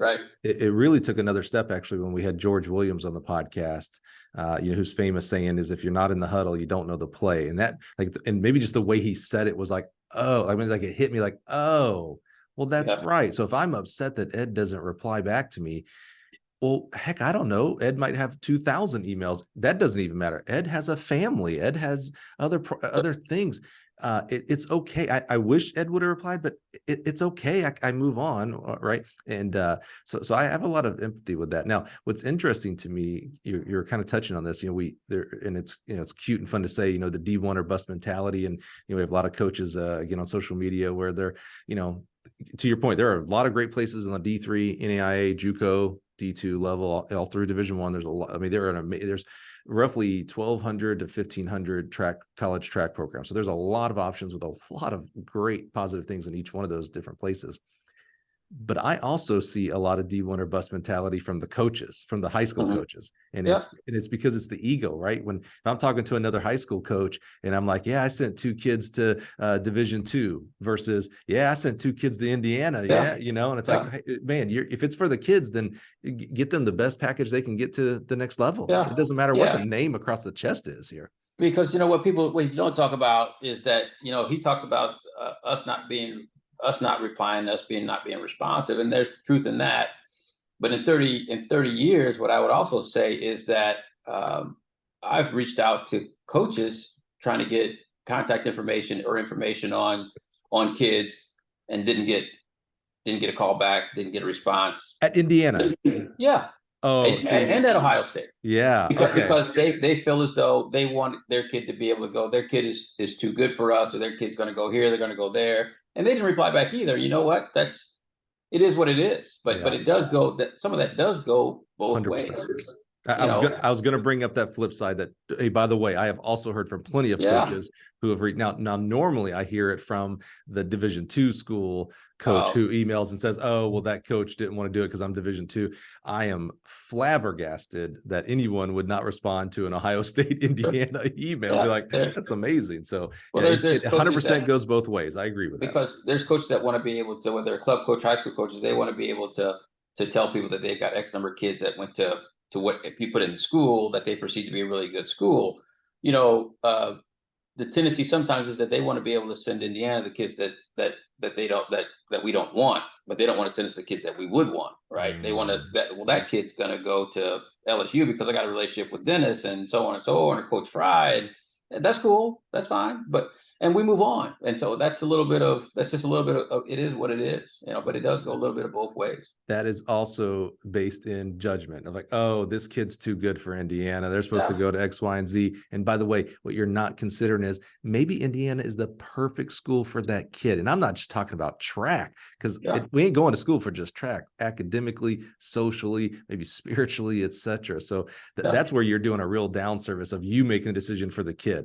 right. It really took another step actually when we had George Williams on the podcast, whose famous saying is, if you're not in the huddle, you don't know the play. And that, and maybe just the way he said it was like, it hit me like, oh, well, that's right. So if I'm upset that Ed doesn't reply back to me, well, heck, I don't know. Ed might have 2,000 emails. That doesn't even matter. Ed has a family. Ed has other things. It's okay. I wish Ed would have replied, but it's okay. I move on, right? And so I have a lot of empathy with that. Now, what's interesting to me, you're kind of touching on this. It's cute and fun to say, the D1 or bust mentality, and we have a lot of coaches again on social media where they're, to your point, there are a lot of great places in the D3, NAIA, JUCO, D2 level, all through Division I. There's a lot. I mean, there's roughly 1,200 to 1,500 college track programs. So there's a lot of options with a lot of great positive things in each one of those different places. But I also see a lot of D1 or bust mentality from the coaches, from the high school coaches. And it's because it's the ego, right? When I'm talking to another high school coach and I'm like, I sent 2 kids to Division II versus, I sent 2 kids to Indiana. And it's like, hey, man, if it's for the kids, then get them the best package they can get to the next level. It doesn't matter what the name across the chest is here. Because, what you don't talk about is that, he talks about us not replying, not being responsive. And there's truth in that. But in 30 years, what I would also say is that I've reached out to coaches trying to get contact information or information on kids and didn't get a call back, didn't get a response. At Indiana. Yeah. Oh, and at Ohio State. Yeah. Because they feel as though they want their kid to be able to go, their kid is too good for us, or their kid's going to go here, they're going to go there. And they didn't reply back either. You know what? It is what it is. But it does go, that some of that does go both 100%. Ways. I was going to bring up that flip side that, hey, by the way, I have also heard from plenty of coaches who have reached out. Now, normally I hear it from the Division II school coach who emails and says, oh, well, that coach didn't want to do it because I'm Division II. I am flabbergasted that anyone would not respond to an Ohio State, Indiana email. Be like, that's amazing. So it 100% goes both ways. I agree with that. Because there's coaches that want to be able to, whether they're club coach, high school coaches, they want to be able to to tell people that they've got X number of kids that went to what if you put in the school that they perceive to be a really good school. The tendency sometimes is that they want to be able to send Indiana the kids that we don't want, but they don't want to send us the kids that we would want, right? They want to that kid's going to go to LSU because I got a relationship with Dennis and so on and so on, or Coach Fry. And that's cool, that's fine, and we move on. And so that's just a little bit of it is what it is, but it does go a little bit of both ways. That is also based in judgment of like, oh, this kid's too good for Indiana. They're supposed to go to X, Y, and Z. And by the way, what you're not considering is maybe Indiana is the perfect school for that kid. And I'm not just talking about track, because we ain't going to school for just track, academically, socially, maybe spiritually, etc. So that's where you're doing a real down service of you making a decision for the kid.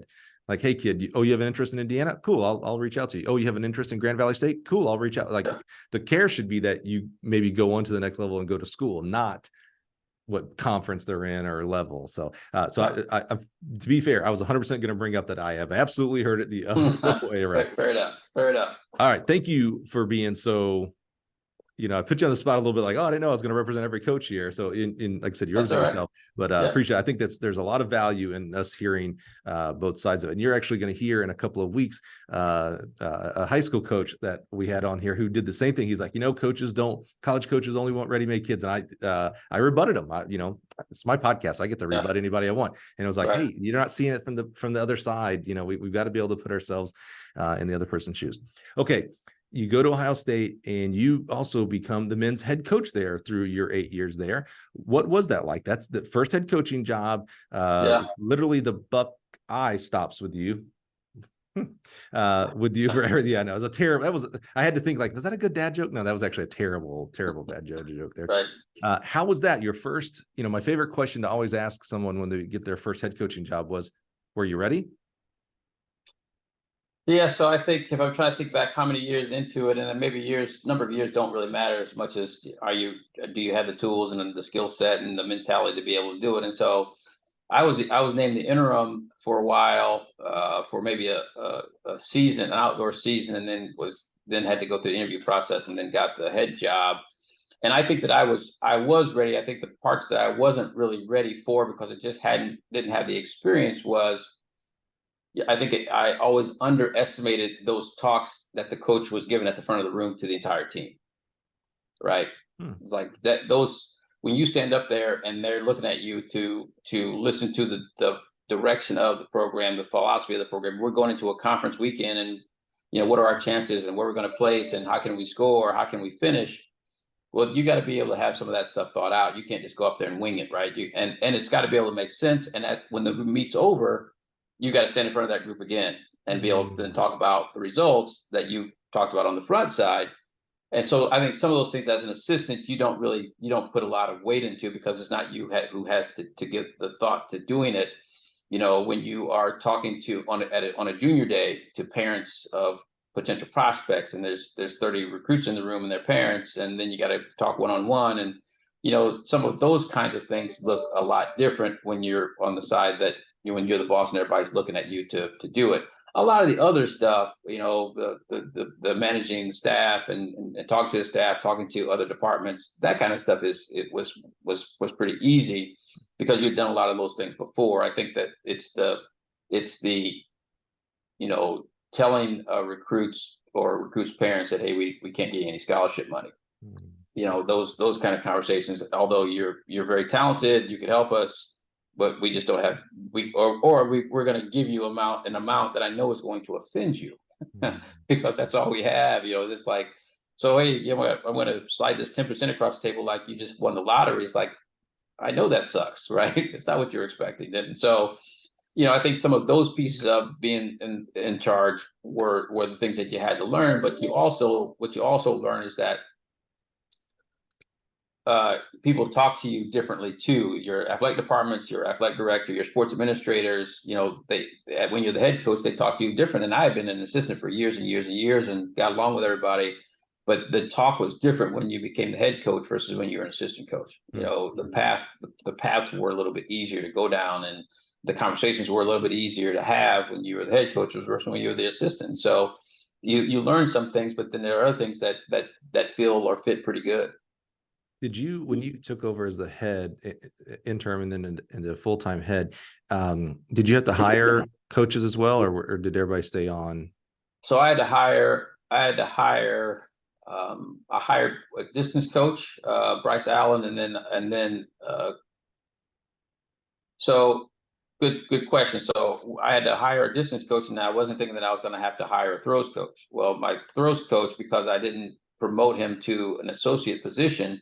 Like, hey, kid, you have an interest in Indiana? Cool, I'll reach out to you. Oh, you have an interest in Grand Valley State? Cool, I'll reach out. Like, the care should be that you maybe go on to the next level and go to school, not what conference they're in or level. So I, to be fair, I was 100% going to bring up that I have absolutely heard it the other way around. Fair enough. All right, thank you for being so. I put you on the spot a little bit, like, oh, I didn't know I was going to represent every coach here. So in like I said, you represent yourself, but appreciate it. I think there's a lot of value in us hearing both sides of it. And you're actually going to hear in a couple of weeks a high school coach that we had on here who did the same thing. He's like, college coaches only want ready-made kids. And I rebutted him. It's my podcast. I get to rebut anybody I want. And it was like, hey, you're not seeing it from the other side. We've got to be able to put ourselves in the other person's shoes. Okay. You go to Ohio State and you also become the men's head coach there through your 8 years there. What was that like? That's the first head coaching job. Literally the Buckeye stops with you. For everything I know. It was a terrible, I had to think like, was that a good dad joke? No, that was actually a terrible bad joke there. Right. How was that? Your first, my favorite question to always ask someone when they get their first head coaching job was, were you ready? Yeah, so I think if I'm trying to think back how many years into it, and then maybe number of years don't really matter as much as do you have the tools and the skill set and the mentality to be able to do it. And so I was named the interim for a while, for maybe a season, an outdoor season, and then had to go through the interview process and then got the head job. And I think that I was ready. I think the parts that I wasn't really ready for because it just didn't have the experience was, I think I always underestimated those talks that the coach was giving at the front of the room to the entire team. Right. It's like that, when you stand up there and they're looking at you to listen to the direction of the program, the philosophy of the program. We're going into a conference weekend and, what are our chances and where we're going to place and how can we score? How can we finish? Well, you got to be able to have some of that stuff thought out. You can't just go up there and wing it. Right. And it's got to be able to make sense. And when the meet's over, you got to stand in front of that group again and be able to then talk about the results that you talked about on the front side. And so I think some of those things as an assistant, you don't put a lot of weight into because it's not you who has to give the thought to doing it. When you are talking to on a junior day to parents of potential prospects and there's 30 recruits in the room and their parents, and then you got to talk one-on-one. And, some of those kinds of things look a lot different when you're on the side that, when you're the boss and everybody's looking at you to do it. A lot of the other stuff, the managing staff and talking to the staff, talking to other departments, that kind of stuff was pretty easy because you've done a lot of those things before. I think that it's the telling recruits parents that, hey, we can't get you any scholarship money. Those kind of conversations, although you're very talented, you could help us, but we just don't have we're going to give you an amount that I know is going to offend you because that's all we have. It's like, so hey, I'm going to slide this 10% across the table like you just won the lottery. It's like, I know that sucks, right? It's not what you're expecting. And so, I think some of those pieces of being in charge were the things that you had to learn. But what you also learn is that people talk to you differently too. Your athletic departments, your athletic director, your sports administrators, when you're the head coach, they talk to you different. And I've been an assistant for years and years and years and got along with everybody. But the talk was different when you became the head coach versus when you were an assistant coach. The paths were a little bit easier to go down, and the conversations were a little bit easier to have when you were the head coach versus when you were the assistant. So you learn some things, but then there are other things that feel or fit pretty good. Did you, when you took over as the head interim and then into full-time head, did you have to hire coaches as well, or did everybody stay on? So I hired a distance coach, Bryce Allen, so good question. So I had to hire a distance coach, and I wasn't thinking that I was going to have to hire a throws coach. Well, my throws coach, because I didn't promote him to an associate position,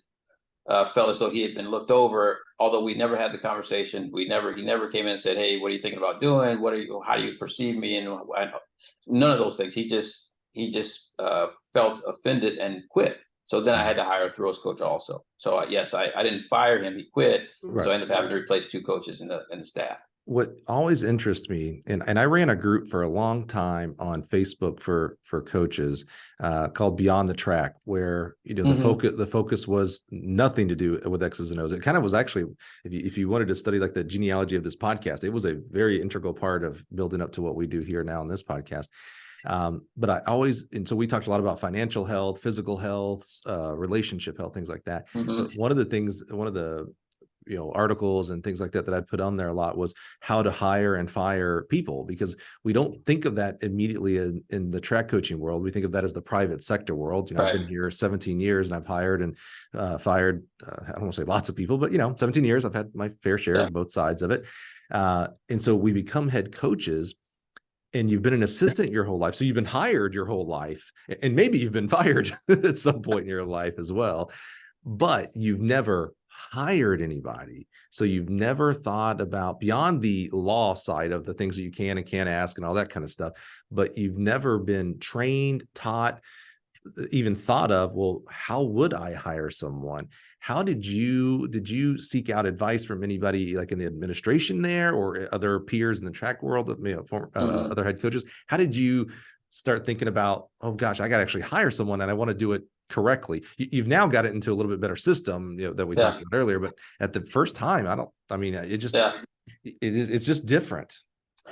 felt as though he had been looked over. Although we never had the conversation, he never came in and said, "Hey, what are you thinking about doing? How do you perceive me?" And none of those things. He just felt offended and quit. So then I had to hire a throws coach also. So yes, I didn't fire him. He quit. Right. So I ended up having to replace 2 coaches in the staff. What always interests me, and I ran a group for a long time on Facebook for coaches called Beyond the Track, where the focus was nothing to do with X's and O's. It kind of was actually, if you wanted to study like the genealogy of this podcast, it was a very integral part of building up to what we do here now in this podcast. But I always, and so we talked a lot about financial health, physical health, relationship health, things like that. But one of the articles and things like that I put on there a lot was how to hire and fire people, because we don't think of that immediately in the track coaching world. We think of that as the private sector world. Right. I've been here 17 years and I've hired and fired, I don't want to say lots of people, but 17 years, I've had my fair share of both sides of it. And so we become head coaches, and you've been an assistant your whole life. So you've been hired your whole life, and maybe you've been fired at some point in your life as well, but you've never hired anybody. So you've never thought about beyond the law side of the things that you can and can't ask and all that kind of stuff, but you've never been trained, taught, even thought of, well, how would I hire someone? How did you seek out advice from anybody like in the administration there or other peers in the track world, other head coaches? How did you start thinking about, oh gosh, I got to actually hire someone and I want to do it correctly? You've now got it into a little bit better system that we talked about earlier, but at the first time, it's just different.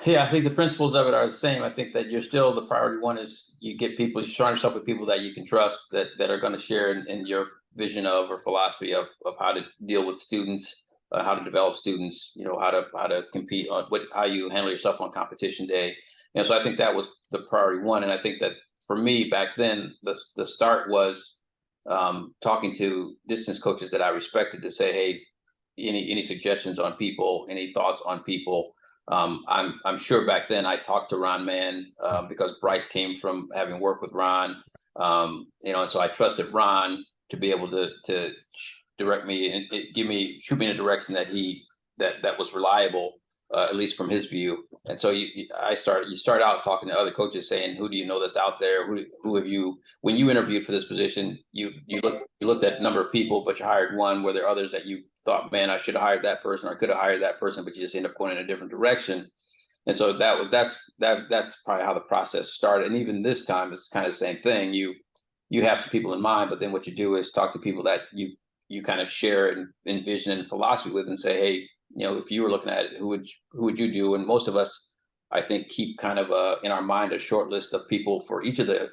Yeah, I think the principles of it are the same. I think that you're still, the priority one is you surround yourself with people that you can trust, that are going to share in your vision of or philosophy of how to deal with students, how to develop students, how to compete on how you handle yourself on competition day. So I think that was the priority one. And I think that for me back then, the start was talking to distance coaches that I respected to say, hey, any suggestions on people, any thoughts on people. I'm sure back then I talked to Ron Mann because Bryce came from having worked with Ron, and so I trusted Ron to be able to direct me and shoot me in a direction that was reliable, at least from his view. And so you start out talking to other coaches, saying, who do you know that's out there? Who have you, when you interviewed for this position, you looked at a number of people, but you hired one. Were there others that you thought, man, I should have hired that person, or could have hired that person, but you just end up going in a different direction? And so that's probably how the process started. And even this time, it's kind of the same thing. You have some people in mind, but then what you do is talk to people that you kind of share in vision and philosophy with, and say, hey, if you were looking at it, who would you do? And most of us, I think, keep kind of in our mind a short list of people for each of the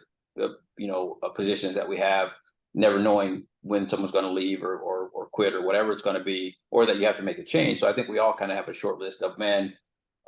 positions that we have, never knowing when someone's going to leave or quit or whatever it's going to be, or that you have to make a change. So I think we all kind of have a short list of, man,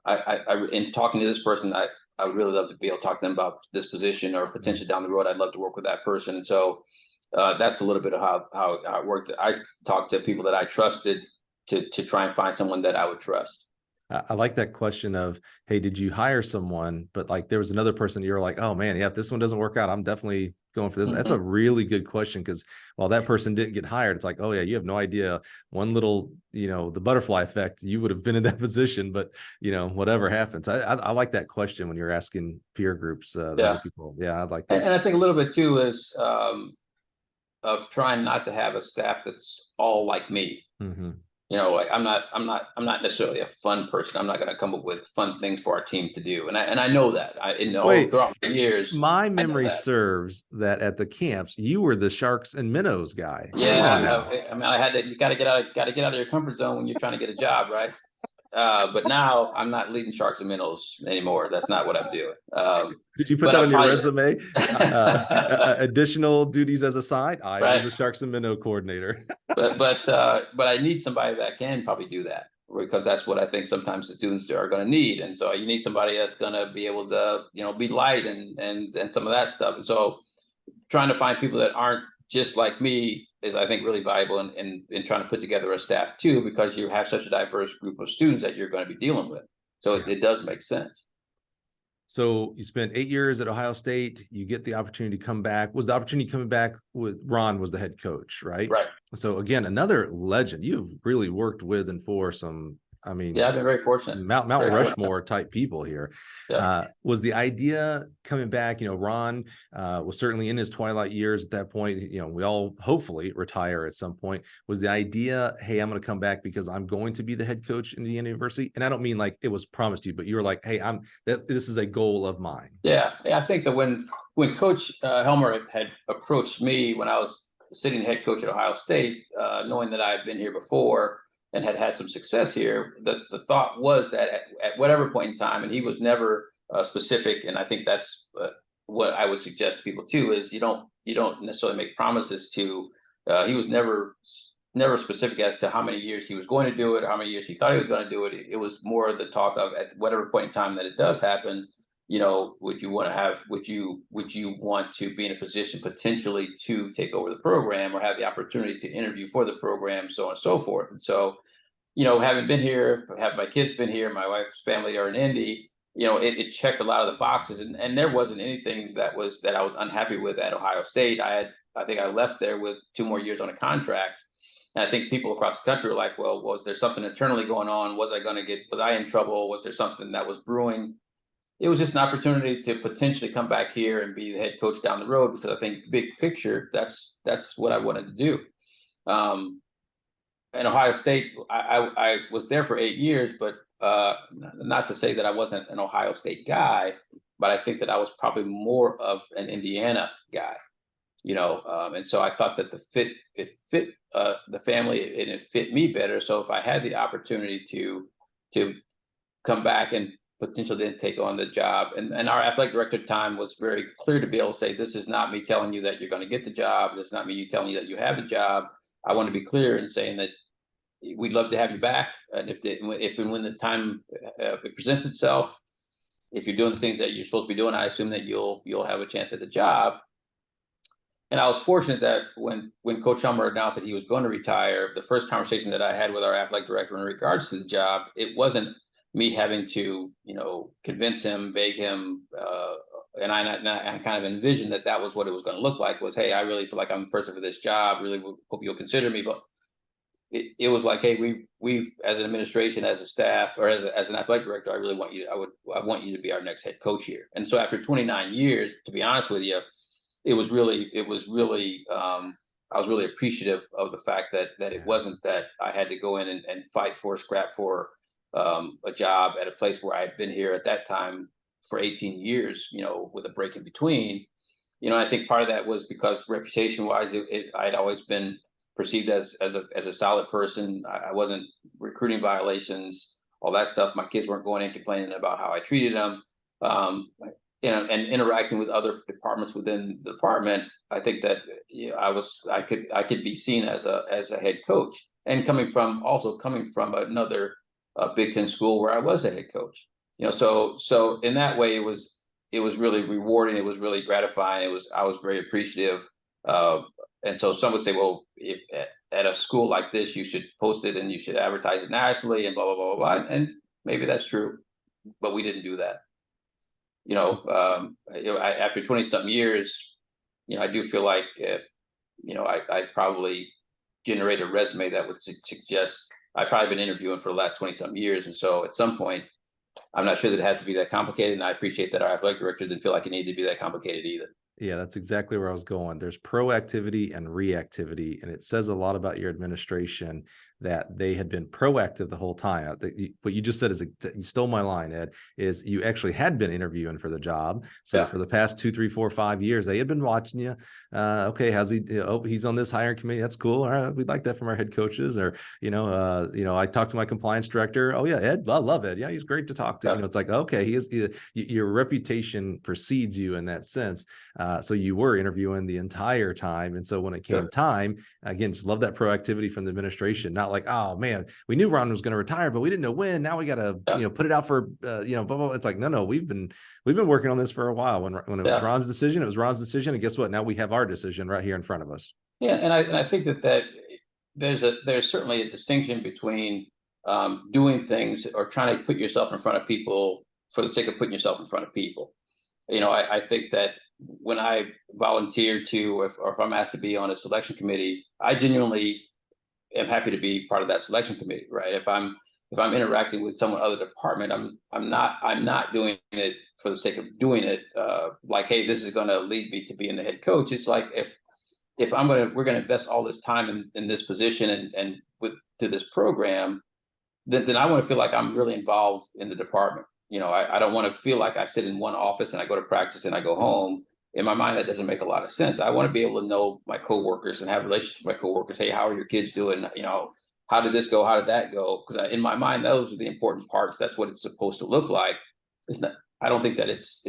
I in talking to this person, I would really love to be able to talk to them about this position, or potentially down the road, I'd love to work with that person. And so that's a little bit of how it worked. I talked to people that I trusted to try and find someone that I would trust. I like that question of, hey, did you hire someone? But like there was another person you're like, oh man, yeah, if this one doesn't work out, I'm definitely going for this. That's a really good question, because while that person didn't get hired, it's like, oh yeah, you have no idea. One little, the butterfly effect, you would have been in that position, but whatever happens. I like that question when you're asking peer groups, other people. Yeah, I like that. And I think a little bit too is of trying not to have a staff that's all like me. Mm-hmm. Like I'm not necessarily a fun person. I'm not going to come up with fun things for our team to do. And I know that. Throughout the years, my memory serves that at the camps, you were the sharks and minnows guy. Yeah, I mean, you got to get out of your comfort zone when you're trying to get a job, right? But now I'm not leading Sharks and Minnows anymore. That's not what I'm doing. Did you put that on your resume? Additional duties as a side. I was the Sharks and Minnow coordinator. but I need somebody that can probably do that, because that's what I think sometimes the students are going to need. And so you need somebody that's going to be able to, be light and some of that stuff. And so trying to find people that aren't just like me is, I think, really valuable in trying to put together a staff too, because you have such a diverse group of students that you're going to be dealing with. So it does make sense. So you spent 8 years at Ohio State. You get the opportunity to come back. Was the opportunity coming back with Ron was the head coach, right? Right. So again, another legend. You've really worked with and for some, I've been very fortunate. Mount Rushmore type people here. Yeah. Was the idea coming back, Ron was certainly in his twilight years at that point. We all hopefully retire at some point. Was the idea, hey, I'm going to come back because I'm going to be the head coach in Indiana University? And I don't mean like it was promised you, but you were like, hey, this is a goal of mine. Yeah. I think that when Coach Helmer had approached me when I was sitting head coach at Ohio State, knowing that I had been here before and had some success here, the thought was that at whatever point in time, and he was never specific, and I think that's what I would suggest to people too, is you don't necessarily make promises to. He was never specific as to how many years he was going to do it, how many years he thought he was going to do it. It was more the talk of, at whatever point in time that it does happen, would you want to be in a position potentially to take over the program or have the opportunity to interview for the program, so on and so forth. And so, having been here, have my kids been here, my wife's family are in Indy, it checked a lot of the boxes, and there wasn't anything that I was unhappy with at Ohio State. I think I left there with 2 more years on a contract. And I think people across the country were like, well, was there something internally going on? Was I in trouble? Was there something that was brewing? It was just an opportunity to potentially come back here and be the head coach down the road, because I think big picture, that's what I wanted to do. In Ohio State, I was there for 8 years, but not to say that I wasn't an Ohio State guy, but I think that I was probably more of an Indiana guy, and so I thought that it fit the family, and it fit me better. So if I had the opportunity to come back and potentially then take on the job. And our athletic director at the time was very clear to be able to say, this is not me telling you that you're going to get the job. This is not me telling you that you have the job. I want to be clear in saying that we'd love to have you back. And if and when the time it presents itself, if you're doing the things that you're supposed to be doing, I assume that you'll have a chance at the job. And I was fortunate that when Coach Helmer announced that he was going to retire, the first conversation that I had with our athletic director in regards to the job, it wasn't me having to, convince him, beg him, and I kind of envisioned that was what it was going to look like, was, hey, I really feel like I'm the person for this job, really hope you'll consider me. But it was like, hey, we've as an administration, as a staff, or as an athletic director, I really want you I want you to be our next head coach here. And so after 29 years, to be honest with you, I was really appreciative of the fact that it wasn't that I had to go in and scrap for a job at a place where I had been here at that time for 18 years, with a break in between. I think part of that was because reputation wise, I'd always been perceived as a solid person. I wasn't recruiting violations, all that stuff. My kids weren't going in complaining about how I treated them. And interacting with other departments within the department, I think that I could be seen as a head coach, and coming from another Big Ten school where I was a head coach. So in that way, it was really rewarding. It was really gratifying. I was very appreciative. And so some would say, well, if at a school like this, you should post it and you should advertise it nationally and blah, blah, blah, blah, blah. And maybe that's true, but we didn't do that. After 20-something years, I do feel like, I probably generate a resume that would suggest I've probably been interviewing for the last 20-something years. And so at some point, I'm not sure that it has to be that complicated. And I appreciate that our athletic director didn't feel like it needed to be that complicated either. Yeah, that's exactly where I was going. There's proactivity and reactivity, and it says a lot about your administration that they had been proactive the whole time. What you just said is, you stole my line, Ed, is you actually had been interviewing for the job. So for the past 2, 3, 4, 5 years, they had been watching you. Okay, how's he? Oh, he's on this hiring committee. That's cool. All right, we'd like that from our head coaches. Or I talked to my compliance director. Oh yeah, Ed, I love Ed. Yeah, he's great to talk to. It's like, okay, your reputation precedes you in that sense. So you were interviewing the entire time, and so when it came time, again, just love that proactivity from the administration. Not like, oh man, we knew Ron was going to retire, but we didn't know when. Now we got to put it out for blah, blah. It's like, no, we've been working on this for a while. When it was Ron's decision, it was Ron's decision, and guess what? Now we have our decision right here in front of us. Yeah, and I think that there's certainly a distinction between doing things or trying to put yourself in front of people for the sake of putting yourself in front of people. I think that when I volunteer to, or if I'm asked to be on a selection committee, I genuinely am happy to be part of that selection committee, right? If I'm interacting with someone other department, I'm not doing it for the sake of doing it. Like, hey, this is going to lead me to being the head coach. It's like, if we're going to invest all this time in this position and to this program, then I want to feel like I'm really involved in the department. I don't want to feel like I sit in one office and I go to practice and I go home. In my mind, that doesn't make a lot of sense. I want to be able to know my coworkers and have relationships with my coworkers. Hey, how are your kids doing? How did this go? How did that go? Because in my mind, those are the important parts. That's what it's supposed to look like. It's not. I don't think that it's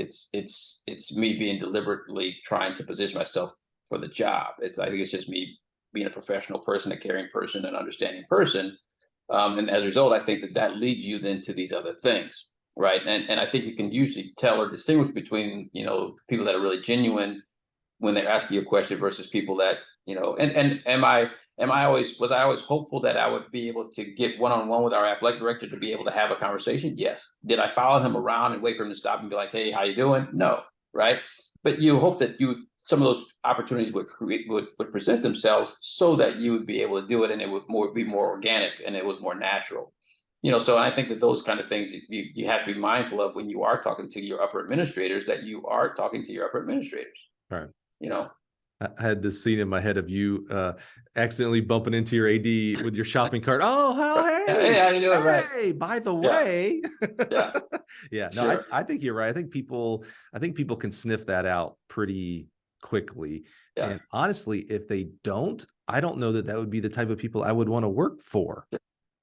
me being deliberately trying to position myself for the job. I think it's just me being a professional person, a caring person, an understanding person. And as a result, I think that leads you then to these other things. Right. And I think you can usually tell or distinguish between, people that are really genuine when they're asking you a question versus people that, was I always hopeful that I would be able to get one-on-one with our athletic director to be able to have a conversation? Yes. Did I follow him around and wait for him to stop and be like, hey, how you doing? No. Right. But you hope that some of those opportunities would present themselves so that you would be able to do it, and it would be more organic and it was more natural. So I think that those kind of things you have to be mindful of when you are talking to your upper administrators, that you are talking to your upper administrators. Right. I had this scene in my head of you accidentally bumping into your AD with your shopping cart. Oh, hey, how you doing? Hey, right. By the way. Yeah. Yeah. No, sure. I think you're right. I think people can sniff that out pretty quickly. Yeah. And honestly, if they don't, I don't know that would be the type of people I would want to work for.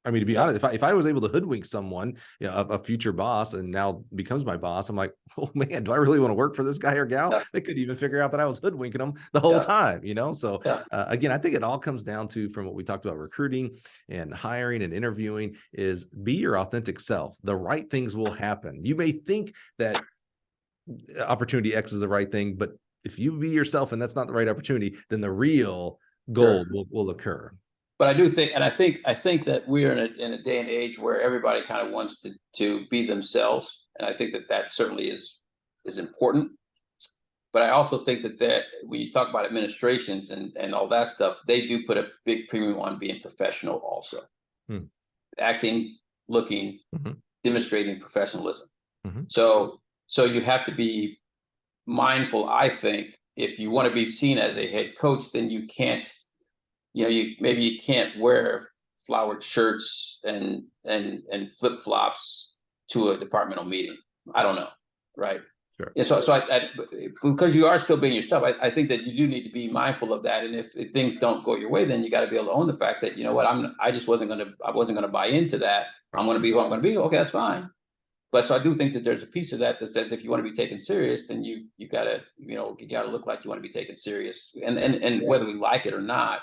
I mean, to be honest, if I was able to hoodwink someone, a future boss, and now becomes my boss, I'm like, oh man, do I really want to work for this guy or gal? Yeah. They couldn't even figure out that I was hoodwinking them the whole time, So again, I think it all comes down to, from what we talked about, recruiting and hiring and interviewing, is be your authentic self. The right things will happen. You may think that opportunity X is the right thing, but if you be yourself and that's not the right opportunity, then the real gold will occur. But I do think, and I think that we're in a day and age where everybody kind of wants to be themselves, and I think that certainly is important. But I also think that when you talk about administrations and all that stuff, they do put a big premium on being professional also. Acting, looking, demonstrating professionalism. So you have to be mindful, I think. If you want to be seen as a head coach, then you can't, maybe you can't wear flowered shirts and flip-flops to a departmental meeting. I don't know, right? Sure. Yeah, so I because you are still being yourself, I think that you do need to be mindful of that. And if things don't go your way, then you got to be able to own the fact that, I wasn't going to buy into that. I'm going to be who I'm going to be. Okay, that's fine. But so I do think that there's a piece of that says if you want to be taken serious, then you gotta look like you want to be taken serious. And whether we like it or not,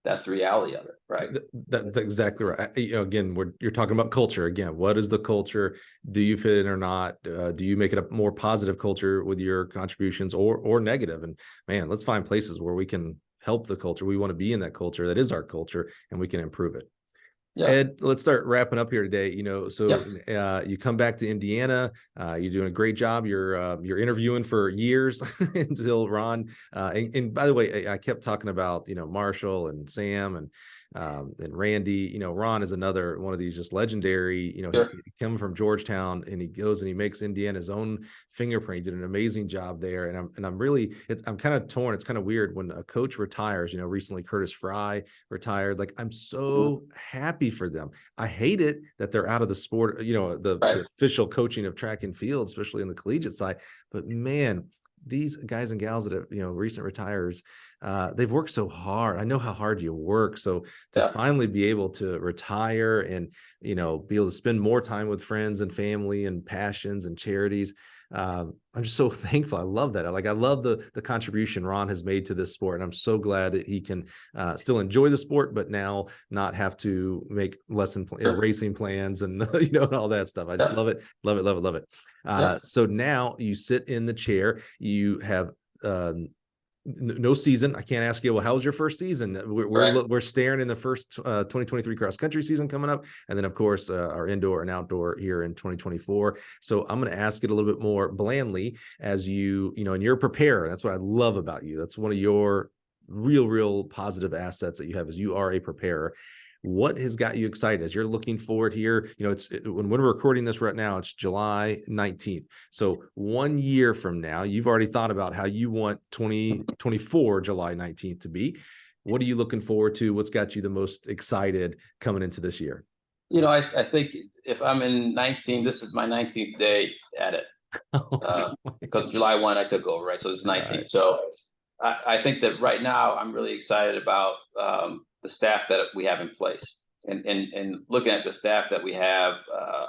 that's the reality of it, right? That's exactly right. Again, you're talking about culture. Again, what is the culture? Do you fit in or not? Do you make it a more positive culture with your contributions or negative? And man, let's find places where we can help the culture. We want to be in that culture. That is our culture, and we can improve it. Yeah. Ed, let's start wrapping up here today. You come back to Indiana, you're doing a great job. You're interviewing for years until Ron. And by the way, I kept talking about, Marshall and Sam, and and Randy. Ron is another one of these just legendary. Sure. He came from Georgetown, and he goes and he makes Indiana his own fingerprint. He did an amazing job there, and I'm kind of torn. It's kind of weird when a coach retires. Recently Curtis Fry retired. Like, I'm so happy for them. I hate it that they're out of the sport, the official coaching of track and field, especially in the collegiate side. But man, these guys and gals that have, recent retires, they've worked so hard. I know how hard you work. So to finally be able to retire and, be able to spend more time with friends and family and passions and charities, I'm just so thankful. I love that. I love the contribution Ron has made to this sport. And I'm so glad that he can still enjoy the sport, but now not have to make racing plans and, and all that stuff. I just love it. Love it. Love it. Love it. So now you sit in the chair, you have, no season. I can't ask you, well, how was your first season? We're staring in the first 2023 cross country season coming up. And then of course, our indoor and outdoor here in 2024. So I'm going to ask it a little bit more blandly as and you're a preparer. That's what I love about you. That's one of your real positive assets that you have, is you are a preparer. What has got you excited as you're looking forward here? When we're recording this right now, it's July 19th. So 1 year from now, you've already thought about how you want 2024 July 19th to be. What are you looking forward to? What's got you the most excited coming into this year? I think if I'm in 19, this is my 19th day at it. Because July 1, I took over, right? So it's 19th. Right. So I think that right now I'm really excited about the staff that we have in place, and looking at the staff that we have,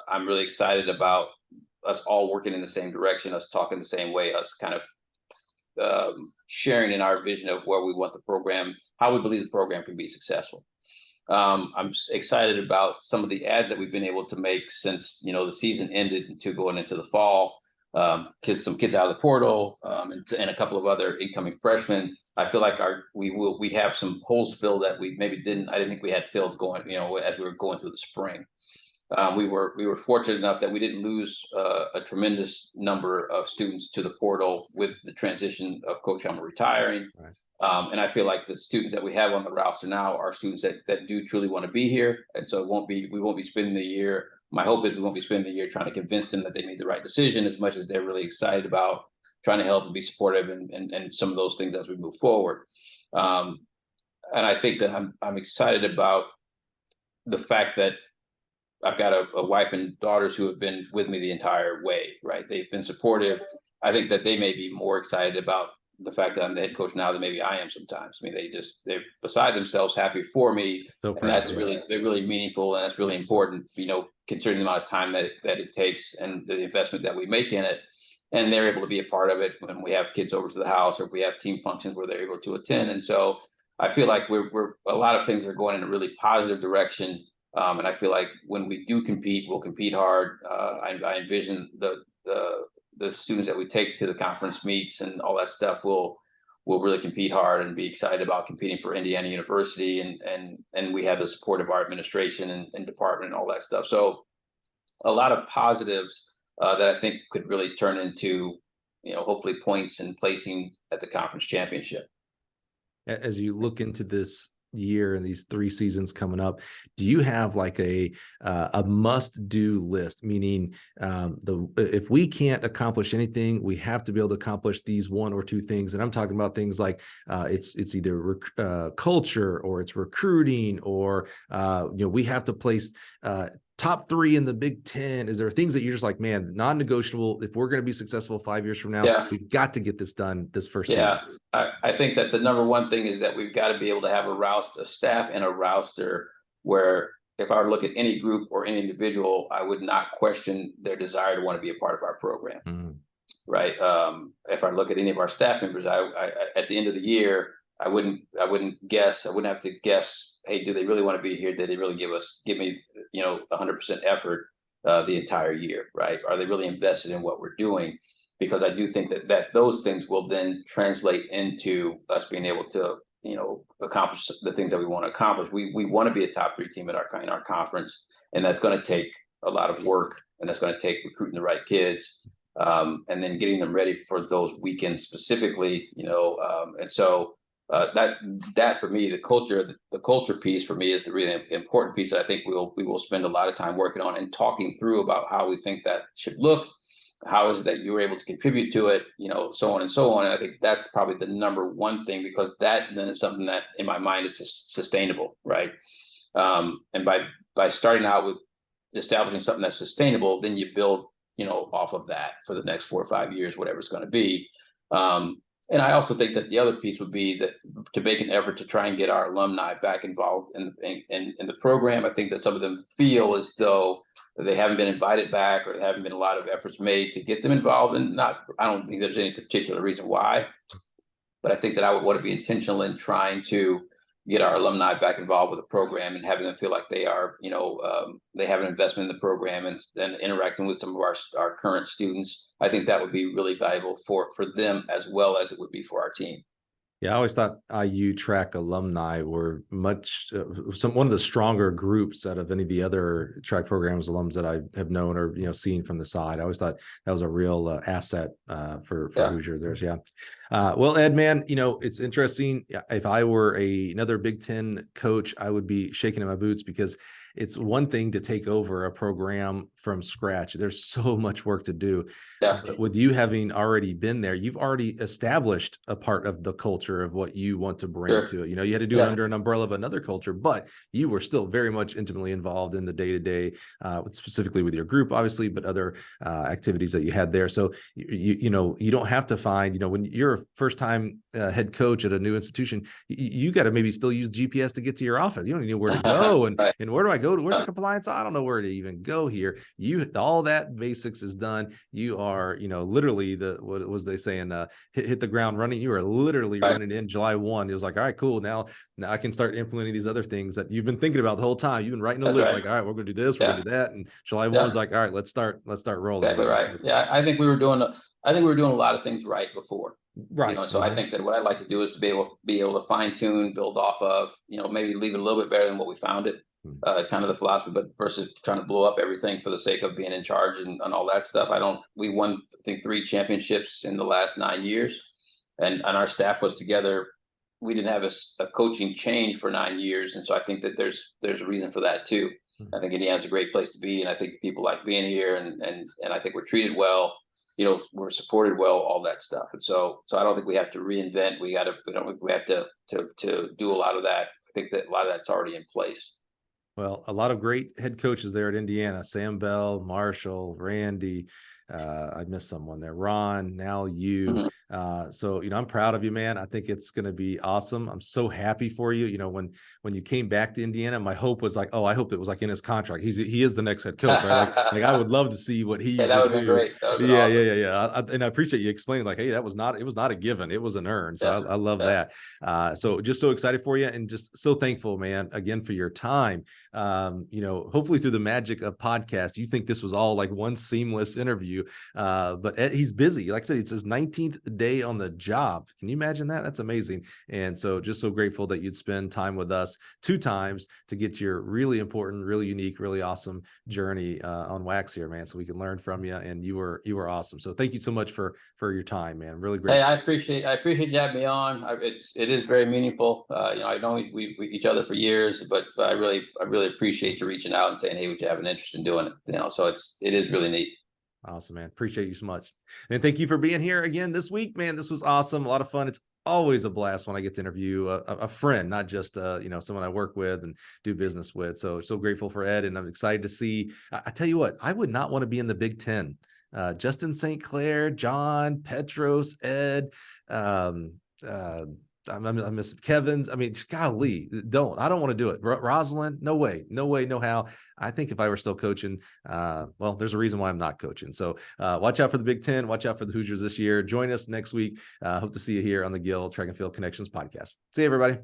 I'm really excited about us all working in the same direction, us talking the same way, us kind of sharing in our vision of where we want the program, how we believe the program can be successful. I'm excited about some of the ads that we've been able to make since the season ended into going into the fall. Some kids out of the portal, and a couple of other incoming freshmen. I feel like we have some holes filled that I didn't think we had filled going, as we were going through the spring. We were fortunate enough that we didn't lose a tremendous number of students to the portal with the transition of Coach Holman retiring. Right. And I feel like the students that we have on the roster now are students that do truly want to be here. And so we won't be spending the year. My hope is we won't be spending the year trying to convince them that they made the right decision, as much as they're really excited about trying to help and be supportive and some of those things as we move forward. And I think that I'm excited about the fact that I've got a wife and daughters who have been with me the entire way, right? They've been supportive. I think that they may be more excited about the fact that I'm the head coach now than maybe I am sometimes. I mean, they're beside themselves, happy for me. So and that's really meaningful, and that's really important, considering the amount of time that it takes and the investment that we make in it. And they're able to be a part of it when we have kids over to the house, or if we have team functions where they're able to attend. And so I feel like we're a lot of things are going in a really positive direction. And I feel like when we do compete, we'll compete hard. I envision the students that we take to the conference meets and all that stuff will really compete hard and be excited about competing for Indiana University. And we have the support of our administration and department and all that stuff. So a lot of positives that I think could really turn into, hopefully points and placing at the conference championship. As you look into this year and these 3 seasons coming up, do you have like a must-do list? Meaning, if we can't accomplish anything, we have to be able to accomplish these 1 or 2 things. And I'm talking about things like it's either culture, or it's recruiting, or we have to place top 3 in the Big Ten. Is there things that you're just like, man, non-negotiable? If we're going to be successful 5 years from now, we've got to get this done this first season. I think that the number one thing is that we've got to be able to have a staff and a roster where, if I were to look at any group or any individual, I would not question their desire to want to be a part of our program. Mm-hmm. Right. If I look at any of our staff members, I at the end of the year, I wouldn't have to guess, hey, do they really want to be here? Did they really give me 100% effort the entire year, right? Are they really invested in what we're doing? Because I do think that those things will then translate into us being able to, accomplish the things that we want to accomplish. We want to be a top 3 team in our conference, and that's going to take a lot of work, and that's going to take recruiting the right kids, and then getting them ready for those weekends specifically, and so that for me, the culture piece for me is the really important piece that I think we will spend a lot of time working on and talking through about how we think that should look. How is it that you were able to contribute to it, so on and so on. And I think that's probably the number one thing, because that then is something that in my mind is sustainable, right? And by starting out with establishing something that's sustainable, then you build, off of that for the next 4 or 5 years, whatever it's going to be. And I also think that the other piece would be that to make an effort to try and get our alumni back involved in the program. I think that some of them feel as though they haven't been invited back, or there haven't been a lot of efforts made to get them involved. And I don't think there's any particular reason why, but I think that I would want to be intentional in trying to get our alumni back involved with the program and having them feel like they are, they have an investment in the program, and interacting with some of our current students. I think that would be really valuable for them, as well as it would be for our team. Yeah, I always thought IU track alumni were much one of the stronger groups out of any of the other track programs alums that I have known or seen from the side. I always thought that was a real asset for Hoosier there. Yeah. Well, Ed, man, it's interesting. If I were another Big Ten coach, I would be shaking in my boots, because it's one thing to take over a program from scratch. There's so much work to do. Yeah. But with you having already been there, you've already established a part of the culture of what you want to bring to it. You had to do it under an umbrella of another culture, but you were still very much intimately involved in the day-to-day, specifically with your group, obviously, but other activities that you had there. So you don't have to find, when you're a first-time head coach at a new institution, you got to maybe still use GPS to get to your office. You don't even know where to go, and where do I go to? Where's the compliance? I don't know where to even go here. All that basics is done. You are, literally what was they saying? Hit the ground running. You are literally running in July 1. It was like, all right, cool. Now I can start implementing these other things that you've been thinking about the whole time. You've been writing a list, like, all right, we're going to do this, we're going to do that. And July 1 was like, all right, let's start rolling. Exactly right. Yeah, I think we were doing a lot of things right before. Right. So I think that what I'd like to do is to be able to fine tune, build off of, maybe leave it a little bit better than what we found it. It's kind of the philosophy, but versus trying to blow up everything for the sake of being in charge and all that stuff. We won, I think, 3 championships in the last 9 years, and our staff was together. We didn't have a coaching change for 9 years. And so I think that there's a reason for that too. I think Indiana's a great place to be. And I think people like being here, and I think we're treated well, we're supported well, all that stuff. And so I don't think we have to reinvent. We have to do a lot of that. I think that a lot of that's already in place. Well, a lot of great head coaches there at Indiana: Sam Bell, Marshall, Randy. I missed someone there, Ron, now you. So, I'm proud of you, man. I think it's going to be awesome. I'm so happy for you. When you came back to Indiana, my hope was like, oh, I hope it was like in his contract. He is the next head coach, right? Like I would love to see what he that would be great. Awesome. Yeah. And I appreciate you explaining, like, hey, it was not a given. It was an earn. So I love that. So just so excited for you, and just so thankful, man, again, for your time. Hopefully through the magic of podcast, you think this was all like one seamless interview. But he's busy. Like I said, it's his 19th day on the job. Can you imagine that? That's amazing. And so just so grateful that you'd spend time with us 2 times to get your really important, really unique, really awesome journey on wax here, man, so we can learn from you. And you were awesome. So thank you so much for your time, man. Really great. Hey, I appreciate you having me on. It is very meaningful. I know we each other for years, but I really appreciate you reaching out and saying, hey, would you have an interest in doing it? So it is really neat. Awesome, man. Appreciate you so much. And thank you for being here again this week, man. This was awesome. A lot of fun. It's always a blast when I get to interview a friend, not just, someone I work with and do business with. So grateful for Ed, and I'm excited to see. I tell you what, I would not want to be in the Big Ten. Justin St. Clair, John, Petros, Ed, I miss Kevin's. I mean, golly, I don't want to do it. Rosalind, no way, no how. I think if I were still coaching, there's a reason why I'm not coaching. So watch out for the Big Ten. Watch out for the Hoosiers this year. Join us next week. Hope to see you here on the Gill Track and Field Connections podcast. See you, everybody.